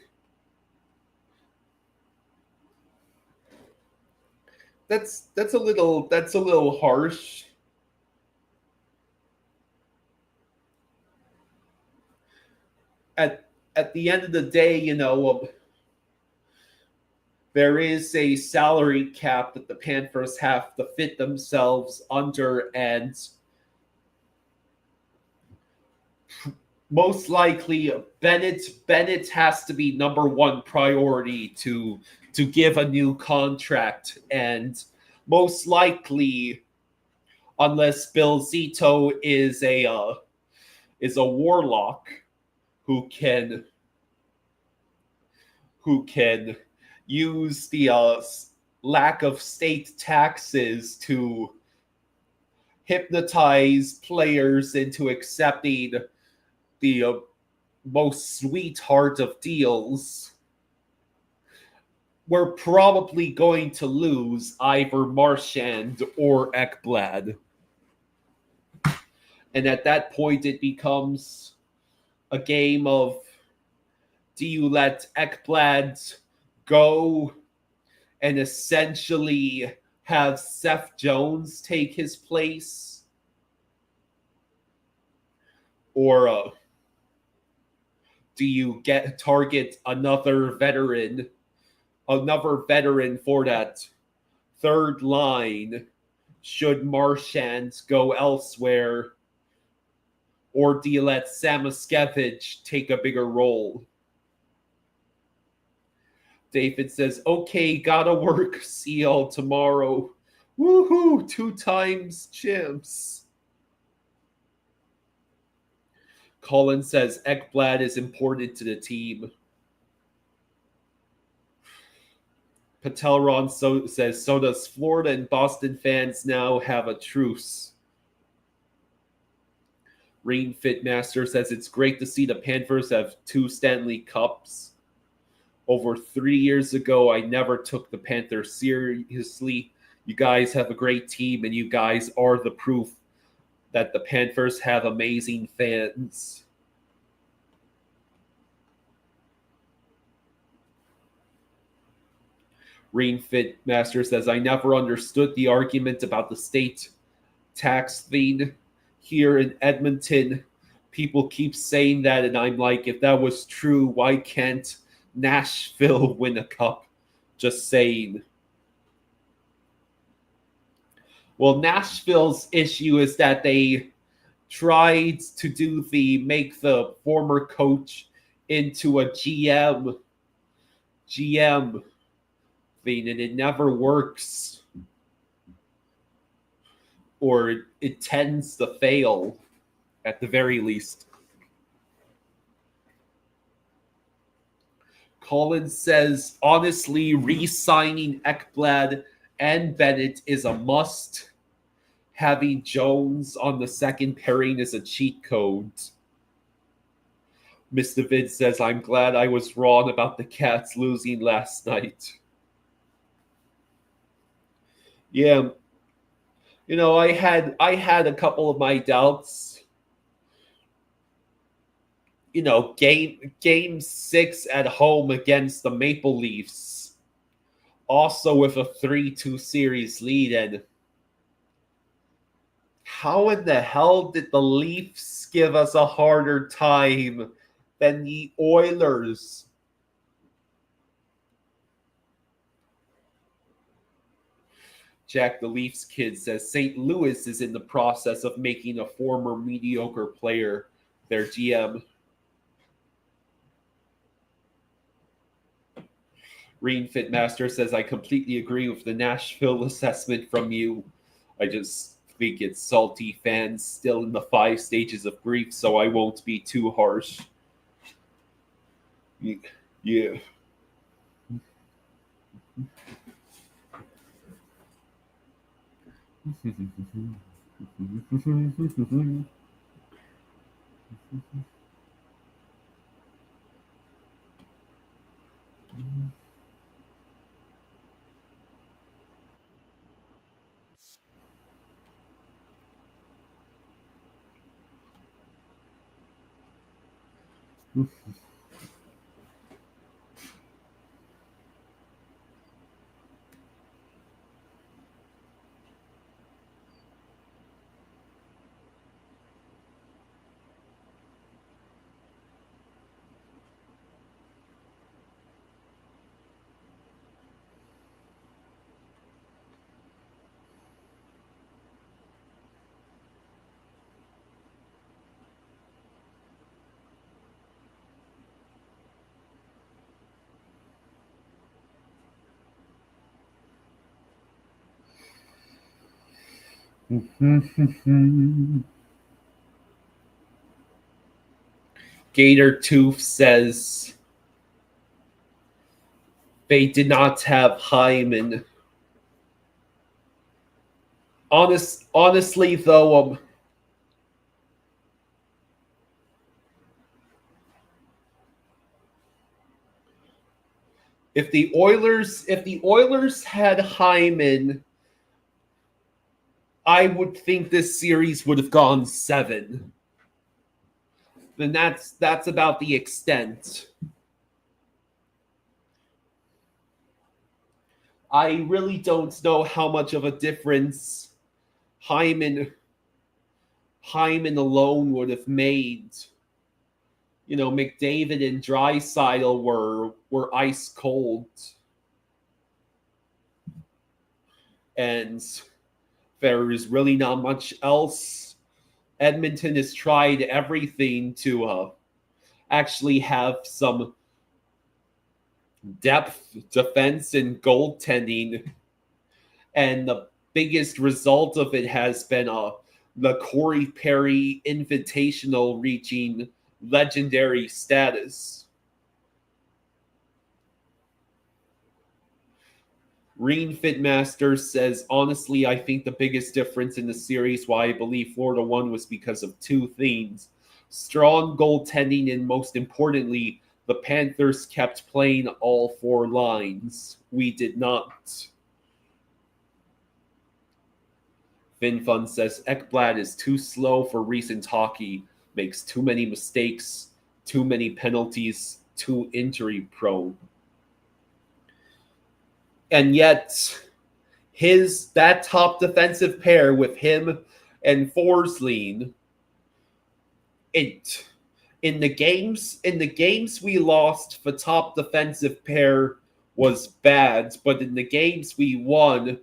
that's a little harsh. At the end of the day, there is a salary cap that the Panthers have to fit themselves under, and most likely Bennett has to be number one priority to give a new contract, and most likely, unless Bill Zito is a warlock who can use the lack of state taxes to hypnotize players into accepting the most sweetheart of deals, we're probably going to lose either Marchand or Ekblad. And at that point, it becomes a game of, do you let Ekblad go and essentially have Seth Jones take his place? Or do you target another veteran for that third line should Marchand go elsewhere? Or do you let Samoskevich take a bigger role? David says, okay, gotta work. See y'all tomorrow. Woohoo! 2 times champs. Colin says Ekblad is important to the team. Patelron says, so does Florida and Boston fans now have a truce. Rain Fitmaster says it's great to see the Panthers have 2 Stanley Cups. Over 3 years ago, I never took the Panthers seriously. You guys have a great team, and you guys are the proof that the Panthers have amazing fans. Rain Fitmaster says, I never understood the argument about the state tax thing here in Edmonton. People keep saying that, and I'm like, if that was true, why can't Nashville win a cup? Just saying. Well, Nashville's issue is that they tried to make the former coach into a GM thing, and it never works, or it tends to fail at the very least. Collins says, honestly, re-signing Ekblad and Bennett is a must. Having Jones on the second pairing is a cheat code. Mr. Vid says, I'm glad I was wrong about the Cats losing last night. Yeah. You know, I had a couple of my doubts. You know, game 6 at home against the Maple Leafs, also with a 3-2 series lead. And how in the hell did the Leafs give us a harder time than the Oilers? Jack the Leafs kid says St. Louis is in the process of making a former mediocre player their GM. Reen Fitmaster says, I completely agree with the Nashville assessment from you. I just think it's salty fans still in the 5 stages of grief, so I won't be too harsh. Yeah. Gator Tooth says they did not have Hyman. Honestly, though, if the Oilers had Hyman, I would think this series would have gone 7. Then that's about the extent. I really don't know how much of a difference Hyman alone would have made. You know, McDavid and Draisaitl were ice cold. And there is really not much else. Edmonton has tried everything to actually have some depth, defense, and goaltending. And the biggest result of it has been the Corey Perry Invitational reaching legendary status. Reen Fitmaster says, honestly, I think the biggest difference in the series why I believe Florida won was because of 2 things. Strong goaltending, and most importantly, the Panthers kept playing all 4 lines. We did not. FinFun says, Ekblad is too slow for recent hockey, makes too many mistakes, too many penalties, too injury prone. And yet, that top defensive pair with him and Forsling, in the games we lost, the top defensive pair was bad, but in the games we won,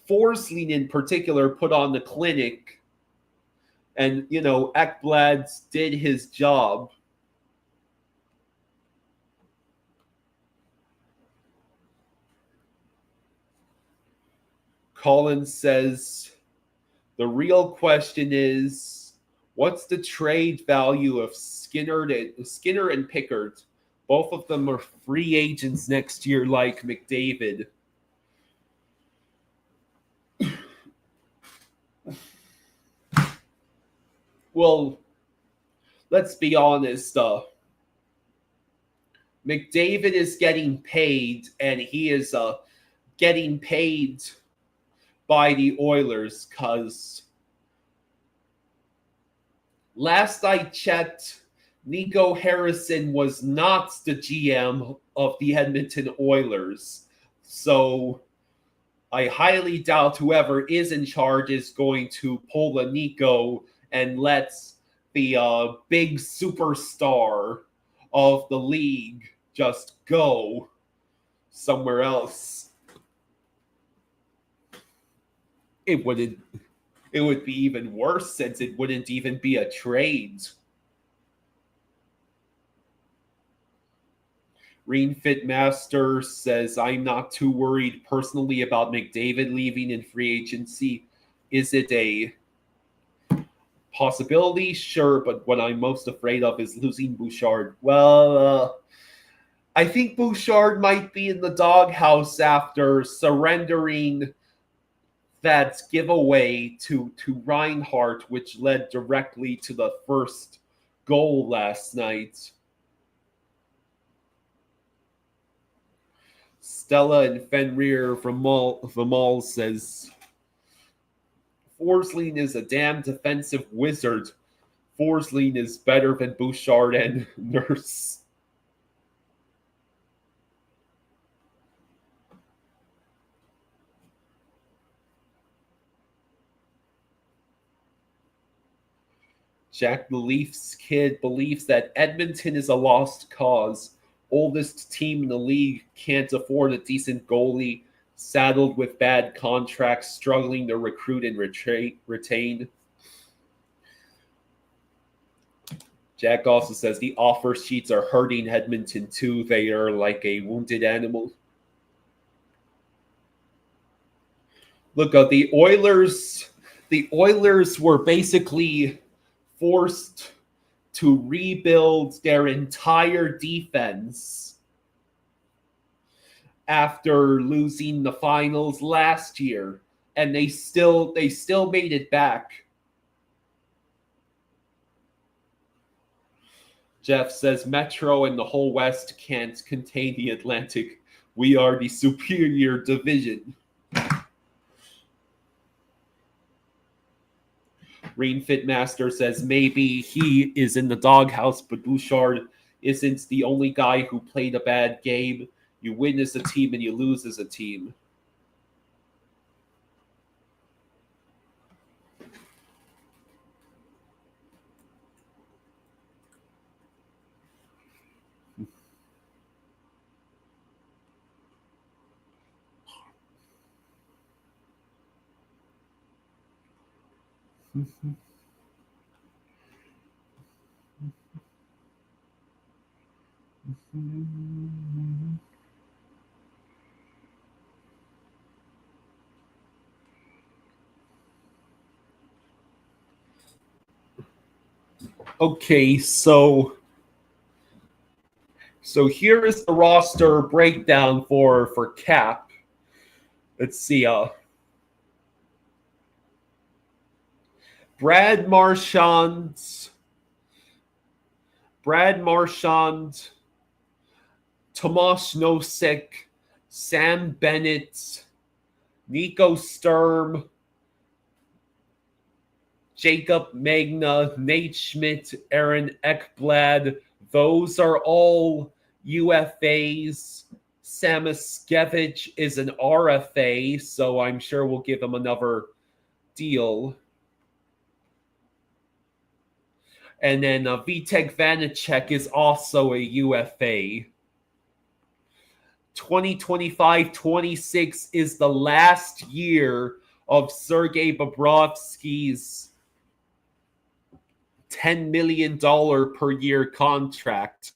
Forsling in particular put on the clinic, and you know, Ekblad did his job. Collins says, the real question is, what's the trade value of Skinner and Pickard? Both of them are free agents next year, like McDavid. Well, let's be honest. McDavid is getting paid, and he is getting paid by the Oilers because last I checked, Nico Harrison was not the GM of the Edmonton Oilers. So I highly doubt whoever is in charge is going to pull a Nico and let the big superstar of the league just go somewhere else. It would be even worse since it wouldn't even be a trade. Rainfit Master says, I'm not too worried personally about McDavid leaving in free agency. Is it a possibility? Sure, but what I'm most afraid of is losing Bouchard. Well, I think Bouchard might be in the doghouse after surrendering that giveaway to Reinhart, which led directly to the first goal last night. Stella and Fenrir Vamal says, Forsling is a damn defensive wizard. Forsling is better than Bouchard and Nurse. Jack the Leafs kid believes that Edmonton is a lost cause. Oldest team in the league, can't afford a decent goalie, saddled with bad contracts, struggling to recruit and retain. Jack also says the offer sheets are hurting Edmonton too. They are like a wounded animal. Look, the Oilers were basically forced to rebuild their entire defense after losing the finals last year, and they still made it back. Jeff says Metro and the whole West can't contain the Atlantic. We are the superior division. Rainfit Master says maybe he is in the doghouse, but Bouchard isn't the only guy who played a bad game. You win as a team and you lose as a team. Okay, so here is the roster breakdown for Cap. Let's see. Brad Marchand, Tomas Nosek, Sam Bennett, Nico Sturm, Jacob Magna, Nate Schmidt, Aaron Ekblad. Those are all UFAs. Samoskevich is an RFA, so I'm sure we'll give him another deal. And then Vitek Vanacek is also a UFA. 2025-26 is the last year of Sergei Bobrovsky's $10 million per year contract.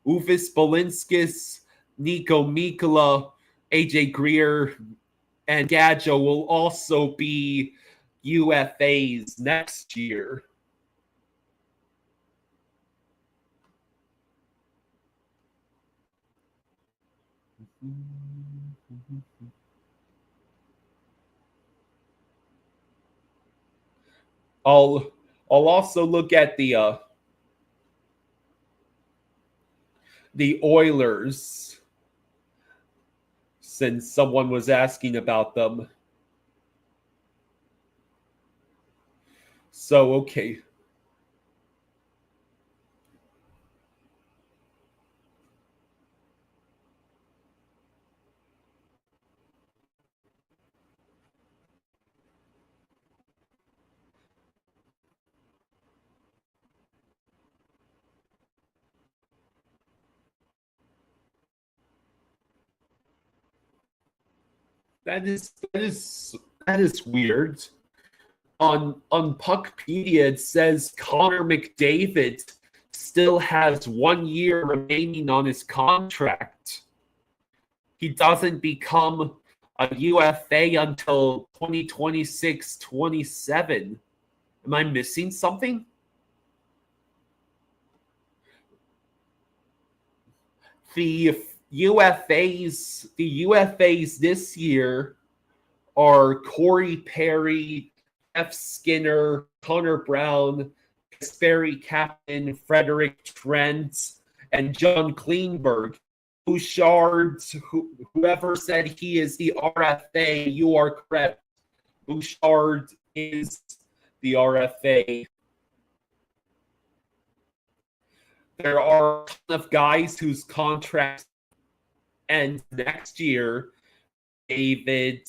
Uvis Balinskis, Nico Mikula, AJ Greer, and Gadjo will also be UFAs next year. I'll also look at the Oilers, since someone was asking about them. So, okay. That is weird. On Puckpedia, it says Connor McDavid still has 1 year remaining on his contract. He doesn't become a UFA until 2026-27. Am I missing something? The UFAs this year are Corey Perry, Jeff Skinner, Connor Brown, Kasperi Kapanen, Frederick Trent, and John Kleinberg. Bouchard, whoever said he is the RFA, you are correct. Bouchard is the RFA. There are a ton of guys whose contracts end next year. David,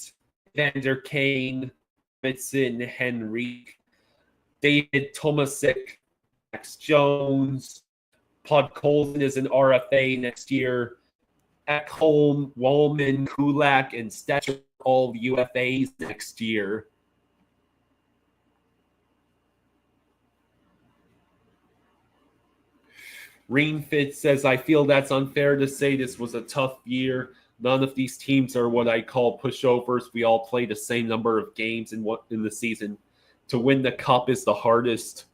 Vander Kane, Vincent, Henrique, David Tomasic, Max Jones, Podkolzin is an RFA next year. Ekholm, Wallman, Kulak, and Stetcher all UFAs next year. Rainfit says, I feel that's unfair to say this was a tough year. None of these teams are what I call pushovers. We all play the same number of games in the season. To win the cup is the hardest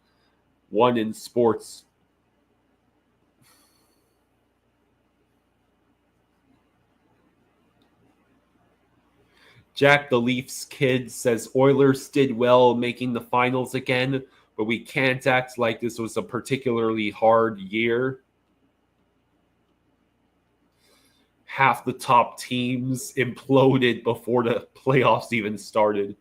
one in sports. Jack the Leafs kid says Oilers did well making the finals again, but we can't act like this was a particularly hard year. Half the top teams imploded before the playoffs even started.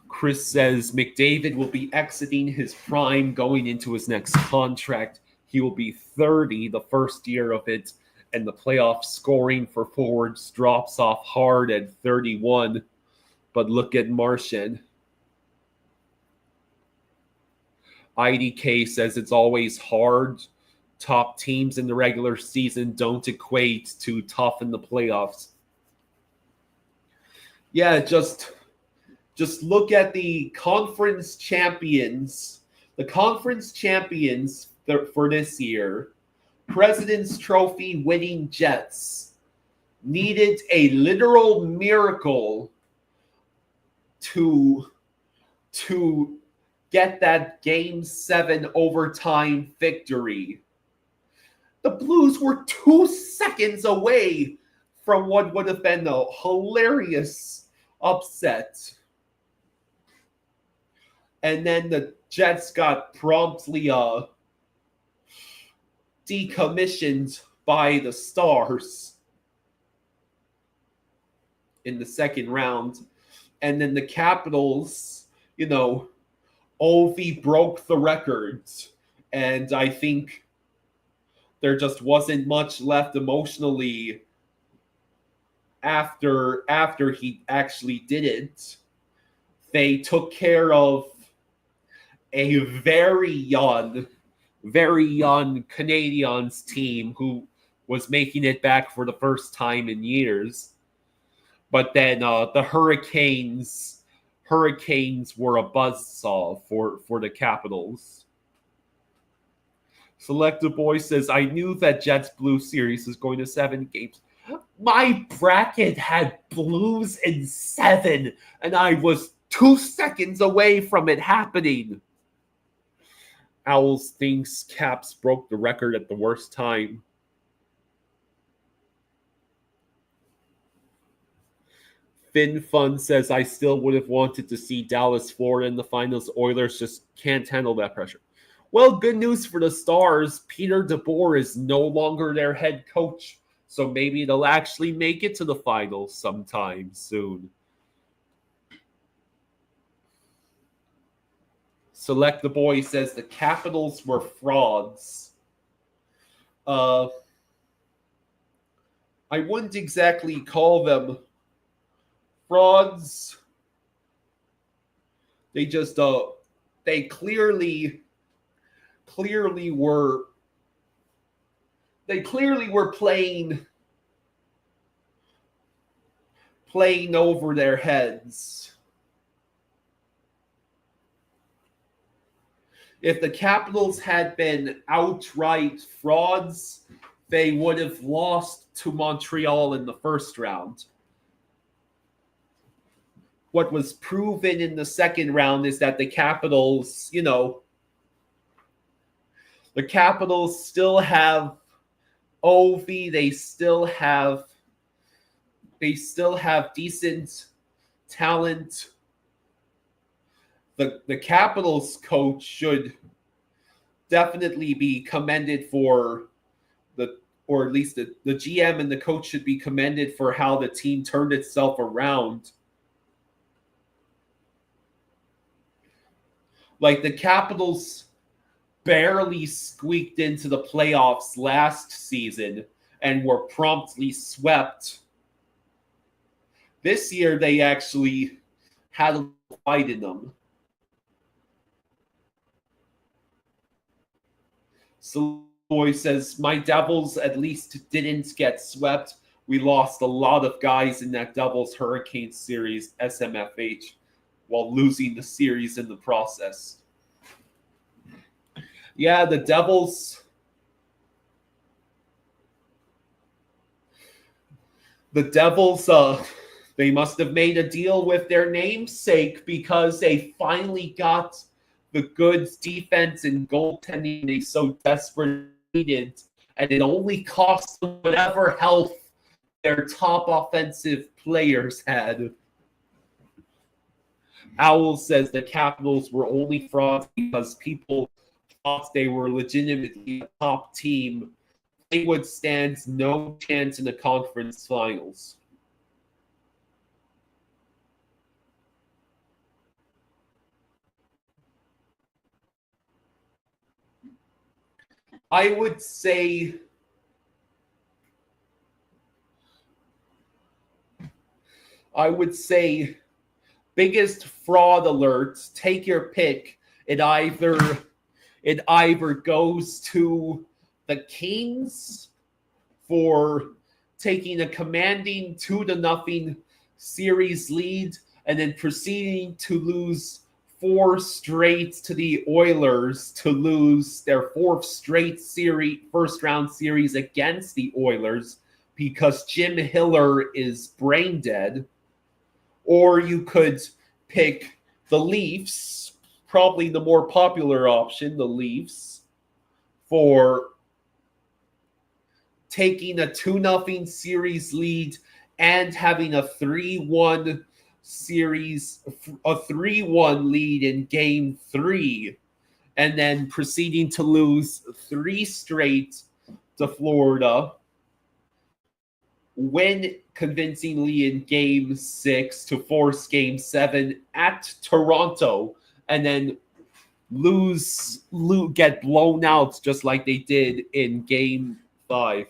Chris says McDavid will be exiting his prime going into his next contract. He will be 30 the first year of it, and the playoff scoring for forwards drops off hard at 31. But look at Marchand. IDK says it's always hard. Top teams in the regular season don't equate to tough in the playoffs. Yeah, just look at the conference champions. The conference champions for this year, President's Trophy winning Jets, needed a literal miracle to get that Game 7 overtime victory. The Blues were 2 seconds away from what would have been a hilarious upset. And then the Jets got promptly decommissioned by the Stars in the second round. And then the Capitals, Ovi broke the records. And I think there just wasn't much left emotionally after he actually did it. They took care of a very young Canadiens team who was making it back for the first time in years. But then the Hurricanes were a buzzsaw for the Capitals. Selective Boy says, I knew that Jets Blue series is going to 7 games. My bracket had Blues in 7, and I was 2 seconds away from it happening. Owls thinks Caps broke the record at the worst time. Finn Fun says, I still would have wanted to see Dallas, Florida in the finals. Oilers just can't handle that pressure. Well, good news for the Stars. Peter DeBoer is no longer their head coach, so maybe they'll actually make it to the finals sometime soon. Select the Boy says the Capitals were frauds. I wouldn't exactly call them frauds. They just they clearly were playing over their heads. If the Capitals had been outright frauds, they would have lost to Montreal in the first round. What was proven in the second round is that the Capitals, the Capitals still have Ovi, they still have decent talent. The Capitals coach should definitely be commended or at least the GM and the coach should be commended for how the team turned itself around. Like, the Capitals barely squeaked into the playoffs last season and were promptly swept. This year, they actually had a fight in them. So Boy says, my Devils at least didn't get swept. We lost a lot of guys in that Devils Hurricane series, SMFH, while losing the series in the process. Yeah, the Devils. They must have made a deal with their namesake because they finally got the goods defense and goaltending they so desperately needed, and it only cost them whatever health their top offensive players had. Owl says the Capitals were only frauds because people thought they were legitimately a top team. They would stand no chance in the conference finals. I would say biggest fraud alerts, take your pick. It either goes to the Kings for taking a commanding 2-0 series lead and then proceeding to lose 4 straight to the Oilers to lose their 4th straight first round series against the Oilers because Jim Hiller is brain dead. Or you could pick the Leafs, probably the more popular option, the Leafs, for taking a 2-0 series lead and having a 3-1 lead in game 3, and then proceeding to lose 3 straight to Florida, win convincingly in game 6 to force game 7 at Toronto, and then get blown out just like they did in game 5.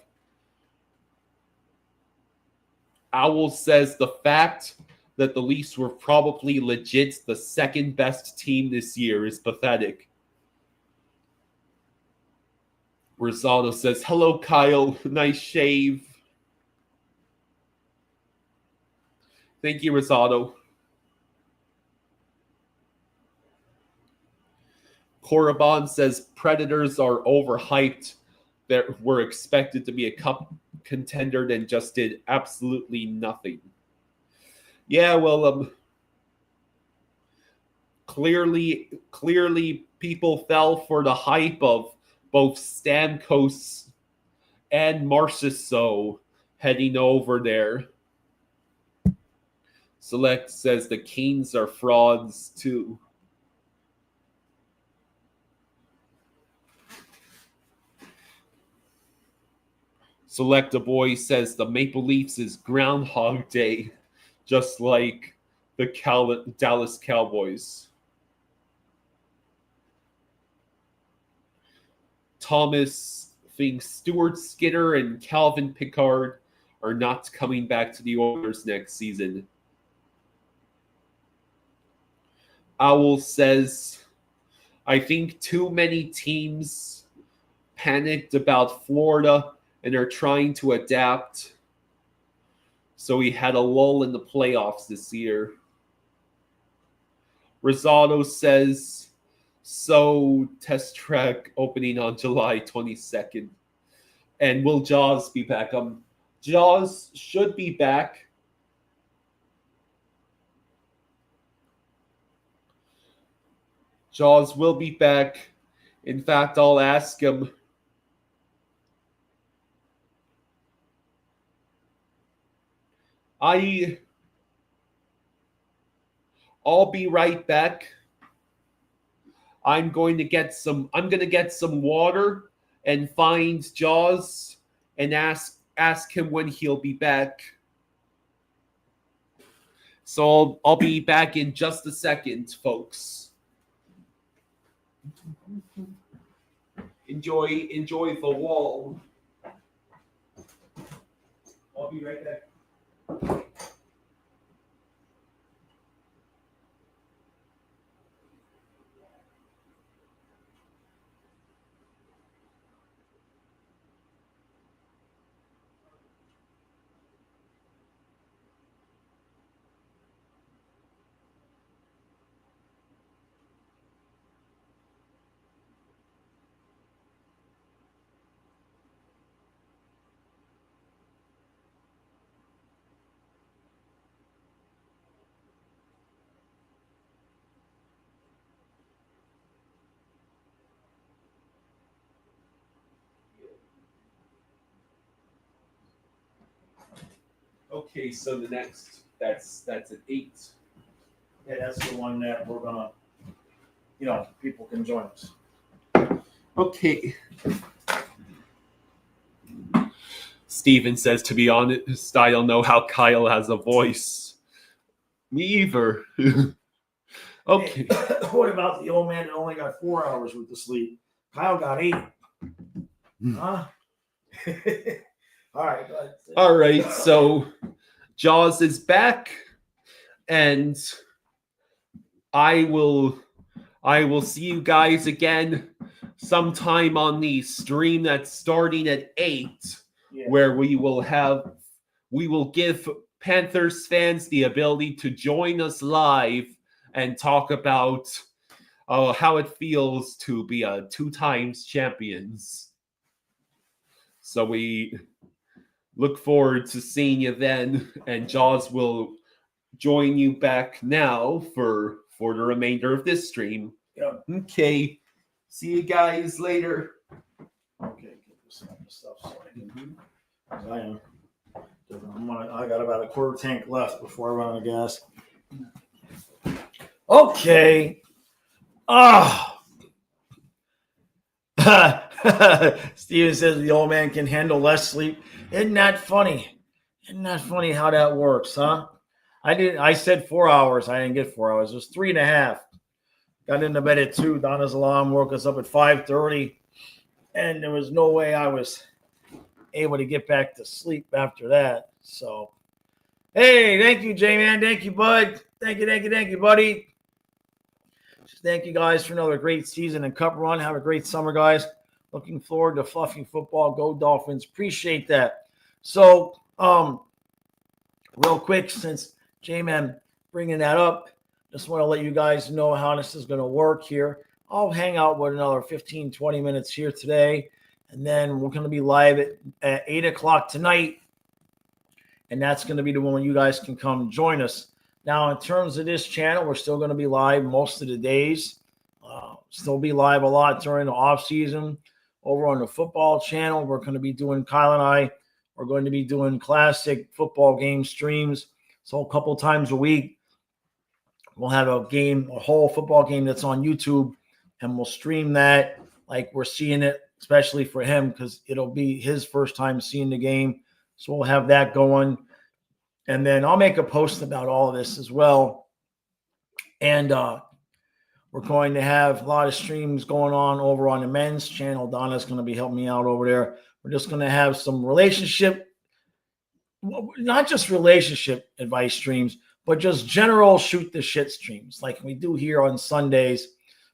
Owl says the fact that the Leafs were probably legit the second best team this year is pathetic. Rosado says, hello, Kyle. Nice shave. Thank you, Rosado. Korriban says, Predators are overhyped. They were expected to be a cup contender and just did absolutely nothing. Yeah, well, clearly people fell for the hype of both Stamkos and Marchessault heading over there. Select says the Kings are frauds too. Select a Boy says the Maple Leafs is Groundhog Day, just like the Dallas Cowboys. Thomas thinks Stuart Skinner and Calvin Pickard are not coming back to the Oilers next season. Owl says, I think too many teams panicked about Florida and are trying to adapt. So we had a lull in the playoffs this year. Rosado says, so test track opening on July 22nd. And will Jaws be back? Jaws should be back. Jaws will be back. In fact, I'll ask him. I'll be right back. I'm going to get some water and find Jaws and ask him when he'll be back. So I'll be back in just a second, folks. Enjoy the wall. I'll be right back. Okay, so the next that's an 8. Yeah, that's the one that we're gonna, people can join us. Okay. Steven says, to be honest, I don't know how Kyle has a voice. Me either. Okay. Hey, what about the old man that only got 4 hours with the sleep? Kyle got 8. Huh? All right. All right. So Jaws is back, and I will see you guys again sometime on the stream that's starting at 8, where we will give Panthers fans the ability to join us live and talk about how it feels to be a 2 times champions. So we look forward to seeing you then, and Jaws will join you back now for the remainder of this stream. Yep. Okay. See you guys later. Okay, get this stuff so I got about a quarter tank left before I run out of gas. Okay. Steven says the old man can handle less sleep. Isn't that funny? Isn't that funny how that works, huh? I said 4 hours. I didn't get 4 hours. It was 3.5. Got into bed at 2. Donna's alarm woke us up at 5:30. And there was no way I was able to get back to sleep after that. So, hey, thank you, J-Man. Thank you, bud. Thank you, buddy. Just thank you guys for another great season and cup run. Have a great summer, guys. Looking forward to fluffing football. Go Dolphins. Appreciate that. So, real quick, since J-Man bringing that up, just want to let you guys know how this is going to work here. I'll hang out with another 15, 20 minutes here today, and then we're going to be live at 8 o'clock tonight, and that's going to be the one where you guys can come join us. Now, in terms of this channel, we're still going to be live most of the days. still be live a lot during the off season over on the football channel. We're going to be doing, Kyle and I are going to be doing classic football game streams. So a couple times a week, we'll have a whole football game that's on YouTube, and we'll stream that like we're seeing it, especially for him because it'll be his first time seeing the game. So we'll have that going. And then I'll make a post about all of this as well. And we're going to have a lot of streams going on over on the men's channel. Donna's going to be helping me out over there. We're just going to have some not just relationship advice streams, but just general shoot the shit streams like we do here on Sundays.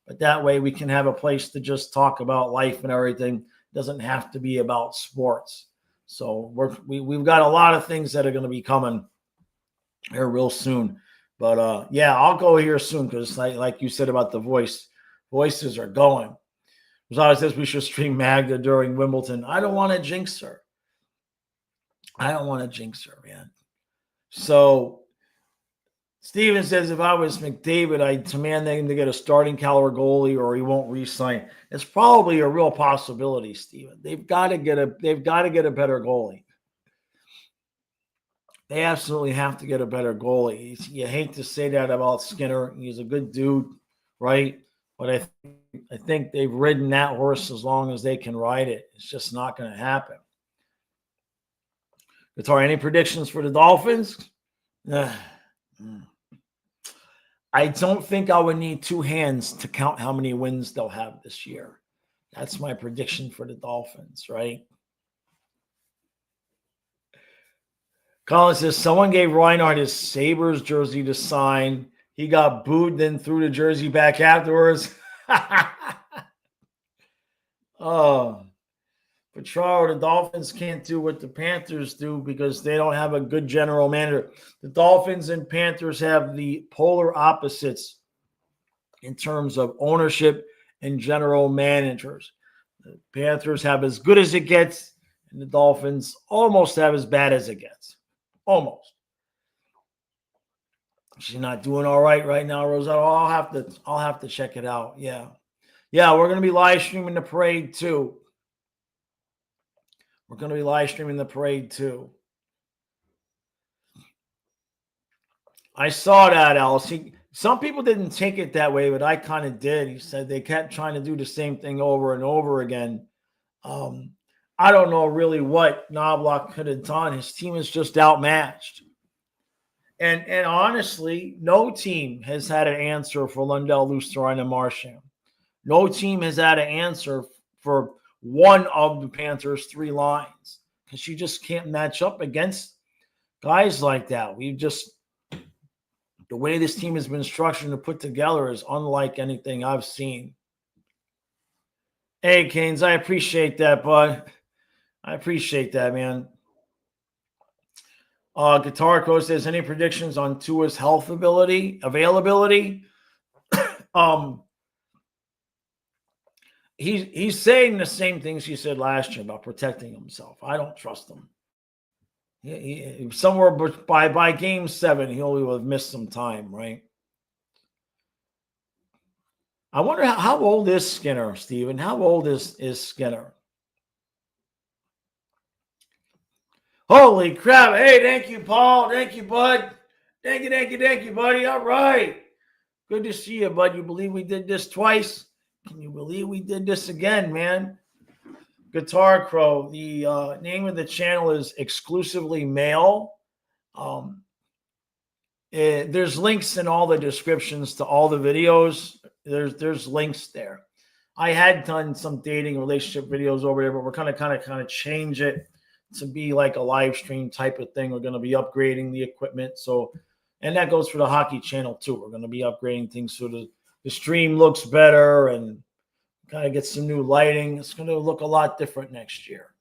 But that way we can have a place to just talk about life and everything. It doesn't have to be about sports. So we've got a lot of things that are going to be coming here real soon. But yeah, I'll go here soon because like you said about the voices are going. Rosado says we should stream Magda during Wimbledon. I don't want to jinx her. Man. So Steven says if I was McDavid, I'd demand them to get a starting caliber goalie or he won't re-sign. It's probably a real possibility, Steven. They've got to get a better goalie. They absolutely have to get a better goalie. You hate to say that about Skinner. He's a good dude, right? But I think they've ridden that horse as long as they can ride it. It's just not going to happen. Guitar, any predictions for the Dolphins? I don't think I would need two hands to count how many wins they'll have this year. That's my prediction for the Dolphins, right? Colin says, someone gave Reinhardt his Sabres jersey to sign. He got booed, then threw the jersey back afterwards. Oh. Petraro, the Dolphins can't do what the Panthers do because they don't have a good general manager. The Dolphins and Panthers have the polar opposites in terms of ownership and general managers. The Panthers have as good as it gets, and the Dolphins almost have as bad as it gets. Almost. She's not doing all right now, Rosado. I'll have to check it out. Yeah. Yeah, we're going to be live streaming the parade too. I saw that, Alice. Some people didn't take it that way, but I kind of did. He said they kept trying to do the same thing over and over again. I don't know really what Knobloch could have done. His team is just outmatched. And honestly, no team has had an answer for Lundell, Lustein, and Marchand. No team has had an answer for one of the Panthers' three lines because you just can't match up against guys like that. The way this team has been structured and put together is unlike anything I've seen. Hey, Canes, I appreciate that, bud. I appreciate that, man. Guitar Coach says, any predictions on Tua's health availability? He's saying the same things he said last year about protecting himself. I don't trust him. He somewhere by game 7, he'll have missed some time, right? I wonder how old is Skinner, Steven? How old is Skinner? Holy crap. Hey, thank you, Paul. Thank you, bud. Thank you, buddy. All right. Good to see you, bud. You believe we did this twice? Can you believe we did this again, man? Guitar Crow. The name of the channel is Exclusively Male. There's links in all the descriptions to all the videos. There's links there. I had done some dating relationship videos over there, but we're kind of change it to be like a live stream type of thing. We're going to be upgrading the equipment. So, and that goes for the hockey channel too. We're going to be upgrading things so the stream looks better and kind of get some new lighting. It's going to look a lot different next year.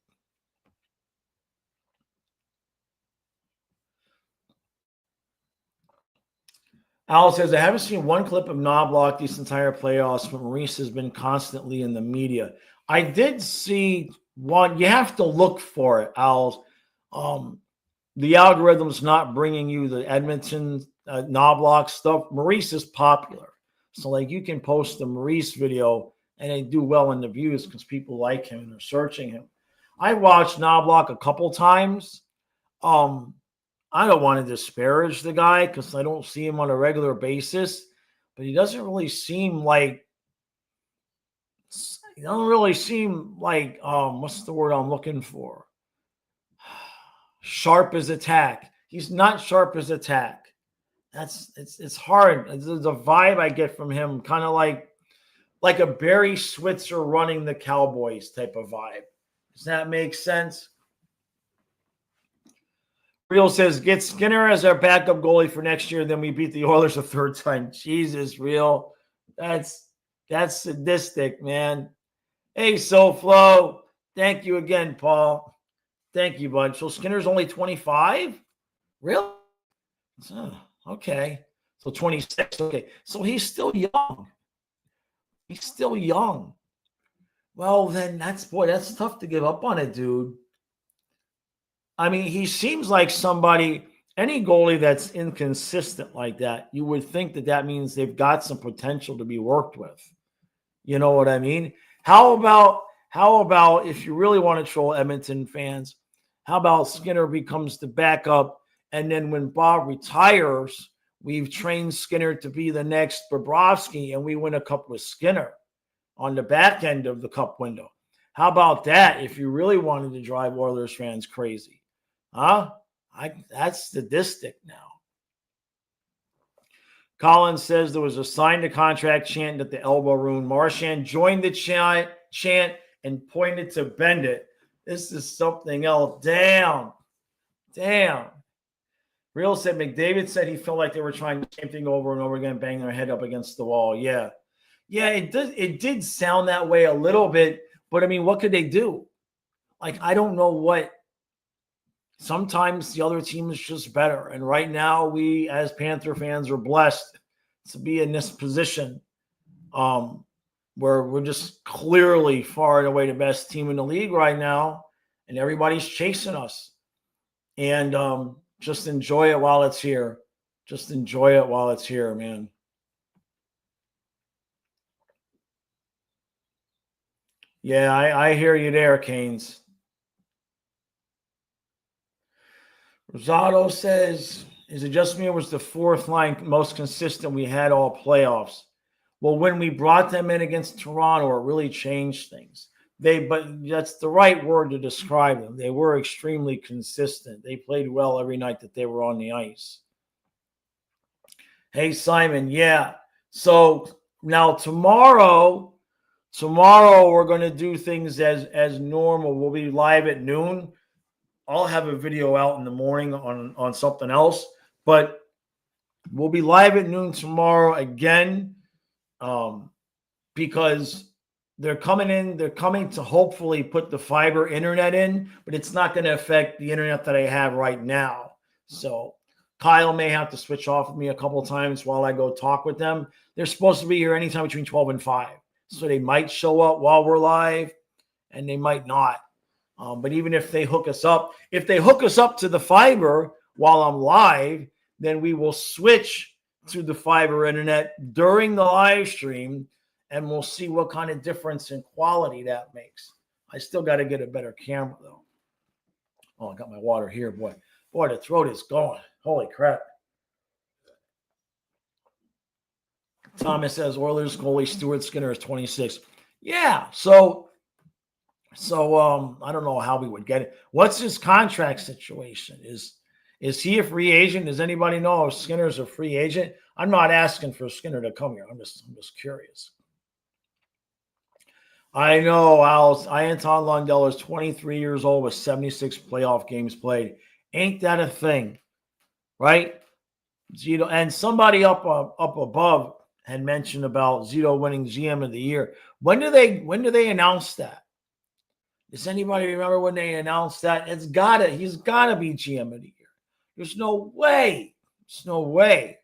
Al says, I haven't seen one clip of Knobloch this entire playoffs, but Maurice has been constantly in the media. I did see one. You have to look for it, Al. The algorithm's not bringing you the Edmonton Knobloch stuff. Maurice is popular. So, like, you can post the Maurice video and they do well in the views because people like him and they're searching him. I watched Knobloch a couple times. I don't want to disparage the guy because I don't see him on a regular basis, but he doesn't really seem like what's the word I'm looking for? Sharp as attack. He's not sharp as attack. It's hard. The vibe I get from him, kind of like a Barry Switzer running the Cowboys type of vibe. Does that make sense? Real says, get Skinner as our backup goalie for next year, then we beat the Oilers a third time. Jesus, Real. That's sadistic, man. Hey, SoFlo. Thank you again, Paul. Thank you, bud. So Skinner's only 25? Really? Oh, okay. So 26. Okay. So he's still young. He's still young. Well, then that's tough to give up on it, dude. I mean, he seems like somebody, any goalie that's inconsistent like that, you would think that means they've got some potential to be worked with. You know what I mean? How about if you really want to troll Edmonton fans, how about Skinner becomes the backup, and then when Bob retires, we've trained Skinner to be the next Bobrovsky, and we win a cup with Skinner on the back end of the cup window. How about that if you really wanted to drive Oilers fans crazy? Huh? That's sadistic now. Collins says there was a sign to contract chant at the elbow room. Marchand joined the chant and pointed to Bendit. This is something else. Damn. Real said McDavid said he felt like they were trying the same thing over and over again, banging their head up against the wall. Yeah, it did sound that way a little bit, but I mean, what could they do? Like, I don't know what. Sometimes the other team is just better. And right now, we as Panther fans are blessed to be in this position where we're just clearly far and away the best team in the league right now. And everybody's chasing us. And just enjoy it while it's here. Just enjoy it while it's here, man. Yeah, I hear you there, Canes. Rosado says, is it just me or was the fourth line most consistent we had all playoffs? Well, when we brought them in against Toronto, it really changed things. But that's the right word to describe them. They were extremely consistent. They played well every night that they were on the ice. Hey, Simon, yeah. So now tomorrow we're going to do things as normal. We'll be live at noon. I'll have a video out in the morning on something else, but we'll be live at noon tomorrow again because they're coming to hopefully put the fiber internet in, but it's not going to affect the internet that I have right now. So Kyle may have to switch off with me a couple of times while I go talk with them. They're supposed to be here anytime between 12 and 5. So they might show up while we're live and they might not. But even if they hook us up to the fiber while I'm live, then we will switch to the fiber internet during the live stream, and we'll see what kind of difference in quality that makes. I still got to get a better camera, though. Oh, I got my water here, boy. Boy, the throat is going. Holy crap. Thomas says Oilers goalie Stuart Skinner is 26. Yeah, so I don't know how we would get it. What's his contract situation? Is he a free agent? Does anybody know if Skinner's a free agent? I'm not asking for Skinner to come here. I'm just curious. I know, Anton Lundell is 23 years old with 76 playoff games played. Ain't that a thing, right? Zito, and somebody up above had mentioned about Zito winning GM of the year. When do they announce that? Does anybody remember when they announced that? He's got to be GM of the year. There's no way. There's no way.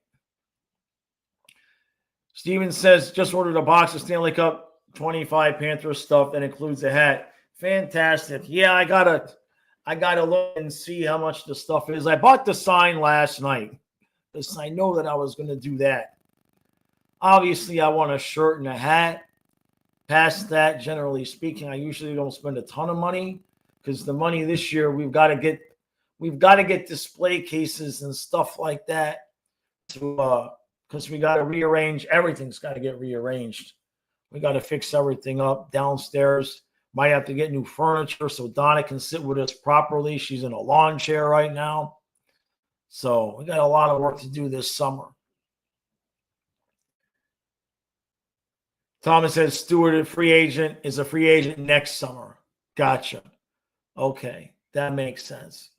Steven says, just ordered a box of Stanley Cup 25 Panthers stuff that includes a hat. Fantastic. Yeah, I gotta look and see how much the stuff is. I bought the sign last night because I know that I was going to do that. Obviously, I want a shirt and a hat. Past that, generally speaking, I usually don't spend a ton of money because the money this year we've got to get display cases and stuff like that to because we got to rearrange. Everything's got to get rearranged. We got to fix everything up downstairs. Might have to get new furniture so Donna can sit with us properly. She's in a lawn chair right now. So we got a lot of work to do this summer. Thomas says Stewart is a free agent next summer. Gotcha. Okay, that makes sense.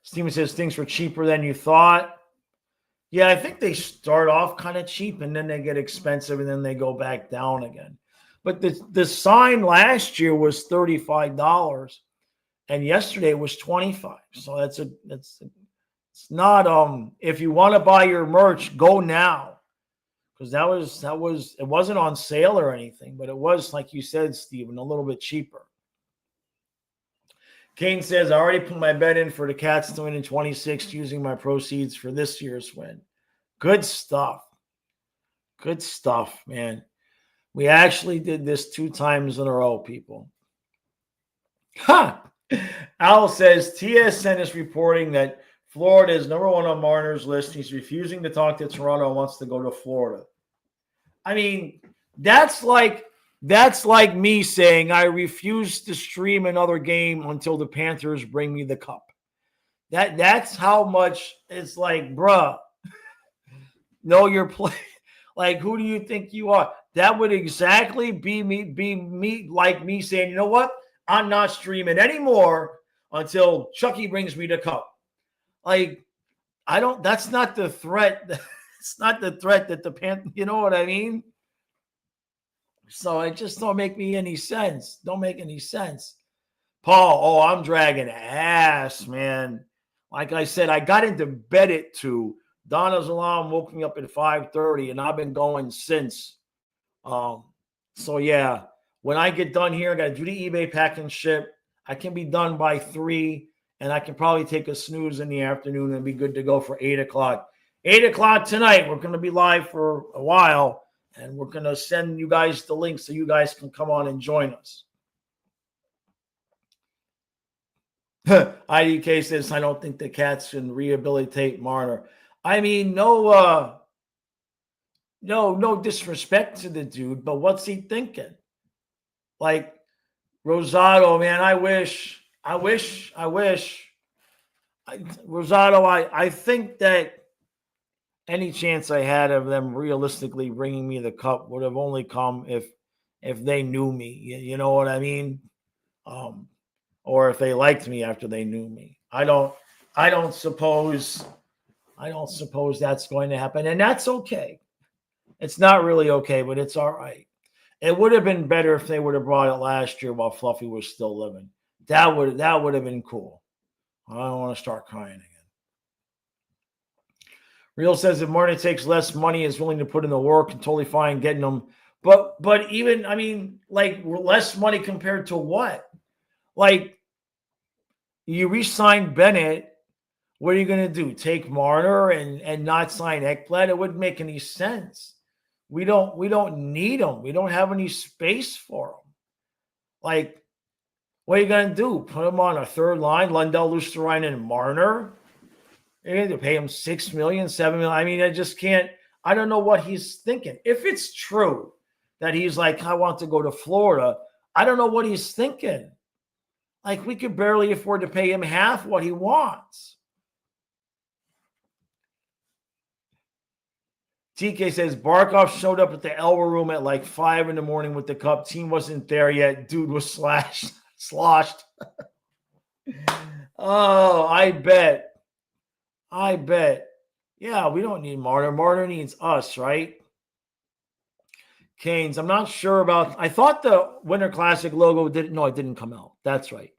Steven says things were cheaper than you thought. Yeah, I think they start off kind of cheap and then they get expensive and then they go back down again. But the sign last year was $35 and yesterday was $25. So it's not if you want to buy your merch, go now. Because it wasn't on sale or anything, but it was, like you said, Steven, a little bit cheaper. Kane says, I already put my bet in for the Cats to win in 26 using my proceeds for this year's win. Good stuff. Good stuff, man. We actually did this 2 times in a row, people. Ha! Al says, TSN is reporting that Florida is number 1 on Marner's list. He's refusing to talk to Toronto and wants to go to Florida. I mean, that's like me saying I refuse to stream another game until the Panthers bring me the cup. That's how much it's like, bruh. No, you're playing. Like, who do you think you are? That would exactly be me like me saying, you know what? I'm not streaming anymore until Chucky brings me the cup. Like, that's not the threat. It's not the threat that the Panthers, you know what I mean? So it just don't make me any sense. Don't make any sense. Paul, I'm dragging ass, man. Like I said, I got into bed at 2. Donna's alarm woke me up at 5:30, and I've been going since. So yeah, when I get done here, I got to do the eBay pack and ship. I can be done by 3, and I can probably take a snooze in the afternoon and be good to go for 8 o'clock. 8 o'clock tonight, we're going to be live for a while, and we're going to send you guys the link so you guys can come on and join us. IDK says, I don't think the Cats can rehabilitate Marner. I mean, no disrespect to the dude, but what's he thinking? Like, Rosado, man, I wish. Rosado, I think that any chance I had of them realistically bringing me the cup would have only come if they knew me. You know what I mean? Or if they liked me after they knew me. I don't suppose that's going to happen, and that's okay. It's not really okay, but it's all right. It would have been better if they would have brought it last year while Fluffy was still living. That would have been cool. I don't want to start crying again. Real says if Martin takes less money, is willing to put in the work, and totally fine getting them. But even, I mean, like, less money compared to what? Like, you re-signed Bennett. What are you going to do? Take Marner and not sign Ekblad? It wouldn't make any sense. We don't need him. We don't have any space for him. Like, what are you going to do? Put him on a third line, Lundell, Luosterainen, and Marner? You're going to pay him $6 million, $7 million. I mean, I just can't. I don't know what he's thinking. If it's true that he's like, I want to go to Florida, I don't know what he's thinking. Like, we could barely afford to pay him half what he wants. TK says Barkov showed up at the Elway room at like 5 a.m. with the cup. Team wasn't there yet. Dude was sloshed. Oh, I bet. Yeah, we don't need Marner. Marner needs us, right? Canes, I'm not sure about. I thought the Winter Classic logo didn't. No, it didn't come out. That's right.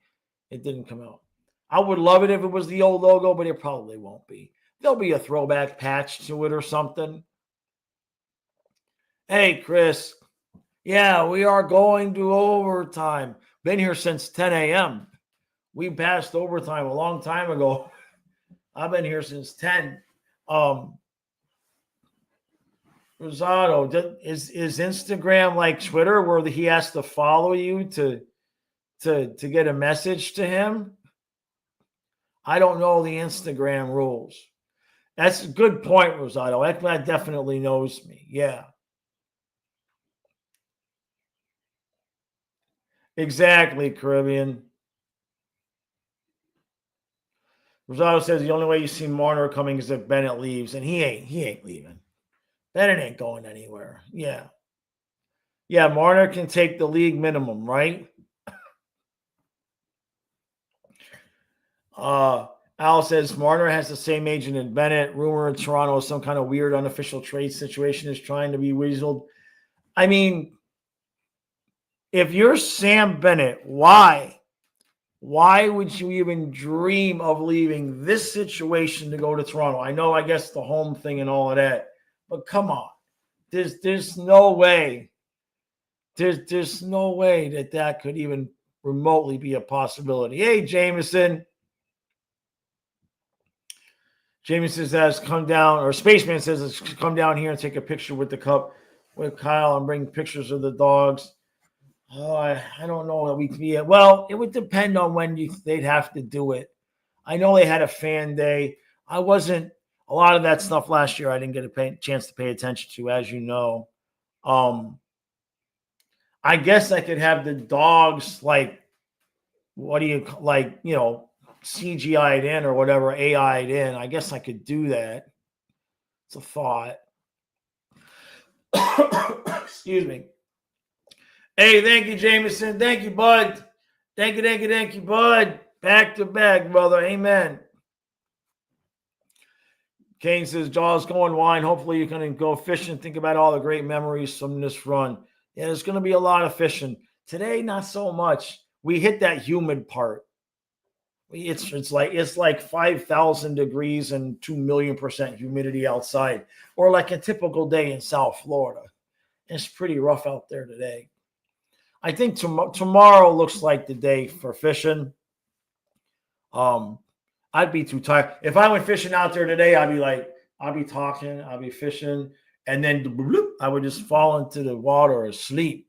It didn't come out. I would love it if it was the old logo, but it probably won't be. There'll be a throwback patch to it or something. Hey, Chris. Yeah, we are going to overtime. Been here since 10 a.m. We passed overtime a long time ago. I've been here since 10. Rosado, is Instagram like Twitter where he has to follow you to get a message to him? I don't know the Instagram rules. That's a good point, Rosado. That definitely knows me. Yeah. Exactly, Caribbean. Rosado says the only way you see Marner coming is if Bennett leaves, and he ain't leaving. Bennett ain't going anywhere. Yeah. Yeah, Marner can take the league minimum, right? Al says Marner has the same agent as Bennett. Rumor in Toronto is some kind of weird unofficial trade situation is trying to be weaseled. I mean, if you're Sam Bennett, why would you even dream of leaving this situation to go to Toronto? I know, I guess the home thing and all of that, but come on. There's no way. There's no way that could even remotely be a possibility. Hey, Jameson. Jameson says, come down, or Spaceman says, come down here and take a picture with the cup with Kyle and bring pictures of the dogs. Oh, I don't know that we can be. Well, it would depend on when they'd have to do it. I know they had a fan day. I wasn't a lot of that stuff last year. I didn't get a chance to pay attention to, as you know. I guess I could have the dogs like, CGI'd in or whatever, AI'd in. I guess I could do that. It's a thought. Excuse me. Hey, thank you, Jameson. Thank you, bud. Thank you, bud. Back to back, brother. Amen. Kane says, Jaws going wine. Hopefully you can go fishing. Think about all the great memories from this run. Yeah, there's going to be a lot of fishing. Today, not so much. We hit that humid part. It's like 5,000 degrees and 2,000,000% humidity outside, or like a typical day in South Florida. It's pretty rough out there today. I think tomorrow looks like the day for fishing. I'd be too tired. If I went fishing out there today, I'd be talking, I'd be fishing, and then I would just fall into the water or sleep.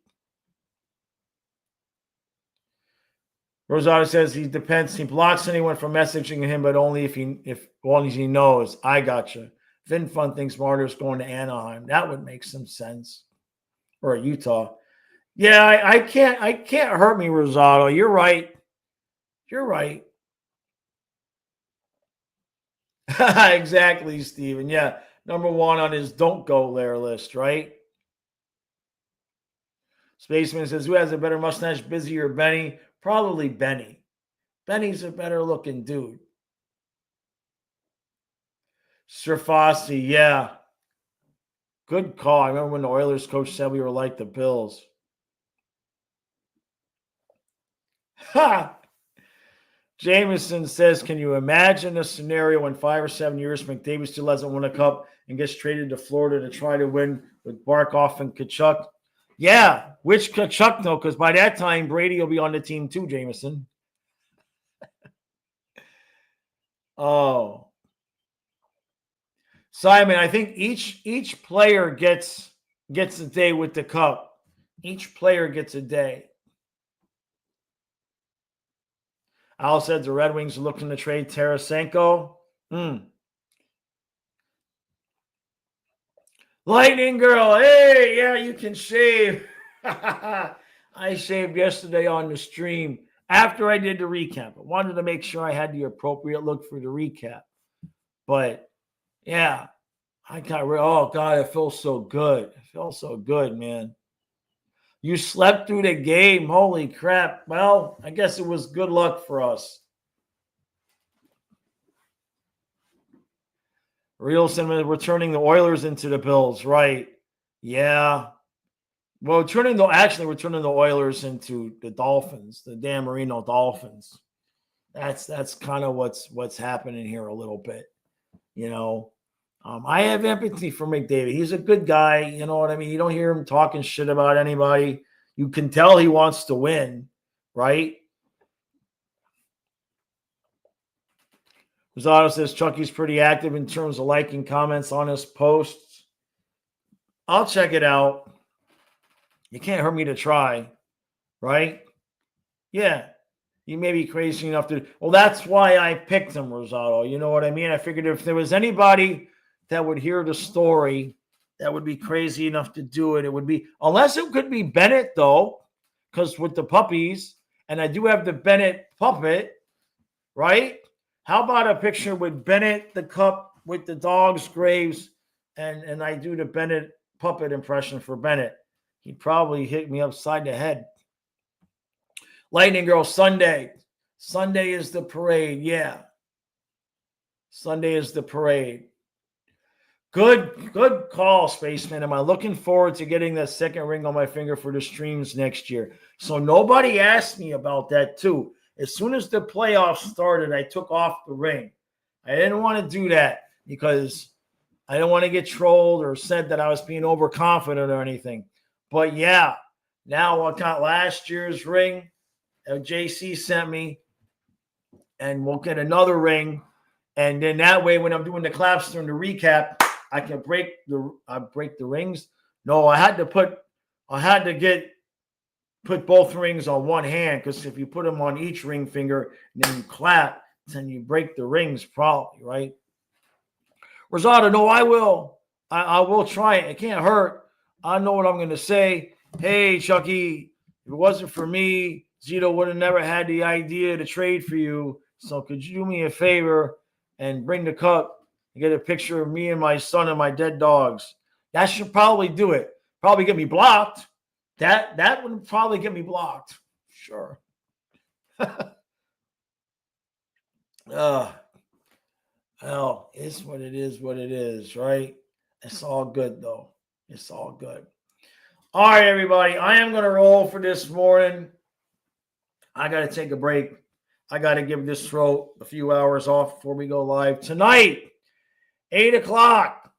Rosado says he depends. He blocks anyone from messaging him, but only if long as he knows. I gotcha. Vin Fun thinks Marner's going to Anaheim. That would make some sense. Or Utah. Yeah, I can't hurt me, Rosado. You're right. Exactly, Steven. Yeah. Number one on his don't go there list, right? Spaceman says, who has a better mustache, Busy or Benny? Probably Benny. Benny's a better looking dude. Strafossi, yeah. Good call. I remember when the Oilers coach said we were like the Bills. Ha! Jameson says, can you imagine a scenario when 5 or 7 years McDavid still hasn't won a cup and gets traded to Florida to try to win with Barkov and Tkachuk? Yeah, which Tkachuk, though, because by that time, Brady will be on the team too, Jameson. Oh. Simon, I think each player gets a day with the cup. Each player gets a day. Al said the Red Wings are looking to trade Tarasenko. Lightning Girl, hey, yeah, you can shave. I shaved yesterday on the stream after I did the recap. I wanted to make sure I had the appropriate look for the recap. But, yeah, oh, God, it feels so good. It feels so good, man. You slept through the game. Holy crap. Well, I guess it was good luck for us. Real sentiment, we're turning the Oilers into the Bills, right? Yeah. Well, we're turning the Oilers into the Dolphins, the Dan Marino Dolphins. That's kind of what's happening here a little bit. You know, I have empathy for McDavid. He's a good guy. You know what I mean? You don't hear him talking shit about anybody. You can tell he wants to win, right? Rosado says Chucky's pretty active in terms of liking comments on his posts. I'll check it out. You can't hurt me to try, right? Yeah. You may be crazy enough to. Well, that's why I picked him, Rosado. You know what I mean? I figured if there was anybody that would hear the story that would be crazy enough to do it, it would be, unless it could be Bennett, though, because with the puppies, and I do have the Bennett puppet, right? How about a picture with Bennett, the cup, with the dogs, Graves, and I do the Bennett puppet impression for Bennett? He'd probably hit me upside the head. Lightning Girl, Sunday. Sunday is the parade. Yeah. Sunday is the parade. Good call, Spaceman. Am I looking forward to getting that second ring on my finger for the streams next year? So nobody asked me about that too. As soon as the playoffs started, I took off the ring. I didn't want to do that because I didn't want to get trolled or said that I was being overconfident or anything. But yeah, now I got last year's ring that JC sent me, and we'll get another ring. And then that way, when I'm doing the claps during the recap, I can break the rings. No, I had to put both rings on one hand, because if you put them on each ring finger and then you clap, then you break the rings probably, right? Rosado, no, I will. I will try it. It can't hurt. I know what I'm going to say. Hey, Chucky, if it wasn't for me, Zito would have never had the idea to trade for you. So could you do me a favor and bring the cup and get a picture of me and my son and my dead dogs? That should probably do it. Probably get me blocked. That would probably get me blocked. Sure. Well, it's what it is, right? It's all good, though. It's all good. All right, everybody. I am going to roll for this morning. I got to take a break. I got to give this throat a few hours off before we go live. Tonight, 8 o'clock.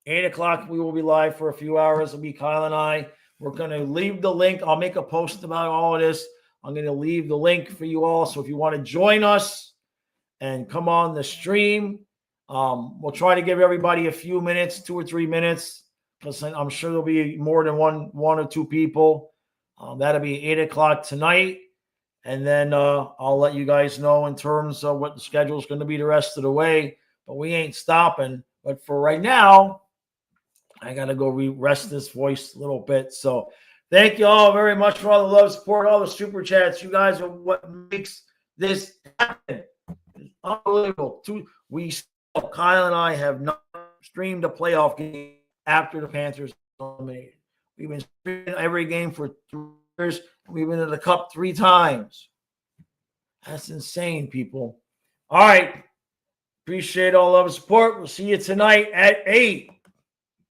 8 o'clock, we will be live for a few hours. It'll be Kyle and I. We're going to leave the link. I'll make a post about all of this. I'm going to leave the link for you all. So if you want to join us and come on the stream, we'll try to give everybody a few minutes, 2 or 3 minutes, because I'm sure there'll be more than one or two people. That'll be 8 o'clock tonight. And then I'll let you guys know in terms of what the schedule is going to be the rest of the way. But we ain't stopping. But for right now, I got to go rest this voice a little bit. So thank you all very much for all the love, support, all the super chats. You guys are what makes this happen. It's unbelievable. Kyle and I have not streamed a playoff game after the Panthers eliminated. We've been streaming every game for 2 years. We've been to the Cup 3 times. That's insane, people. All right. Appreciate all of the support. We'll see you tonight at 8.